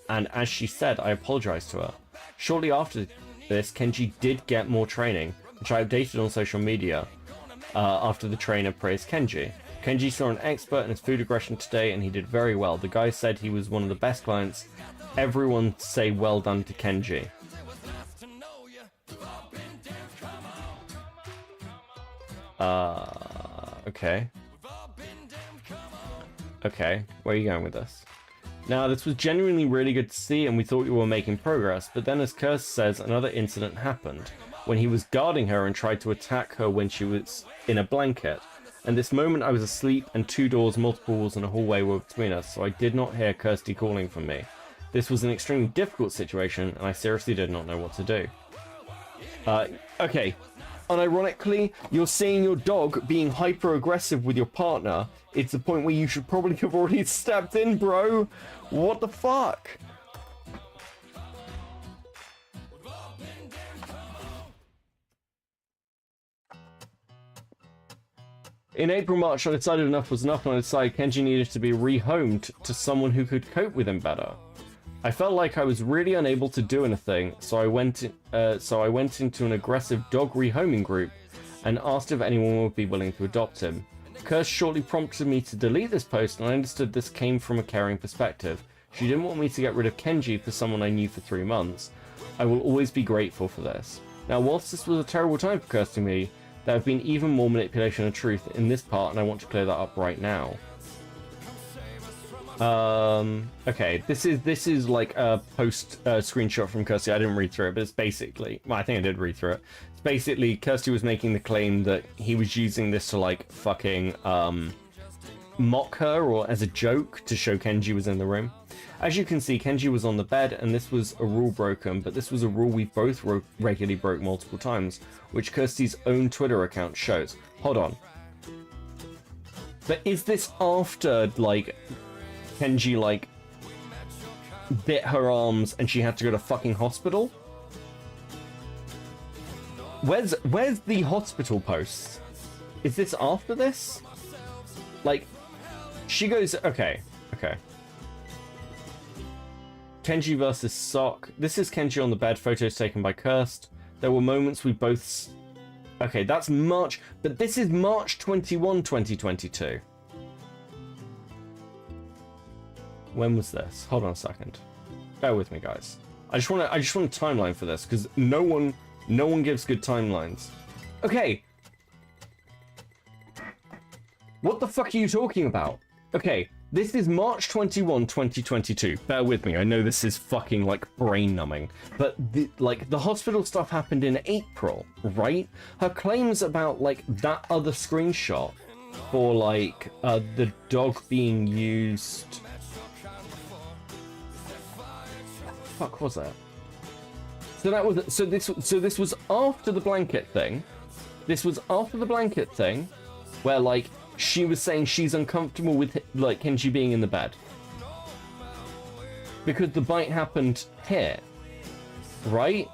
and as she said, I apologized to her. Shortly after this, Kenji did get more training, which I updated on social media after the trainer praised Kenji. Kenji saw an expert in his food aggression today, and he did very well. The guy said he was one of the best clients. Everyone say well done to Kenji. Okay. Okay, where are you going with this? Now, this was genuinely really good to see, and we thought you were making progress, but then as Kirst says, another incident happened, when he was guarding her and tried to attack her when she was in a blanket. And this moment I was asleep, and 2 doors, multiple walls, and a hallway were between us, so I did not hear Kirsty calling for me. This was an extremely difficult situation, and I seriously did not know what to do. Okay. Unironically, you're seeing your dog being hyper-aggressive with your partner. It's the point where you should probably have already stepped in, bro. What the fuck? In April, March, I decided enough was enough, and I decided Kenji needed to be rehomed to someone who could cope with him better. I felt like I was really unable to do anything, so I went into an aggressive dog rehoming group and asked if anyone would be willing to adopt him. Kirst shortly prompted me to delete this post, and I understood this came from a caring perspective. She didn't want me to get rid of Kenji for someone I knew for 3 months. I will always be grateful for this. Now, whilst this was a terrible time for Kirst and me, there have been even more manipulation of truth in this part, and I want to clear that up right now. Okay, this is like a post screenshot from Kirsty. I didn't read through it, but it's basically, well, I think I did read through it. It's basically Kirsty was making the claim that he was using this to like fucking mock her or as a joke to show Kenji was in the room. As you can see, Kenji was on the bed, and this was a rule broken, but this was a rule we both regularly broke multiple times, which Kirsty's own Twitter account shows. Hold on. But is this after, like, Kenji, like, bit her arms and she had to go to fucking hospital? Where's the hospital posts? Is this after this? Like, she goes, okay. Kenji versus Sock. This is Kenji on the bed, photos taken by Kirst. There were moments we both... Okay, that's March, but this is March 21, 2022. When was this? Hold on a second. Bear with me, guys. I just want a timeline for this, because no one gives good timelines. Okay. What the fuck are you talking about? Okay, this is March 21, 2022. Bear with me. I know this is fucking like brain numbing, but the hospital stuff happened in April, right? Her claims about like that other screenshot for like the dog being used. Fuck was that? So this was after the blanket thing. This was after the blanket thing, where like she was saying she's uncomfortable with like Kenji being in the bed because the bite happened here, right?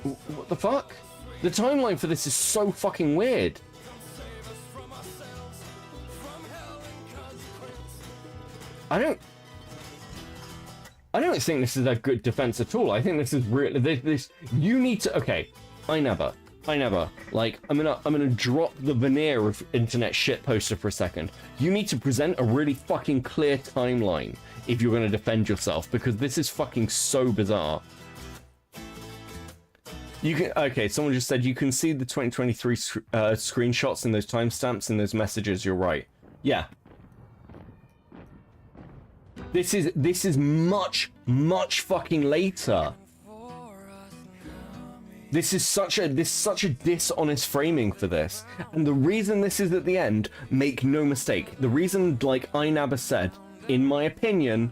What the fuck? The timeline for this is so fucking weird. I don't think this is a good defense at all. I think this is really... You need to... Okay, Inaba, Inaba, like, I'm gonna drop the veneer of internet shitposter for a second. You need to present a really fucking clear timeline if you're gonna defend yourself, because this is fucking so bizarre. You can, okay, someone just said you can see the 2023 screenshots and those timestamps and those messages. You're right. Yeah. This is much fucking later. This is such a dishonest framing for this. And the reason this is at the end, make no mistake, the reason, like Inaba said, in my opinion,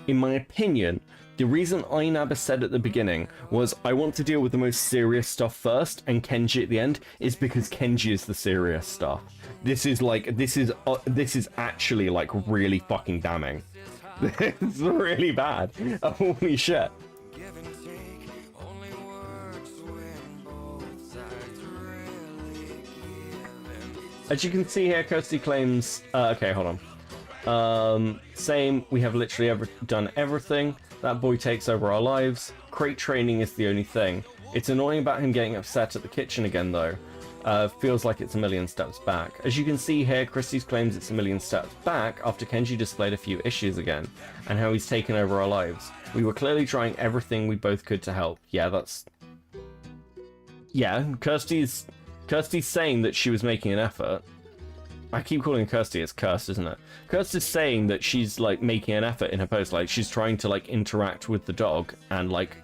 the reason Inaba said at the beginning was, I want to deal with the most serious stuff first, and Kenji at the end, is because Kenji is the serious stuff. This is actually like really fucking damning. It's really bad. Holy shit. As you can see here, Kirsty claims, okay, hold on. Same, we have literally done everything. That boy takes over our lives. Crate training is the only thing. It's annoying about him getting upset at the kitchen again, though. Feels like it's a million steps back. As you can see here, Christie's claims it's a million steps back after Kenji displayed a few issues again, and how he's taken over our lives. We were clearly trying everything we both could to help. Yeah, that's... Yeah, Kirsty's saying that she was making an effort. I keep calling Kirsty, it's Kirst, isn't it? Kirsty's saying that she's, like, making an effort in her post, like, she's trying to, like, interact with the dog and, like,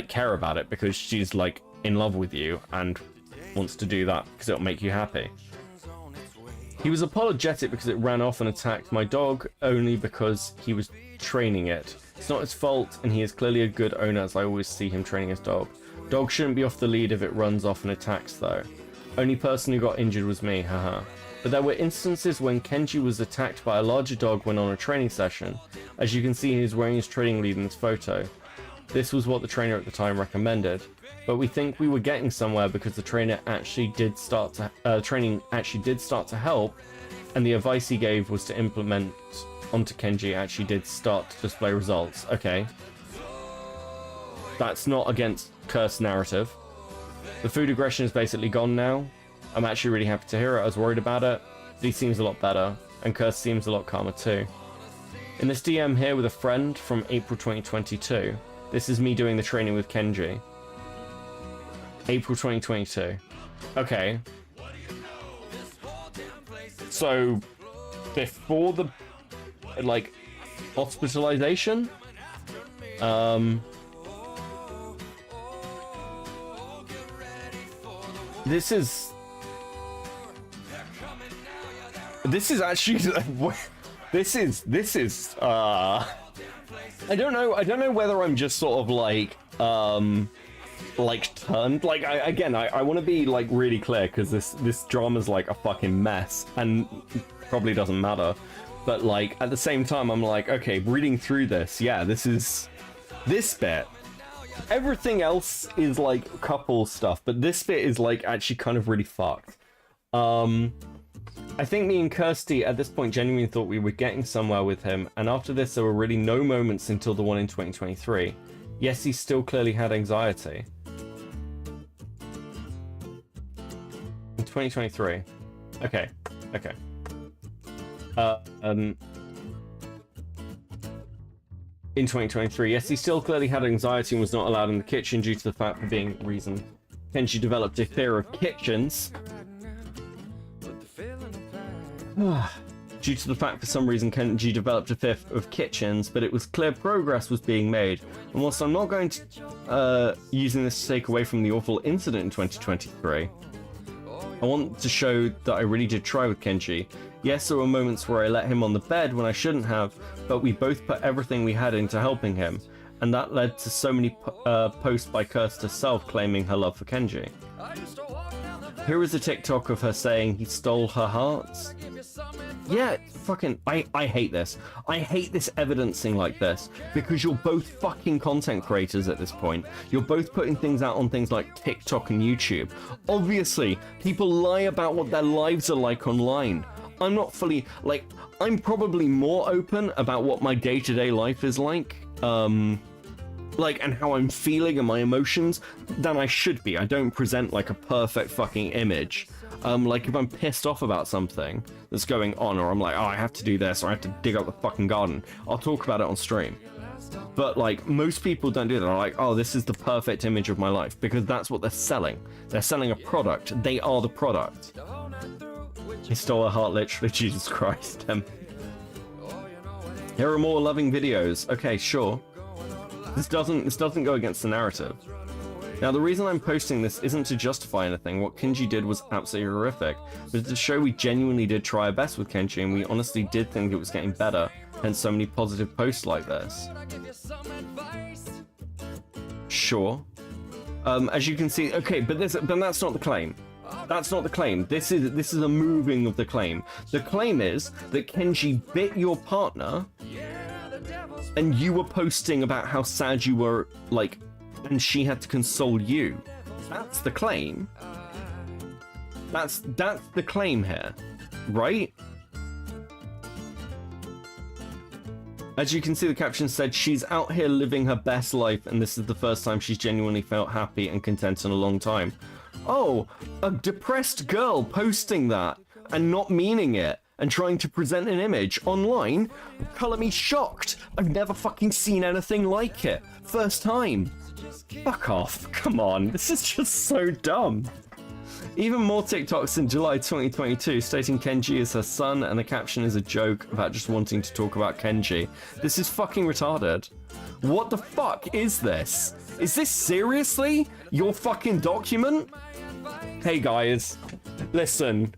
care about it because she's, like, in love with you and wants to do that because it'll make you happy. He was apologetic because it ran off and attacked my dog only because he was training it. It's not his fault, and he is clearly a good owner, as I always see him training his dog. Dog shouldn't be off the lead if it runs off and attacks, though. Only person who got injured was me, haha. But there were instances when Kenji was attacked by a larger dog when on a training session. As you can see, he is wearing his training lead in this photo. This was what the trainer at the time recommended. But we think we were getting somewhere because the trainer actually did start to, training actually did start to help, and the advice he gave was to implement onto Kenji actually did start to display results. Okay. That's not against Curse narrative. The food aggression is basically gone now. I'm actually really happy to hear it. I was worried about it. He seems a lot better, and Curse seems a lot calmer too. In this DM here with a friend from April 2022, this is me doing the training with Kenji. April 2022. Okay. So, before the, like, hospitalization? This is actually this is I don't know whether I'm just sort of like turned, like, I want to be like really clear because this drama's like a fucking mess and probably doesn't matter, but like at the same time I'm like, okay, reading through this, yeah, this bit, everything else is like couple stuff, but this bit is like actually kind of really fucked. I think me and Kirsty at this point genuinely thought we were getting somewhere with him, and after this there were really no moments until the one in 2023. Yes, he still clearly had anxiety. In 2023. Okay. In 2023, yes, he still clearly had anxiety and was not allowed in the kitchen due to the fact for being reason. Kenji developed a fear of kitchens. Due to the fact for some reason Kenji developed a fear of kitchens, but it was clear progress was being made. And whilst I'm not going to using this to take away from the awful incident in 2023, I want to show that I really did try with Kenji. Yes, there were moments where I let him on the bed when I shouldn't have, but we both put everything we had into helping him, and that led to so many posts by Kirst herself claiming her love for Kenji. Here is a TikTok of her saying he stole her hearts. Yeah, fucking, I hate this. I hate this evidencing like this, because you're both fucking content creators at this point. You're both putting things out on things like TikTok and YouTube. Obviously, people lie about what their lives are like online. I'm not fully, like, I'm probably more open about what my day-to-day life is like, like, and how I'm feeling and my emotions than I should be. I don't present like a perfect fucking image. Like if I'm pissed off about something that's going on, or I'm like, oh, I have to do this, or I have to dig up the fucking garden, I'll talk about it on stream. But like most people don't do that. They're like, oh, this is the perfect image of my life, because that's what they're selling. They're selling a product. They are the product. He stole her heart, literally. Jesus Christ. Here are more loving videos. Okay, sure. This doesn't go against the narrative. Now, the reason I'm posting this isn't to justify anything. What Kenji did was absolutely horrific, but to show we genuinely did try our best with Kenji, and we honestly did think it was getting better, hence so many positive posts like this. Sure. As you can see, okay, but that's not the claim. That's not the claim. This is a moving of the claim. The claim is that Kenji bit your partner, and you were posting about how sad you were, like, and she had to console you. That's the claim. That's the claim here, right? As you can see, the caption said, she's out here living her best life, and this is the first time she's genuinely felt happy and content in a long time. Oh, a depressed girl posting that and not meaning it and trying to present an image online? Colour me shocked. I've never fucking seen anything like it. First time. Fuck off. Come on. This is just so dumb. Even more TikToks in July 2022 stating Kenji is her son, and the caption is a joke about just wanting to talk about Kenji. This is fucking retarded. What the fuck is this? Is this seriously your fucking document? Hey guys, listen,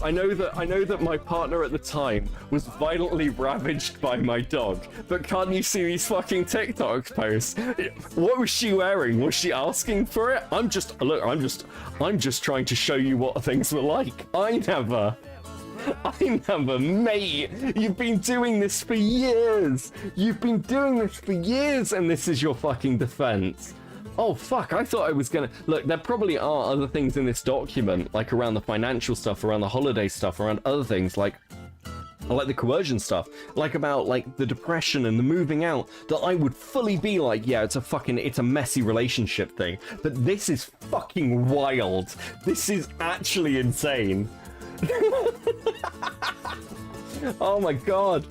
I know that my partner at the time was violently ravaged by my dog, but can't you see these fucking TikTok posts? What was she wearing? Was she asking for it? I'm just trying to show you what things were like. I never, mate. You've been doing this for years. And this is your fucking defense. Oh fuck, I thought I was gonna... Look, there probably are other things in this document, like around the financial stuff, around the holiday stuff, around other things, like the coercion stuff, like about, like, the depression and the moving out, that I would fully be like, yeah, it's a messy relationship thing. But this is fucking wild. This is actually insane. Oh my god.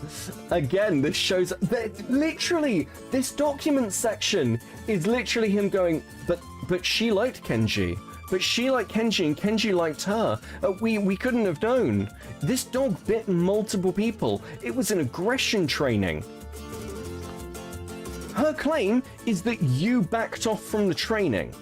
Again, this shows that literally this document section is literally him going, but she liked Kenji. But she liked Kenji and Kenji liked her. We couldn't have known. This dog bit multiple people. It was an aggression training. Her claim is that you backed off from the training.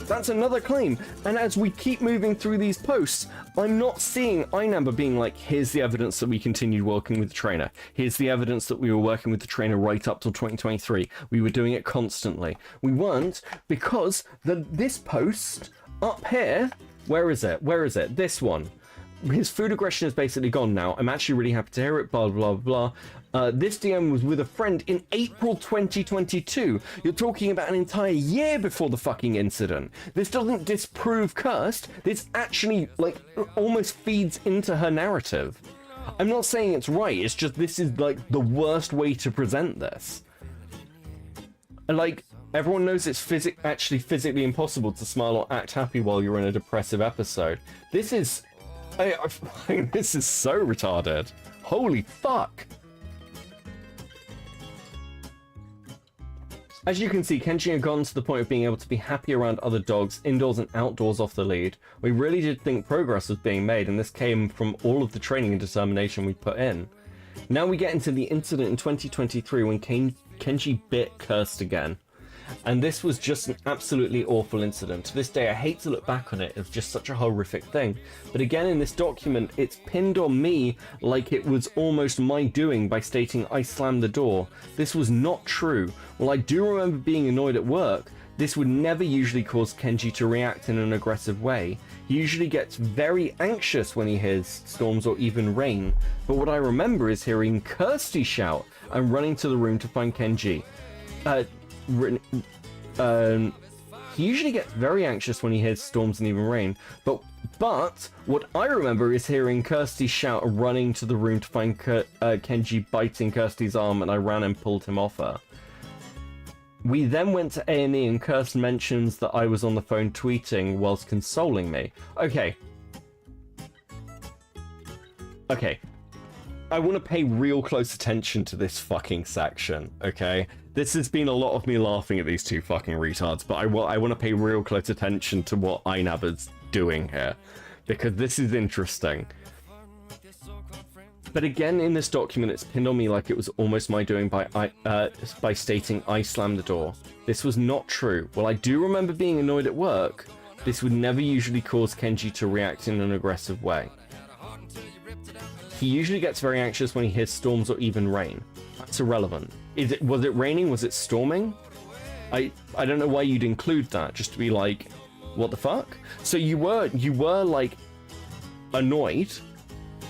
That's another claim. And as we keep moving through these posts, I'm not seeing Inaba being like, here's the evidence that we continued working with the trainer. Here's the evidence that we were working with the trainer right up till 2023. We were doing it constantly. We weren't, because this post up here, where is it? This one. His food aggression is basically gone now. I'm actually really happy to hear it, blah, blah, blah. This DM was with a friend in April 2022. You're talking about an entire year before the fucking incident. This doesn't disprove Cursed. This actually, like, almost feeds into her narrative. I'm not saying it's right. It's just this is, like, the worst way to present this. And, like, everyone knows it's actually physically impossible to smile or act happy while you're in a depressive episode. This is... this is so retarded. Holy fuck. As you can see, Kenji had gotten to the point of being able to be happy around other dogs, indoors and outdoors off the lead. We really did think progress was being made, and this came from all of the training and determination we put in. Now we get into the incident in 2023 when Kenji bit Cursed again. And this was just an absolutely awful incident. To this day, I hate to look back on it. It's just such a horrific thing. But again, in this document, it's pinned on me like it was almost my doing by stating I slammed the door. This was not true. While I do remember being annoyed at work, this would never usually cause Kenji to react in an aggressive way. He usually gets very anxious when he hears storms or even rain. But what I remember is hearing Kirsty shout and running to the room to find Kenji. He usually gets very anxious when he hears storms and even rain, but what I remember is hearing Kirsty shout and running to the room to find Kenji biting Kirsty's arm, and I ran and pulled him off her. We then went to A&E and Kirsten mentions that I was on the phone tweeting whilst consoling me. Okay. Okay. I want to pay real close attention to this fucking section, okay? This has been a lot of me laughing at these two fucking retards, but I want to pay real close attention to what Inaba's doing here, because this is interesting. But again, in this document, it's pinned on me like it was almost my doing by stating I slammed the door. This was not true. While I do remember being annoyed at work, this would never usually cause Kenji to react in an aggressive way. He usually gets very anxious when he hears storms or even rain. That's irrelevant. Was it raining? Was it storming? I don't know why you'd include that, just to be like, what the fuck? So you were like annoyed.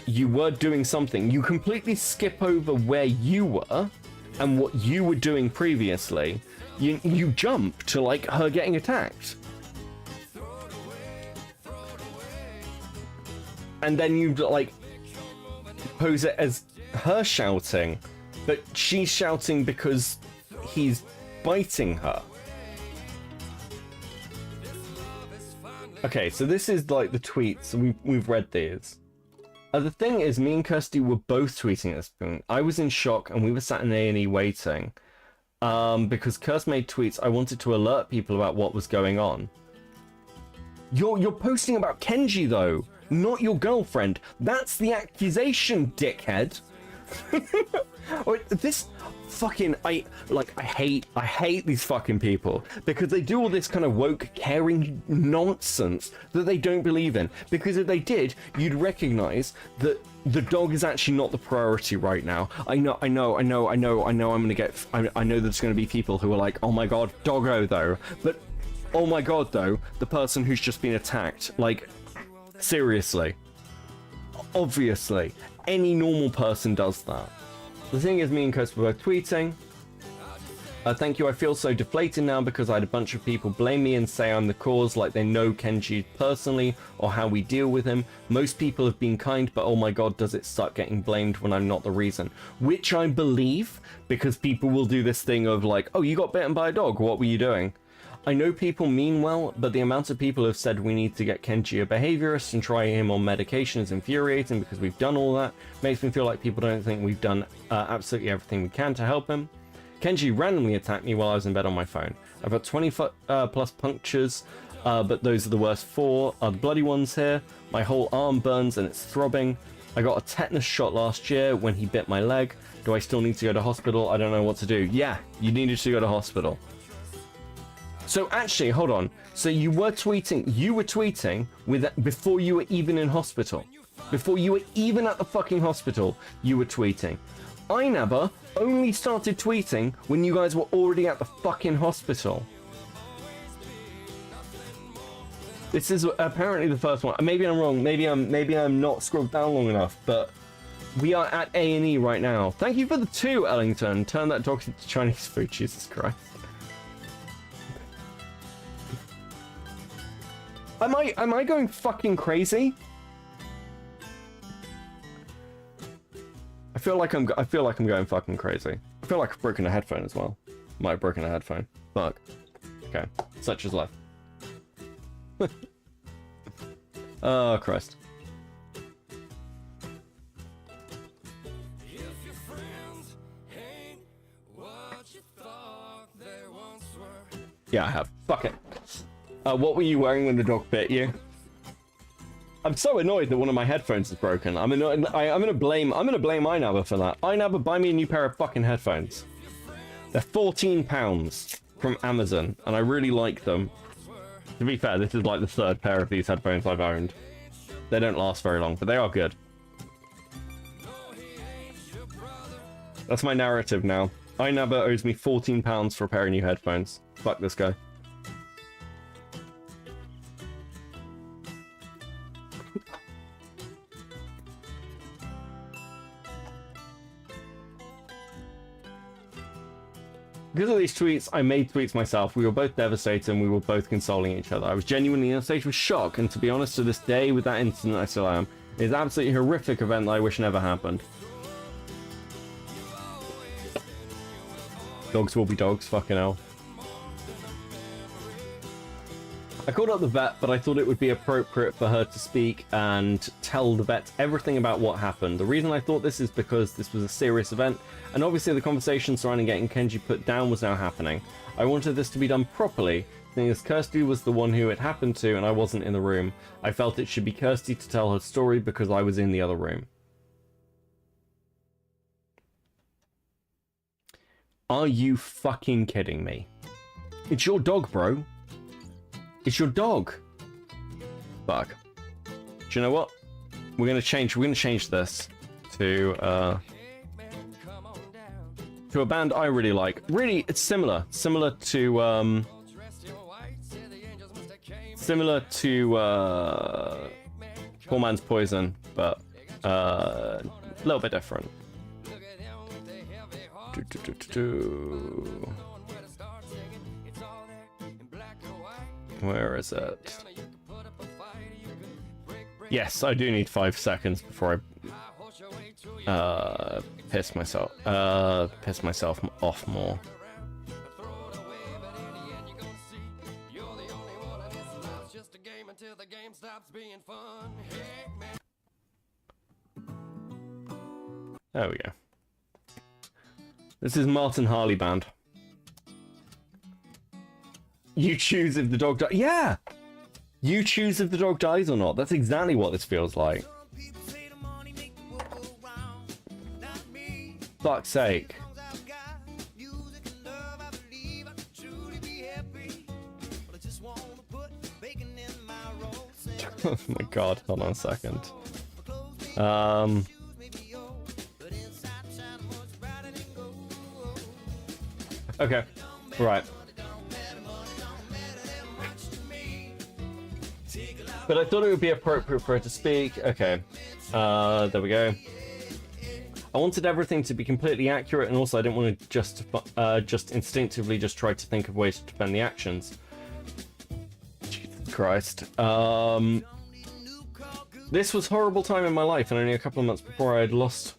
You were doing something. You completely skip over where you were and what you were doing previously. You jump to like her getting attacked. And then you like pose it as her shouting, but she's shouting because he's biting her. Okay, so this is like the tweets. We've read these. The thing is, me and Kirsty were both tweeting at this point. I was in shock, and we were sat in A&E waiting. Because Kirsty made tweets, I wanted to alert people about what was going on. You're posting about Kenji, though, not your girlfriend. That's the accusation, dickhead. This fucking... I hate these fucking people, because they do all this kind of woke, caring nonsense that they don't believe in. Because if they did, you'd recognize that the dog is actually not the priority right now. I know I'm gonna get... I know there's gonna be people who are like, oh my god, doggo, though. But, oh my god, though, the person who's just been attacked. Like, seriously. Obviously. Any normal person does that. The thing is, me and Coast were both tweeting. Thank you, I feel so deflated now because I had a bunch of people blame me and say I'm the cause, like they know Kenji personally or how we deal with him. Most people have been kind, but oh my god, does it start getting blamed when I'm not the reason? Which I believe, because people will do this thing of like, oh, you got bitten by a dog, what were you doing? I know people mean well, but the amount of people who have said we need to get Kenji a behaviorist and try him on medication is infuriating because we've done all that. Makes me feel like people don't think we've done absolutely everything we can to help him. Kenji randomly attacked me while I was in bed on my phone. I've got 20 plus punctures, but those are the worst 4 are the bloody ones here. My whole arm burns and it's throbbing. I got a tetanus shot last year when he bit my leg. Do I still need to go to hospital? I don't know what to do. Yeah, you needed to go to hospital. So actually, hold on. So you were tweeting with before you were even in hospital. Before you were even at the fucking hospital, you were tweeting. Inaba only started tweeting when you guys were already at the fucking hospital. This is apparently the first one. Maybe I'm wrong. Maybe I'm not scrolled down long enough, but we are at A&E right now. Thank you for the 2, Ellington. Turn that dog into Chinese food, Jesus Christ. Am I going fucking crazy? I feel like I'm going fucking crazy. I feel like I've broken a headphone as well. Might have broken a headphone. Fuck. Okay. Such is life. Oh, Christ. Yeah, I have. Fuck it. What were you wearing when the dog bit you? I'm so annoyed that one of my headphones is broken. I'm annoyed. I'm gonna blame Inaba for that. Inaba, buy me a new pair of fucking headphones. They're £14 from Amazon, and I really like them. To be fair, this is like the 3rd pair of these headphones I've owned. They don't last very long, but they are good. That's my narrative now. Inaba owes me £14 for a pair of new headphones. Fuck this guy. Because of these tweets, I made tweets myself. We were both devastated and we were both consoling each other. I was genuinely in a state of shock, and to be honest, to this day, with that incident, I still am. It's an absolutely horrific event that I wish never happened. Dogs will be dogs, fucking hell. I called up the vet, but I thought it would be appropriate for her to speak and tell the vet everything about what happened. The reason I thought this is because this was a serious event, and obviously the conversation surrounding getting Kenji put down was now happening. I wanted this to be done properly, seeing as Kirsty was the one who it happened to and I wasn't in the room. I felt it should be Kirsty to tell her story because I was in the other room. Are you fucking kidding me? It's your dog, bro. It's your dog. Fuck. Do you know what? We're gonna change this to a band I really like. Really, it's similar to Poor Man's Poison, but a little bit different. Where is it? Yes, I do need 5 seconds before I piss myself off more. There we go. This is Martin Harley Band. You choose if the dog dies. Yeah! You choose if the dog dies or not. That's exactly what this feels like. Fuck's sake. Oh my god, hold on a second. Okay, right. But I thought it would be appropriate for her to speak. Okay, there we go. I wanted everything to be completely accurate, and also I didn't want to just instinctively just try to think of ways to defend the actions. Jesus Christ. This was a horrible time in my life, and only a couple of months before I had lost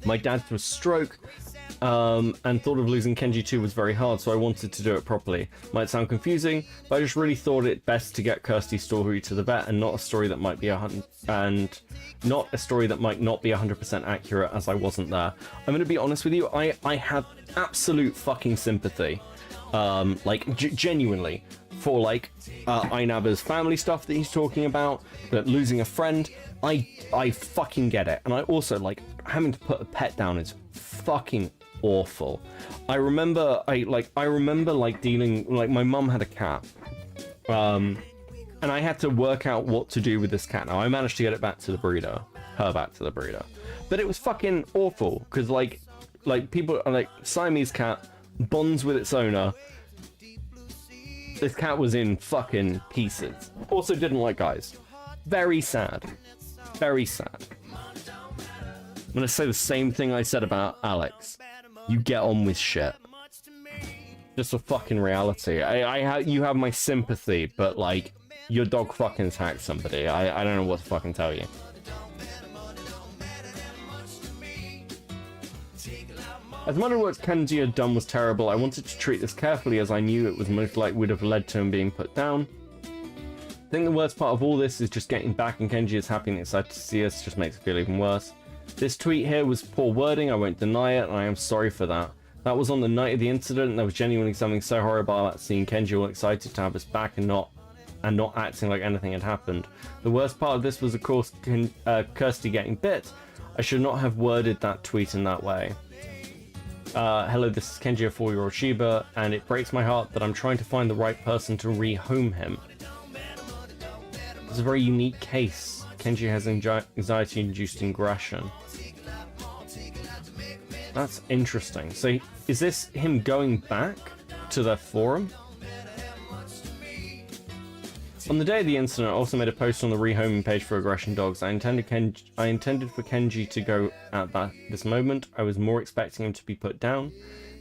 my dad to a stroke. And thought of losing Kenji too was very hard, so I wanted to do it properly. Might sound confusing, but I just really thought it best to get Kirsty's story to the vet, and not a story that might be not be 100% accurate, as I wasn't there. I'm going to be honest with you, I have absolute fucking sympathy, genuinely, for Inaba's family stuff that he's talking about, that losing a friend. I fucking get it, and I also having to put a pet down is fucking awful. I remember dealing, my mum had a cat, and I had to work out what to do with this cat. Now I managed to get it back to the breeder, but it was fucking awful because people are Siamese cat bonds with its owner. This cat was in fucking pieces. Also didn't like guys. Very sad. Very sad. I'm gonna say the same thing I said about Alex. You get on with shit. Just a fucking reality. You have my sympathy, but your dog fucking attacked somebody. I don't know what to fucking tell you. As much as what Kenji had done was terrible, I wanted to treat this carefully as I knew it was most likely would have led to him being put down. I think the worst part of all this is just getting back, and Kenji is happy and excited to see us just makes it feel even worse. This tweet here was poor wording, I won't deny it, and I am sorry for that. That was on the night of the incident, and there was genuinely something so horrible about seeing Kenji all excited to have us back and not acting like anything had happened. The worst part of this was, of course, Kirsty getting bit. I should not have worded that tweet in that way. Hello, this is Kenji, a 4-year-old Shiba, and it breaks my heart that I'm trying to find the right person to rehome him. It's a very unique case. Kenji has anxiety-induced aggression. That's interesting. So, is this him going back to the forum? On the day of the incident, I also made a post on the rehoming page for aggression dogs. I intended for Kenji to go at this moment. I was more expecting him to be put down,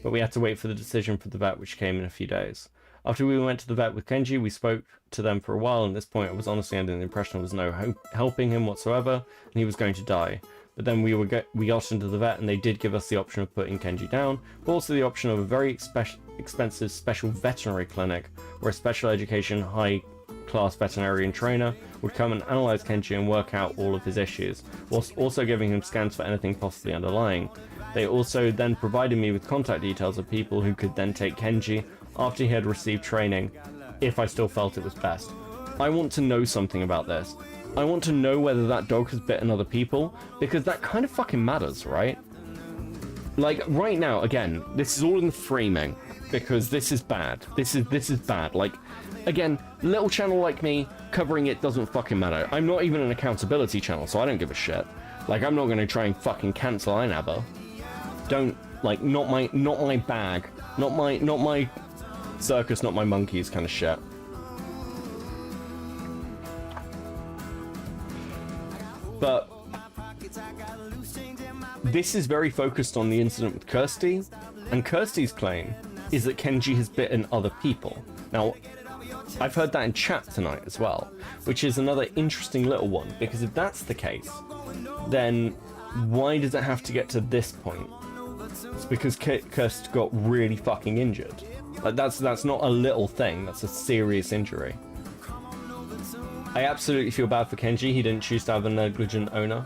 but we had to wait for the decision for the vet, which came in a few days. After we went to the vet with Kenji, we spoke to them for a while, and at this point I was honestly under the impression there was no helping him whatsoever, and he was going to die. But then we got into the vet, and they did give us the option of putting Kenji down, but also the option of a very expensive special veterinary clinic, where a special education, high world-class veterinarian trainer would come and analyze Kenji and work out all of his issues, whilst also giving him scans for anything possibly underlying. They also then provided me with contact details of people who could then take Kenji after he had received training, if I still felt it was best. I want to know something about this. I want to know whether that dog has bitten other people, because that kind of fucking matters, right? Like, right now, again, this is all in the framing, because this is bad. This is bad. Like, again, little channel like me, covering it doesn't fucking matter. I'm not even an accountability channel, so I don't give a shit. Like, I'm not gonna try and fucking cancel Inaba. Don't, like, not my bag. Not my circus, not my monkeys kind of shit. But this is very focused on the incident with Kirsty, and Kirsty's claim is that Kenji has bitten other people. Now, I've heard that in chat tonight as well, which is another interesting little one, because if that's the case, then why does it have to get to this point? It's because Kirsty got really fucking injured. Like, that's not a little thing, that's a serious injury. I absolutely feel bad for Kenji, he didn't choose to have a negligent owner.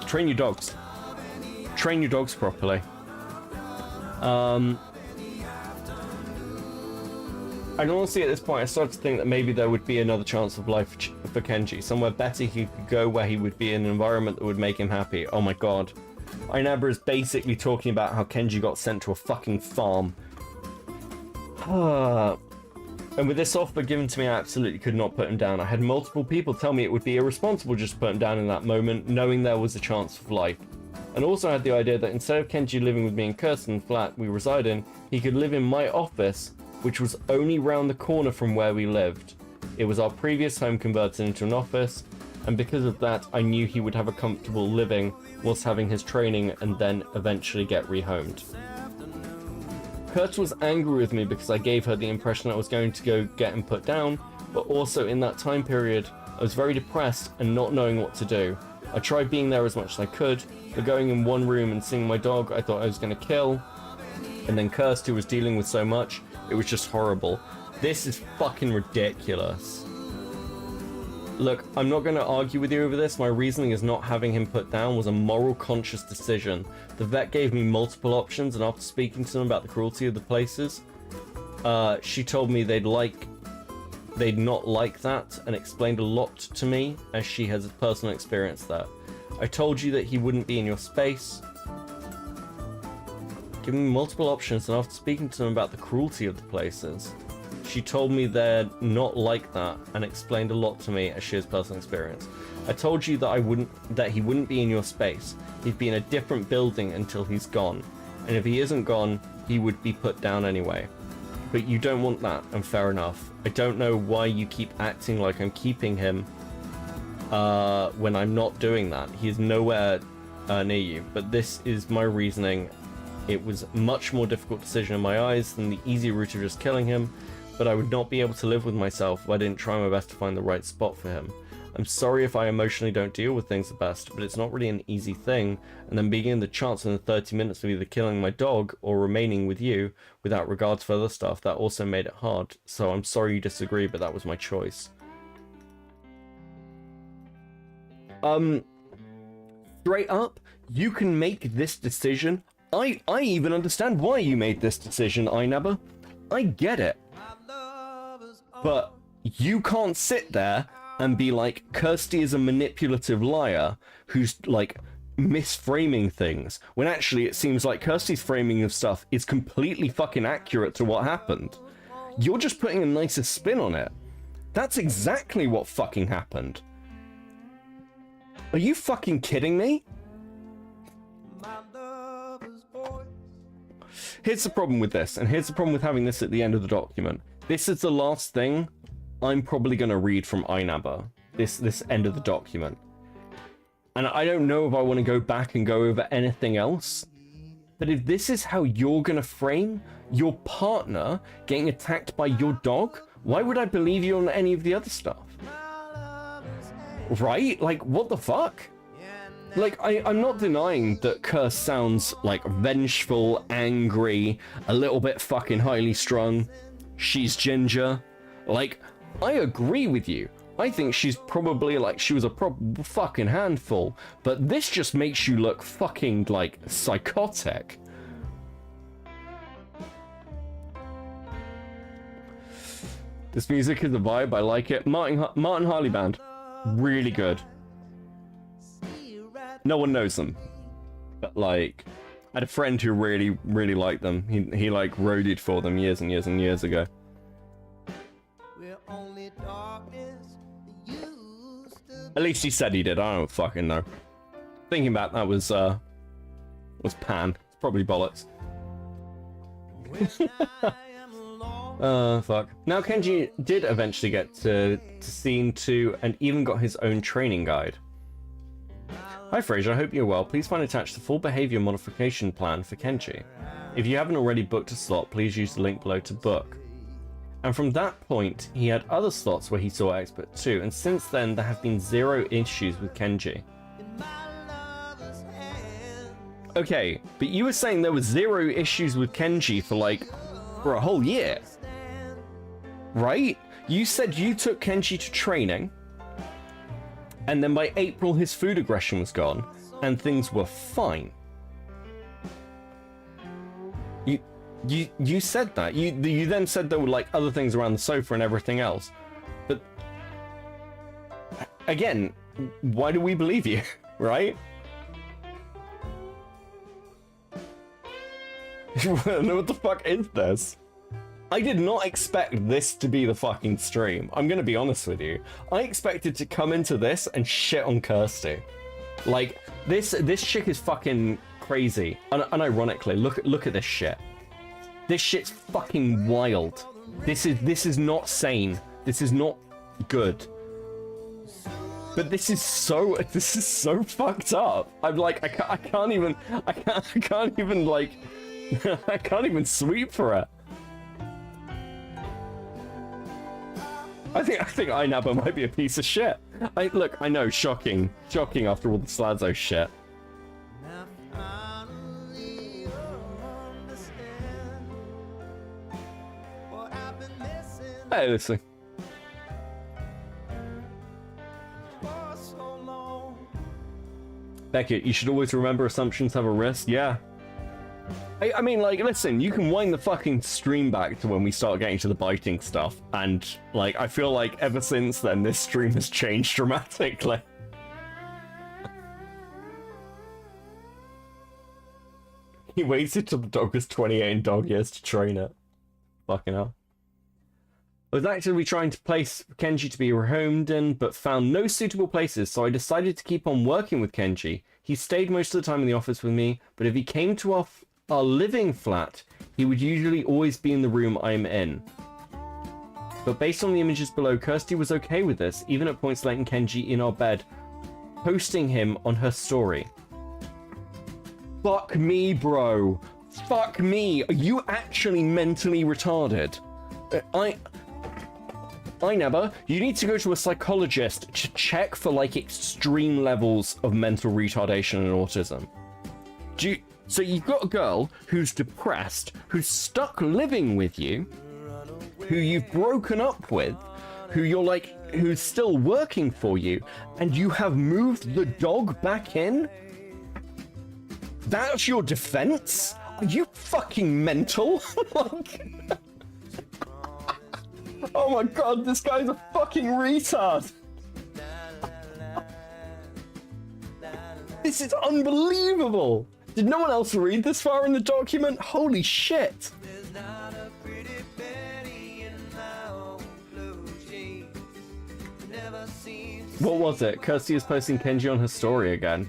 Train your dogs. Train your dogs properly. And honestly, at this point, I started to think that maybe there would be another chance of life for Kenji. Somewhere better he could go, where he would be in an environment that would make him happy. Oh my god. Inaba is basically talking about how Kenji got sent to a fucking farm. And with this offer given to me, I absolutely could not put him down. I had multiple people tell me it would be irresponsible just to put him down in that moment, knowing there was a chance of life. And also had the idea that instead of Kenji living with me in Kirsten flat we reside in, he could live in my office, which was only round the corner from where we lived. It was our previous home converted into an office, and because of that, I knew he would have a comfortable living whilst having his training and then eventually get rehomed. Kurt was angry with me because I gave her the impression I was going to go get him put down, but also in that time period, I was very depressed and not knowing what to do. I tried being there as much as I could, but going in one room and seeing my dog I thought I was going to kill, and then Kirst, who was dealing with so much, it was just horrible. This is fucking ridiculous. Look, I'm not going to argue with you over this. My reasoning is not having him put down was a moral conscious decision. The vet gave me multiple options, and after speaking to them about the cruelty of the places, she told me they'd not like that, and explained a lot to me as she has a personal experience there. I told you that he wouldn't be in your space. Giving me multiple options, and after speaking to them about the cruelty of the places, she told me they're not like that, and explained a lot to me as she has personal experience. I told you that he wouldn't be in your space. He'd be in a different building until he's gone. And if he isn't gone, he would be put down anyway. But you don't want that, and fair enough. I don't know why you keep acting like I'm keeping him when I'm not doing that. He is nowhere near you. But this is my reasoning. It was a much more difficult decision in my eyes than the easy route of just killing him. But I would not be able to live with myself if I didn't try my best to find the right spot for him. I'm sorry if I emotionally don't deal with things the best, but it's not really an easy thing, and then being given the chance in the 30 minutes of either killing my dog or remaining with you, without regard to other stuff, that also made it hard. So I'm sorry you disagree, but that was my choice. Straight up, you can make this decision. I even understand why you made this decision, Inaba. I get it. But you can't sit there and be like, Kirsty is a manipulative liar who's, like, misframing things, when actually it seems like Kirsty's framing of stuff is completely fucking accurate to what happened. You're just putting a nicer spin on it. That's exactly what fucking happened. Are you fucking kidding me? Here's the problem with this, and here's the problem with having this at the end of the document. This is the last thing I'm probably going to read from Inaba, this end of the document. And I don't know if I want to go back and go over anything else, but if this is how you're going to frame your partner getting attacked by your dog, why would I believe you on any of the other stuff? Right? Like, what the fuck? like, I'm not denying that Curse sounds, like, vengeful, angry, a little bit fucking highly strung. She's ginger. Like, I agree with you. I think she's probably, like, she was a fucking handful. But this just makes you look fucking, like, psychotic. This music is a vibe, I like it. Martin Harley Band. Really good. No one knows them. But, like, I had a friend who really, really liked them. He like, roaded for them years and years and years ago. At least he said he did. I don't fucking know. Thinking back, that was Pan. It's probably bollocks. Fuck. Now, Kenji did eventually get to Scene 2 and even got his own training guide. Hi Fraser, I hope you're well. Please find attached the full behavior modification plan for Kenji. If you haven't already booked a slot, please use the link below to book. And from that point, he had other slots where he saw Expert 2, and since then there have been 0 issues with Kenji. Okay, but you were saying there were 0 issues with Kenji for a whole year. Right? You said you took Kenji to training, and then by April his food aggression was gone, and things were fine. You said that. You then said there were like other things around the sofa and everything else. But again, why do we believe you, right? What the fuck is this? I did not expect this to be the fucking stream. I'm gonna be honest with you. I expected to come into this and shit on Kirsty. Like, this chick is fucking crazy. Unironically, look at this shit. This shit's fucking wild. This is not sane. This is not good. But this is so fucked up. I'm like, I can't even like, I can't even sweep for it. I think Inaba might be a piece of shit. Look, I know, shocking after all the Slazzo shit. Hey, listen. Beckett, you should always remember assumptions have a risk. Yeah. I mean, like, listen, you can wind the fucking stream back to when we start getting to the biting stuff, and, like, I feel like ever since then, this stream has changed dramatically. He waited till the dog was 28 in dog years to train it. Fucking hell. I was actively trying to place Kenji to be rehomed in, but found no suitable places, so I decided to keep on working with Kenji. He stayed most of the time in the office with me, but if he came to our living flat, he would usually always be in the room I'm in. But based on the images below, Kirsty was okay with this, even at points letting Kenji in our bed, posting him on her story. Fuck me, bro. Fuck me. Are you actually mentally retarded? Inaba, you need to go to a psychologist to check for, like, extreme levels of mental retardation and autism. So you've got a girl who's depressed, who's stuck living with you, who you've broken up with, who's still working for you, and you have moved the dog back in? That's your defense? Are you fucking mental? Like... Oh my god, this guy's a fucking retard! This is unbelievable! Did no one else read this far in the document? Holy shit! What was it? Kirsty is posting Kenji on her story again.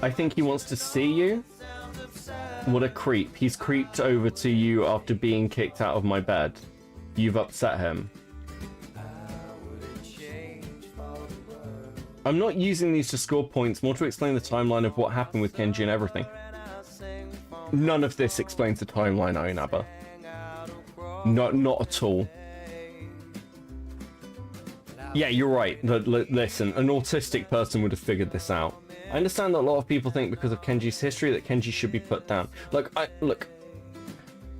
I think he wants to see you. What a creep. He's creeped over to you after being kicked out of my bed. You've upset him. I'm not using these to score points, more to explain the timeline of what happened with Kenji and everything. None of this explains the timeline, Inaba. Not at all. Yeah, you're right. Listen, an autistic person would have figured this out. I understand that a lot of people think because of Kenji's history that Kenji should be put down. Look,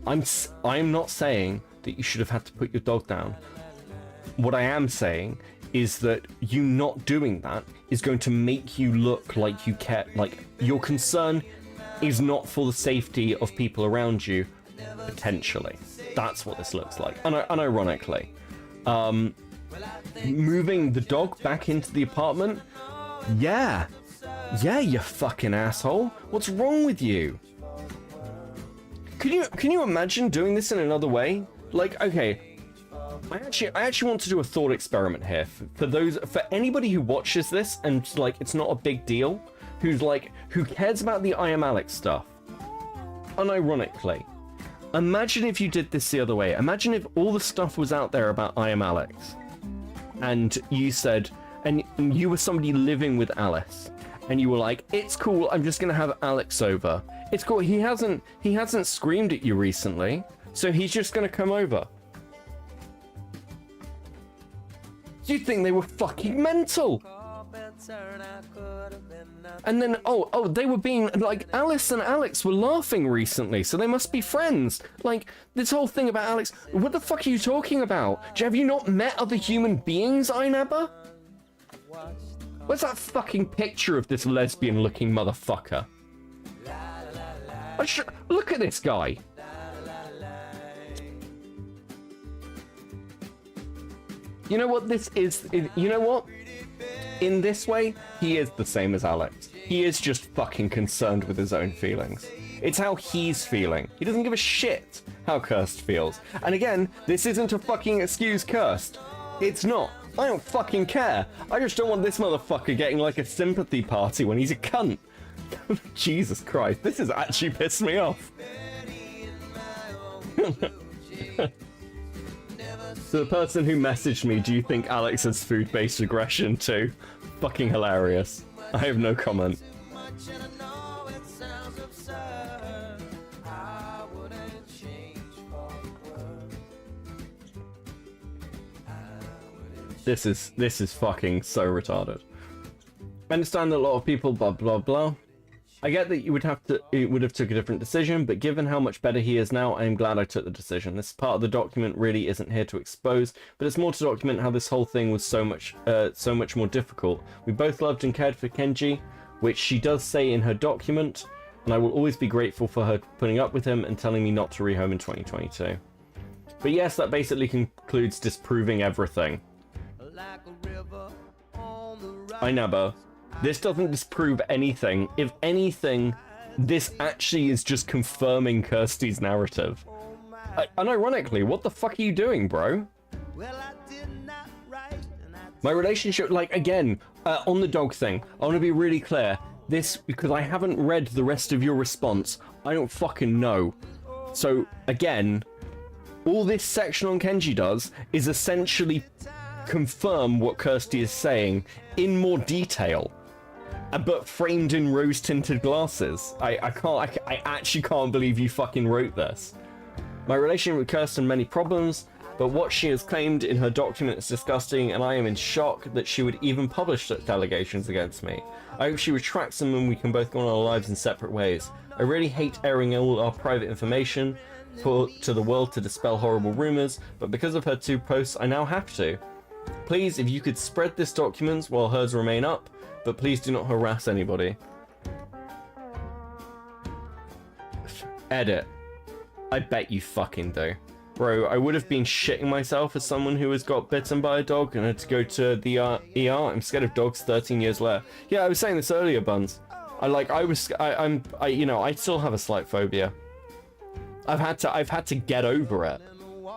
I'm not saying that you should have had to put your dog down. What I am saying is that you not doing that is going to make you look like you care, like your concern is not for the safety of people around you, potentially. That's what this looks like. And unironically, moving the dog back into the apartment, yeah, you fucking asshole. What's wrong with you? Can you imagine doing this in another way? Like, okay, I actually want to do a thought experiment here for anybody who watches this and like it's not a big deal, who cares about the Imallexx stuff. Unironically, imagine if you did this the other way. Imagine if all the stuff was out there about Imallexx, and you said, and you were somebody living with Alice, and you were like, "It's cool. I'm just gonna have Alex over. It's cool. He hasn't screamed at you recently, so he's just gonna come over." You'd think they were fucking mental. And then, oh, they were being, like, Alice and Alex were laughing recently, so they must be friends. Like, this whole thing about Alex, what the fuck are you talking about? Have you not met other human beings, Inaba? Where's that fucking picture of this lesbian-looking motherfucker? Look at this guy. You know what this is? You know what? In this way, he is the same as Alex. He is just fucking concerned with his own feelings. It's how he's feeling. He doesn't give a shit how Cursed feels. And again, this isn't a fucking excuse Cursed. It's not. I don't fucking care. I just don't want this motherfucker getting like a sympathy party when he's a cunt. Jesus Christ, this has actually pissed me off. So the person who messaged me, do you think Alex has food-based aggression too? Fucking hilarious. I have no comment. This is fucking so retarded. I understand that a lot of people blah blah blah. I get that you would have took a different decision, but given how much better he is now, I am glad I took the decision. This part of the document really isn't here to expose, but it's more to document how this whole thing was so much more difficult. We both loved and cared for Kenji, which she does say in her document, and I will always be grateful for her putting up with him and telling me not to rehome in 2022. But yes, that basically concludes disproving everything. Inaba. This doesn't disprove anything. If anything, this actually is just confirming Kirsty's narrative. Unironically, what the fuck are you doing, bro? My relationship, like, again, on the dog thing, I want to be really clear. This, because I haven't read the rest of your response, I don't fucking know. So, again, all this section on Kenji does is essentially confirm what Kirsty is saying in more detail. But framed in rose-tinted glasses. I actually can't believe you fucking wrote this. My relationship with Kirsten many problems, but what she has claimed in her document is disgusting, and I am in shock that she would even publish such allegations against me. I hope she retracts them and we can both go on our lives in separate ways. I really hate airing all our private information to the world to dispel horrible rumors, but because of her 2 posts, I now have to. Please, if you could spread this document while hers remain up, but please do not harass anybody. Edit. I bet you fucking do. Bro, I would have been shitting myself as someone who has got bitten by a dog and had to go to the ER. I'm scared of dogs 13 years later. Yeah, I was saying this earlier, Buns. I still have a slight phobia. I've had to get over it.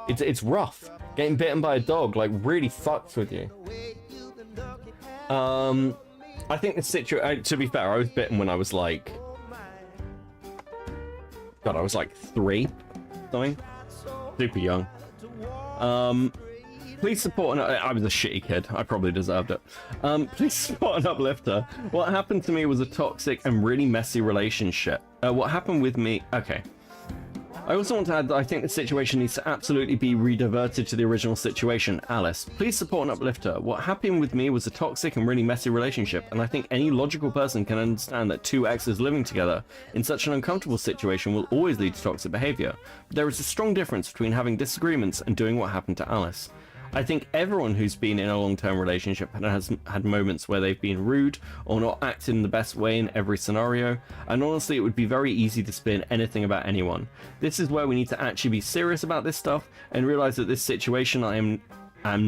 It's rough. Getting bitten by a dog, like, really fucks with you. I think the situation, to be fair, I was bitten when I was like, God, I was like 3, something, super young. Please support I was a shitty kid, I probably deserved it. Please support an uplifter. What happened to me was a toxic and really messy relationship. What happened with me, okay. I also want to add that I think the situation needs to absolutely be rediverted to the original situation. Alice, please support and uplift her. What happened with me was a toxic and really messy relationship, and I think any logical person can understand that two exes living together in such an uncomfortable situation will always lead to toxic behavior. But there is a strong difference between having disagreements and doing what happened to Alice. I think everyone who's been in a long-term relationship has had moments where they've been rude or not acted in the best way in every scenario, and honestly it would be very easy to spin anything about anyone. This is where we need to actually be serious about this stuff and realize that this situation I am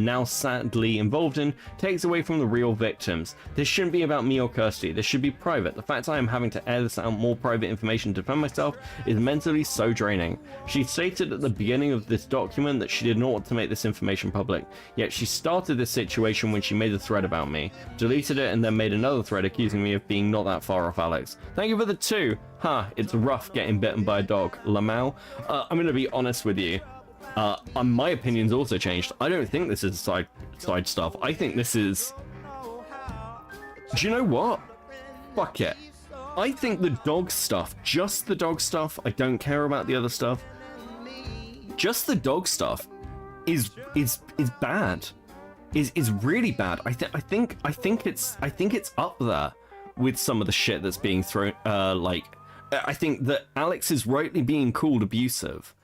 now sadly involved in takes away from the real victims. This shouldn't be about me or Kirsty. This should be private. The fact I am having to air this out more private information to defend myself is mentally so draining. She stated at the beginning of this document that she did not want to make this information public, yet she started this situation when she made a thread about me, deleted it, and then made another thread accusing me of being not that far off Alex. Thank you for the 2. It's rough getting bitten by a dog. Lamau, I'm gonna be honest with you. My opinion's also changed. I don't think this is side stuff. I think this is... Do you know what? Fuck it. I think the dog stuff, just the dog stuff, I don't care about the other stuff. Just the dog stuff is bad. Is really bad. I think it's up there with some of the shit that's being thrown. I think that Alex is rightly being called abusive.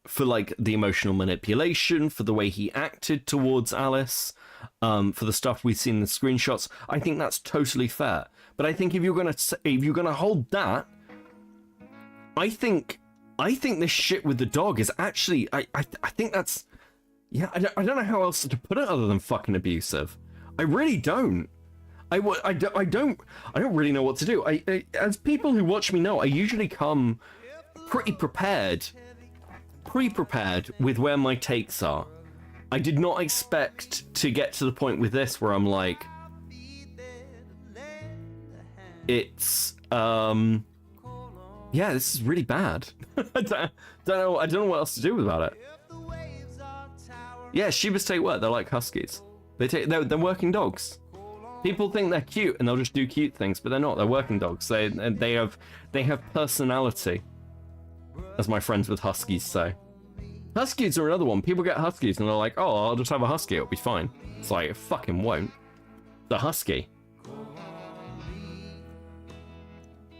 For like the emotional manipulation, for the way he acted towards Alice, for the stuff we've seen in the screenshots. I think that's totally fair. But I think if you're gonna hold that, I think this shit with the dog is actually I think that's, yeah, I don't know how else to put it other than fucking abusive. I really don't. I don't really know what to do. As people who watch me know, I usually come pretty prepared with where my takes are. I did not expect to get to the point with this where I'm like, it's yeah, this is really bad. I don't know what else to do about it. Yeah, Shibas take work. They're like huskies. They're working dogs. People think they're cute and they'll just do cute things, but they're not. They're working dogs. They have personality, as my friends with huskies say. Huskies are another one. People get huskies and they're like, oh, I'll just have a husky, it'll be fine. It's like, it fucking won't. The husky.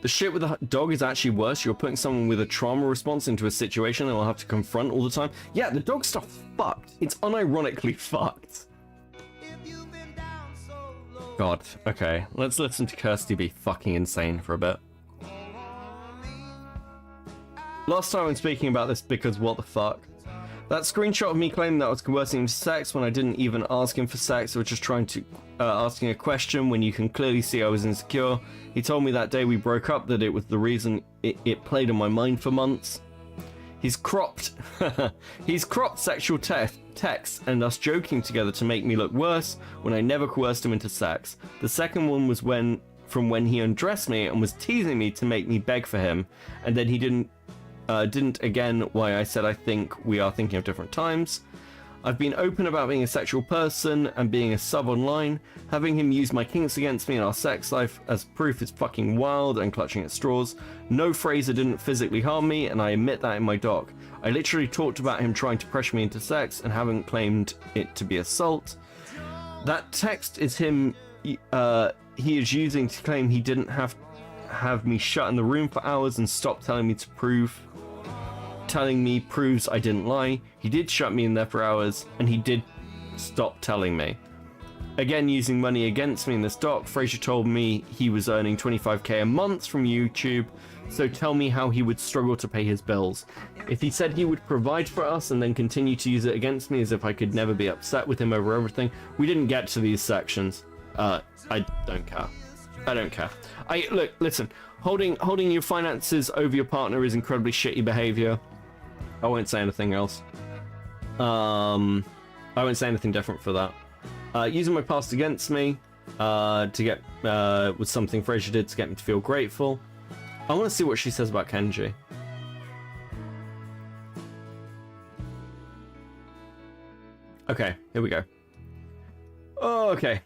The shit with the dog is actually worse. You're putting someone with a trauma response into a situation they'll have to confront all the time. Yeah, the dog stuff fucked. It's unironically fucked. God, okay. Let's listen to Kirsty be fucking insane for a bit. Last time I'm speaking about this because what the fuck. That screenshot of me claiming that I was coercing him to sex when I didn't even ask him for sex, or just trying to asking a question when you can clearly see I was insecure. He told me that day we broke up that it was the reason it played on my mind for months. He's cropped sexual texts and us joking together to make me look worse when I never coerced him into sex. The second one was from when he undressed me and was teasing me to make me beg for him, and then he didn't again, why I said I think we are thinking of different times. I've been open about being a sexual person and being a sub online. Having him use my kinks against me in our sex life as proof is fucking wild and clutching at straws. No, Fraser didn't physically harm me, and I admit that in my doc. I literally talked about him trying to pressure me into sex and haven't claimed it to be assault. That text is him he is using to claim he didn't have me shut in the room for hours and stop telling me proves I didn't lie. He did shut me in there for hours, and he did stop telling me. Again, using money against me in this doc, Fraser told me he was earning 25k a month from YouTube, so tell me how he would struggle to pay his bills. If he said he would provide for us and then continue to use it against me as if I could never be upset with him over everything. We didn't get to these sections. I don't care. I don't care. Look, listen, holding your finances over your partner is incredibly shitty behavior. I won't say anything else. I won't say anything different for that. Using my past against me to get was something Fraser did to get me to feel grateful. I want to see what she says about Kenji. Okay, here we go. Oh, okay.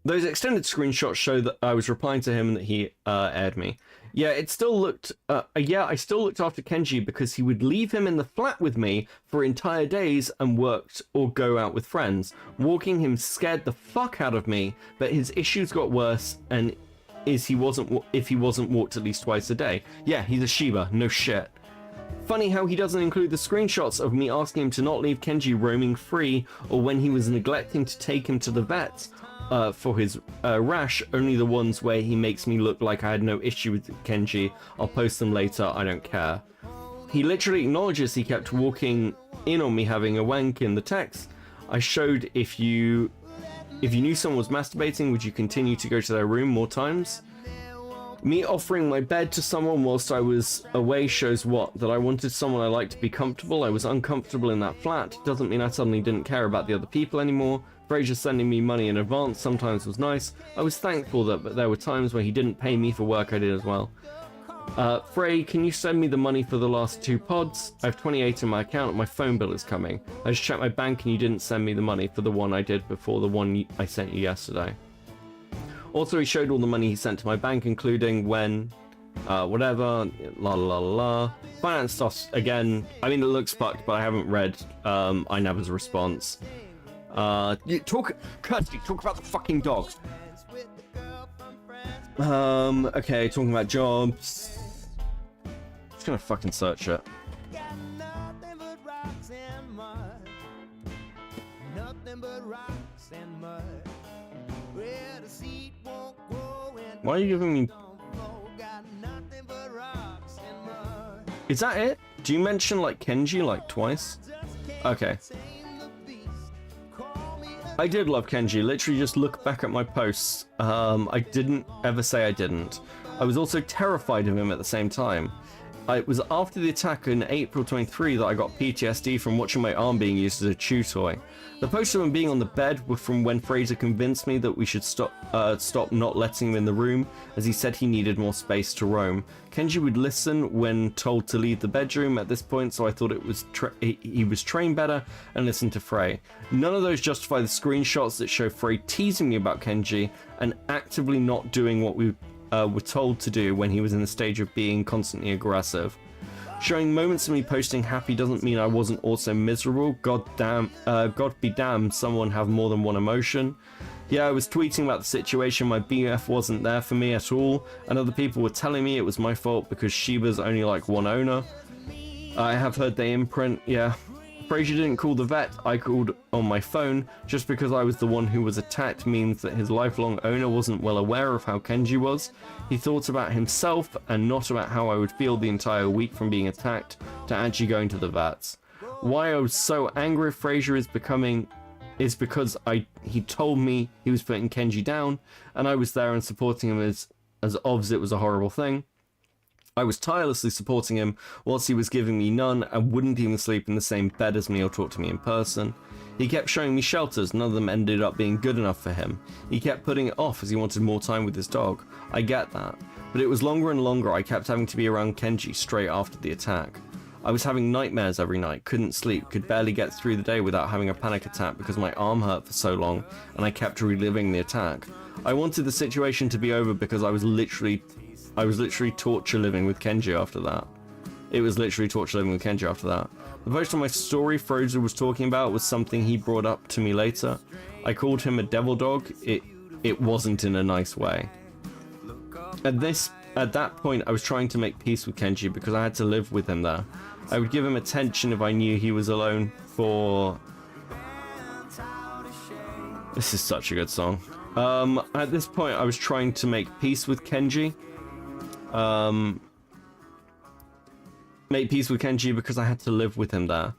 Those extended screenshots show that I was replying to him and that he aired me. Yeah, it still looked... I still looked after Kenji because he would leave him in the flat with me for entire days and worked or go out with friends. Walking him scared the fuck out of me, but his issues got worse and if he wasn't walked at least twice a day. Yeah, he's a Shiba, no shit. Funny how he doesn't include the screenshots of me asking him to not leave Kenji roaming free or when he was neglecting to take him to the vet for his rash, only the ones where he makes me look like I had no issue with Kenji. I'll post them later, I don't care. He literally acknowledges he kept walking in on me having a wank in the text. I showed if you knew someone was masturbating, would you continue to go to their room more times? Me offering my bed to someone whilst I was away shows what? That I wanted someone I liked to be comfortable. I was uncomfortable in that flat. Doesn't mean I suddenly didn't care about the other people anymore. Fraser sending me money in advance sometimes was nice. I was thankful but there were times where he didn't pay me for work I did as well. Frey, can you send me the money for the last 2 pods? I have 28 in my account and my phone bill is coming. I just checked my bank and you didn't send me the money for the one I did before the one I sent you yesterday. Also, he showed all the money he sent to my bank, including when, whatever, la la la la. Finance stuff, again, I mean, it looks fucked, but I haven't read Inaba's response. Talk about the fucking dog. Okay, talking about jobs. Just gonna fucking search it. Why are you giving me... Is that it? Do you mention like Kenji like twice? Okay. I did love Kenji, literally just look back at my posts. I didn't ever say I didn't. I was also terrified of him at the same time. It was after the attack in April 23 that I got PTSD from watching my arm being used as a chew toy. The posts of him being on the bed were from when Fraser convinced me that we should stop not letting him in the room, as he said he needed more space to roam. Kenji would listen when told to leave the bedroom at this point, so I thought he was trained better and listened to Frey. None of those justify the screenshots that show Frey teasing me about Kenji and actively not doing what we were told to do when he was in the stage of being constantly aggressive. Showing moments of me posting happy doesn't mean I wasn't also miserable. God be damned, someone have more than one emotion. Yeah, I was tweeting about the situation, my BF wasn't there for me at all, and other people were telling me it was my fault because Shiba's only like one owner. I have heard they imprint, yeah. Fraser didn't call the vet, I called on my phone. Just because I was the one who was attacked means that his lifelong owner wasn't well aware of how Kenji was. He thought about himself and not about how I would feel the entire week from being attacked to actually going to the vets. Why I was so angry if Fraser is because he told me he was putting Kenji down and I was there and supporting him as obvs it was a horrible thing. I was tirelessly supporting him whilst he was giving me none and wouldn't even sleep in the same bed as me or talk to me in person. He kept showing me shelters, none of them ended up being good enough for him. He kept putting it off as he wanted more time with his dog. I get that. But it was longer and longer I kept having to be around Kenji straight after the attack. I was having nightmares every night, couldn't sleep, could barely get through the day without having a panic attack because my arm hurt for so long and I kept reliving the attack. I wanted the situation to be over because I was literally torture living with Kenji after that. It was literally torture living with Kenji after that. The post on my story Frozer was talking about was something he brought up to me later. I called him a devil dog. It wasn't in a nice way. At that point, I was trying to make peace with Kenji because I had to live with him there. I would give him attention if I knew he was alone for... This is such a good song. At this point, I was trying to make peace with Kenji. Make peace with Kenji because I had to live with him there.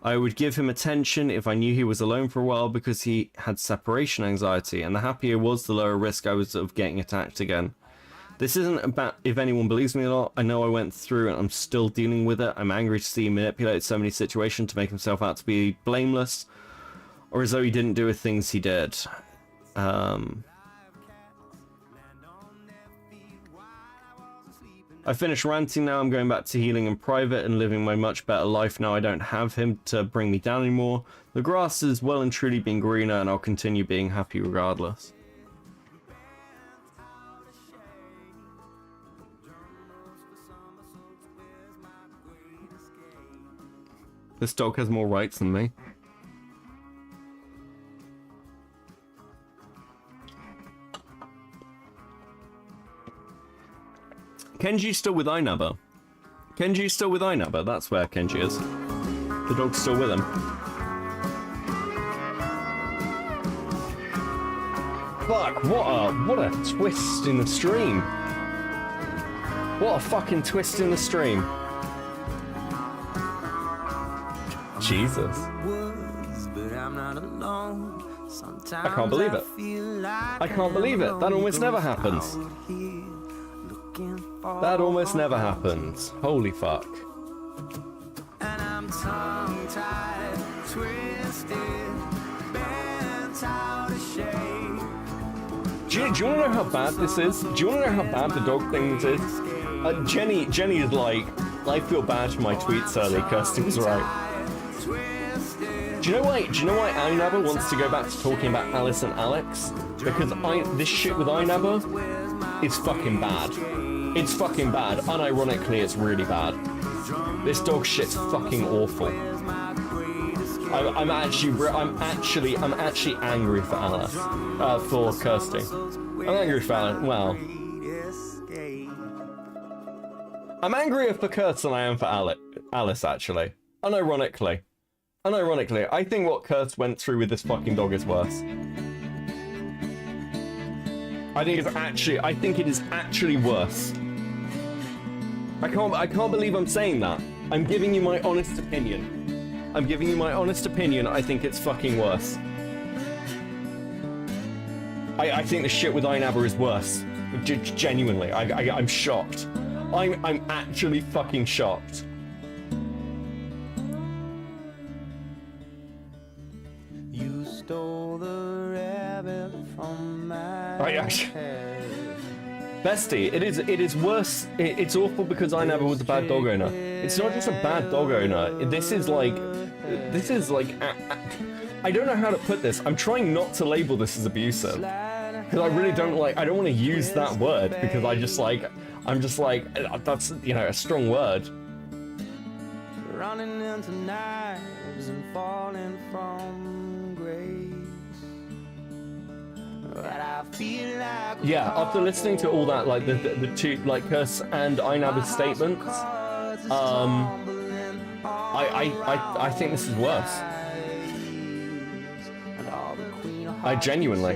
I would give him attention if I knew he was alone for a while because he had separation anxiety, and the happier was, the lower risk I was of getting attacked again. This isn't about if anyone believes me or not. I know I went through and I'm still dealing with it. I'm angry to see him manipulate so many situations to make himself out to be blameless, or as though he didn't do the things he did. I finished ranting now, I'm going back to healing in private and living my much better life now I don't have him to bring me down anymore. The grass has well and truly been greener and I'll continue being happy regardless. This dog has more rights than me. Kenji's still with Inaba. Kenji's still with Inaba. That's where Kenji is. The dog's still with him. Fuck, what a twist in the stream. What a fucking twist in the stream. Jesus. I can't believe it. I can't believe it. That almost never happens. That almost never happens. Holy fuck. And I'm tongue-tied, twisted, bent out of shape. Do you want to know how bad this is? Do you want to know how bad the dog thing is? Jenny is like, I feel bad for my tweets earlier. Kirsty was right. Do you know why Inaba wants to go back to talking about Alice and Alex? Because this shit with Inaba is fucking bad. It's fucking bad. Unironically, it's really bad. This dog shit's fucking awful. I'm actually angry for Alice. For Kirsty. I'm angry for Alice. Well, I'm angrier for Kurtz than I am for Alice, actually. Unironically, I think what Kurtz went through with this fucking dog is worse. I think it is actually worse. I can't believe I'm saying that. I'm giving you my honest opinion. I think it's fucking worse. I think the shit with Inaba is worse. Genuinely. I'm shocked. I'm actually fucking shocked. You stole the rabbit from my head. Bestie, it is worse. It's awful because Inaba was a bad dog owner. It's not just a bad dog owner. This is like, I don't know how to put this. I'm trying not to label this as abusive because I really don't like. I don't want to use that word because I'm just like that's a strong word. Running into knives and falling from grace. Yeah, after listening to all that, like the two, like Kurtz and Inaba's statements, I think this is worse. I genuinely,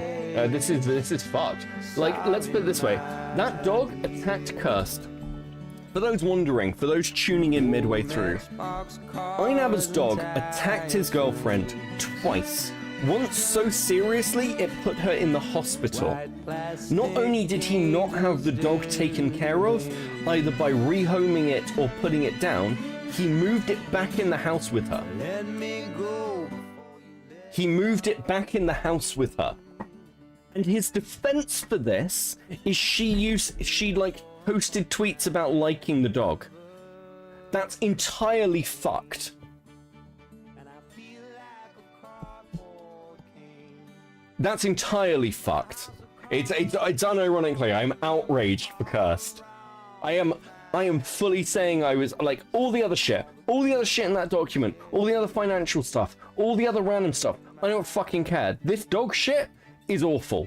this is fucked. Like, let's put it this way: that dog attacked Kurtz. For those wondering, for those tuning in midway through, Inaba's dog attacked his girlfriend twice. Once so seriously, it put her in the hospital. Not only did he not have the dog taken care of, either by rehoming it or putting it down, he moved it back in the house with her. And his defense for this is she posted tweets about liking the dog. That's entirely fucked. That's entirely fucked. It's unironically, I'm outraged for Cursed. I am fully saying I was like all the other shit in that document, all the other financial stuff, all the other random stuff. I don't fucking care. This dog shit is awful.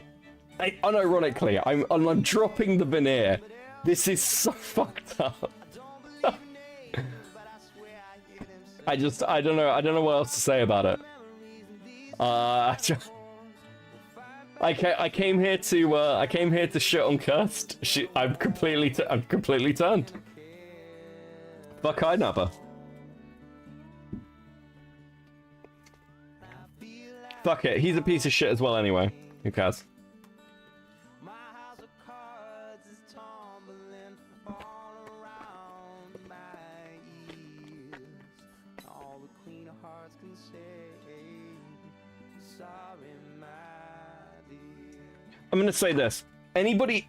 Unironically, I'm dropping the veneer. This is so fucked up. I don't know what else to say about it. I came here to shit on Cursed. I'm completely turned. Fuck Inaba. Fuck it, he's a piece of shit as well anyway. Who cares? I'm gonna say this. Anybody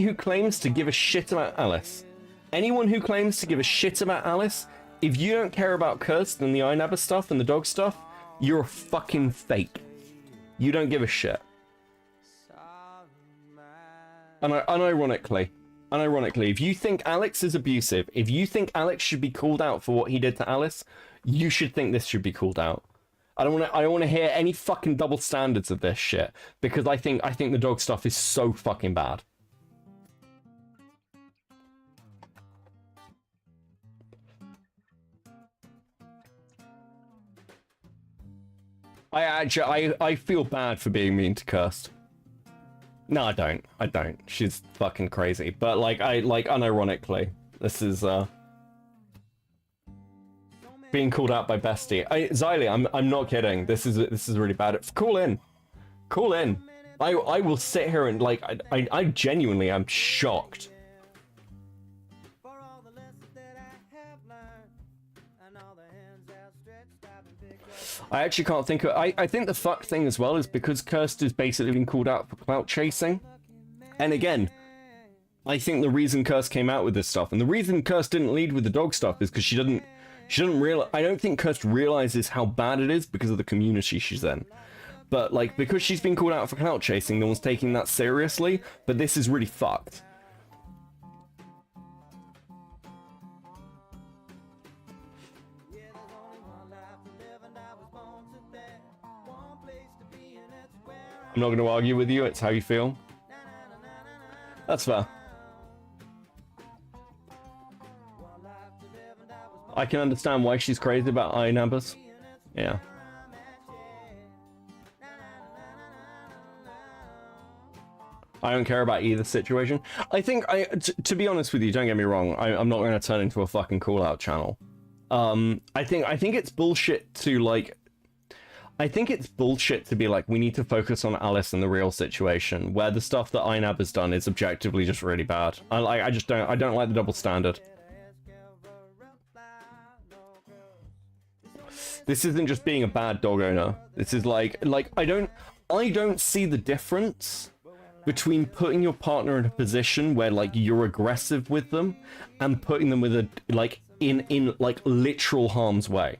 who claims to give a shit about Alice, anyone who claims to give a shit about Alice, if you don't care about Kirsten and the Inaba stuff and the dog stuff, you're a fucking fake. You don't give a shit. And unironically, unironically, if you think Alex is abusive, if you think Alex should be called out for what he did to Alice, you should think this should be called out. I don't want to hear any fucking double standards of this shit, because I think the dog stuff is so fucking bad. I feel bad for being mean to Kirst. No, I don't. She's fucking crazy. But like unironically, this is being called out by Bestie. Xylee, I'm not kidding. This is really bad. Call in. I will sit here and like I genuinely am shocked. I actually can't think of... I think the fuck thing as well is because Kirst has basically been called out for clout chasing. And again, I think the reason Kirst came out with this stuff, and the reason Kirst didn't lead with the dog stuff is because she doesn't realize... I don't think Kirst realizes how bad it is because of the community she's in. But, like, because she's been called out for clout chasing, no one's taking that seriously, but this is really fucked. I'm not going to argue with you, it's how you feel. That's fair. I can understand why she's crazy about eye numbers. Yeah. I don't care about either situation. I think, to be honest with you, don't get me wrong, I'm not going to turn into a fucking call-out channel. I think it's bullshit to, like... I think it's bullshit to be like, we need to focus on Alice and the real situation, where the stuff that Inaba has done is objectively just really bad. I don't like the double standard. This isn't just being a bad dog owner. This is like I don't see the difference between putting your partner in a position where like you're aggressive with them and putting them with a in like literal harm's way.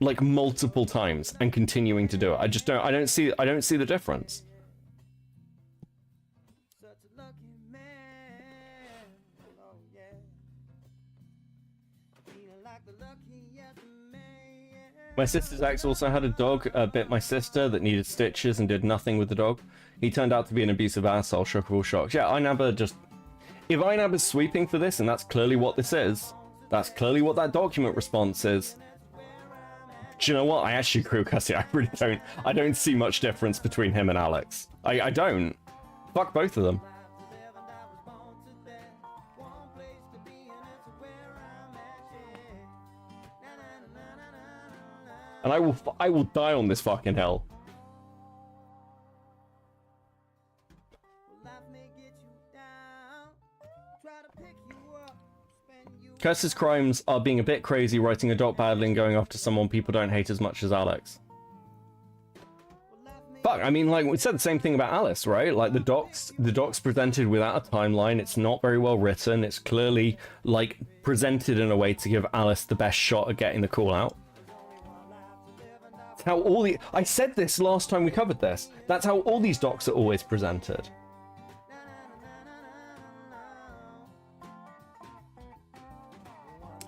Like multiple times and continuing to do it. I don't see the difference. My sister's ex also had a dog, bit my sister, that needed stitches and did nothing with the dog. He turned out to be an abusive asshole, shock of all shocks. Yeah, Inaba just... If Inaba's sweeping for this, and that's clearly what this is, that's clearly what that document response is. Do you know what? I actually agree with Cassie. I really don't. I don't see much difference between him and Alex. I don't. Fuck both of them. And I will die on this fucking hill. Kirst's crimes are being a bit crazy, writing a dog badly and going after someone people don't hate as much as Alex. Fuck, I mean, like, we said the same thing about Alice, right? Like, the doc's presented without a timeline, it's not very well written, it's clearly, like, presented in a way to give Alice the best shot at getting the call out. It's how all the... I said this last time we covered this. That's how all these docs are always presented.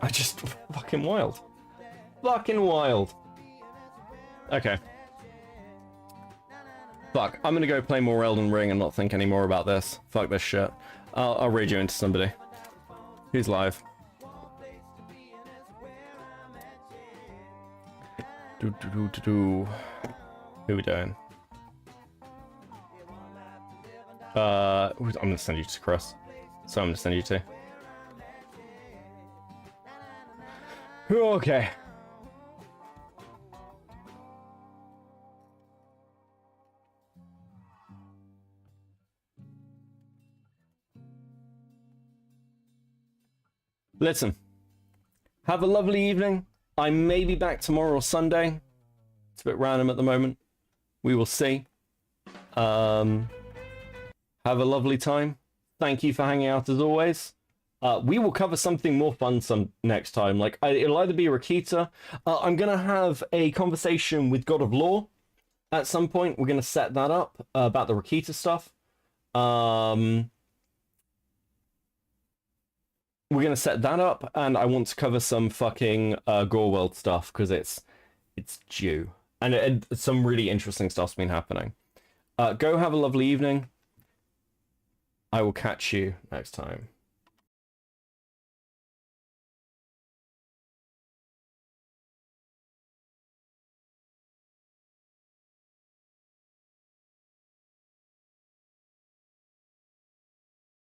I just... fucking wild. Fucking wild. Okay. Fuck, I'm gonna go play more Elden Ring and not think any more about this. Fuck this shit. I'll raid you into somebody. Who's live? Who we doing? I'm gonna send you to Chris. So I'm gonna send you to. Okay. Listen. Have a lovely evening. I may be back tomorrow or Sunday. It's a bit random at the moment. We will see. Have a lovely time. Thank you for hanging out as always. We will cover something more fun next time. Like, it'll either be Rakita. I'm going to have a conversation with God of Law at some point. We're going to set that up about the Rakita stuff. we're gonna set that up, and I want to cover some fucking Gore World stuff because it's due, and some really interesting stuff's been happening. Go have a lovely evening. I will catch you next time.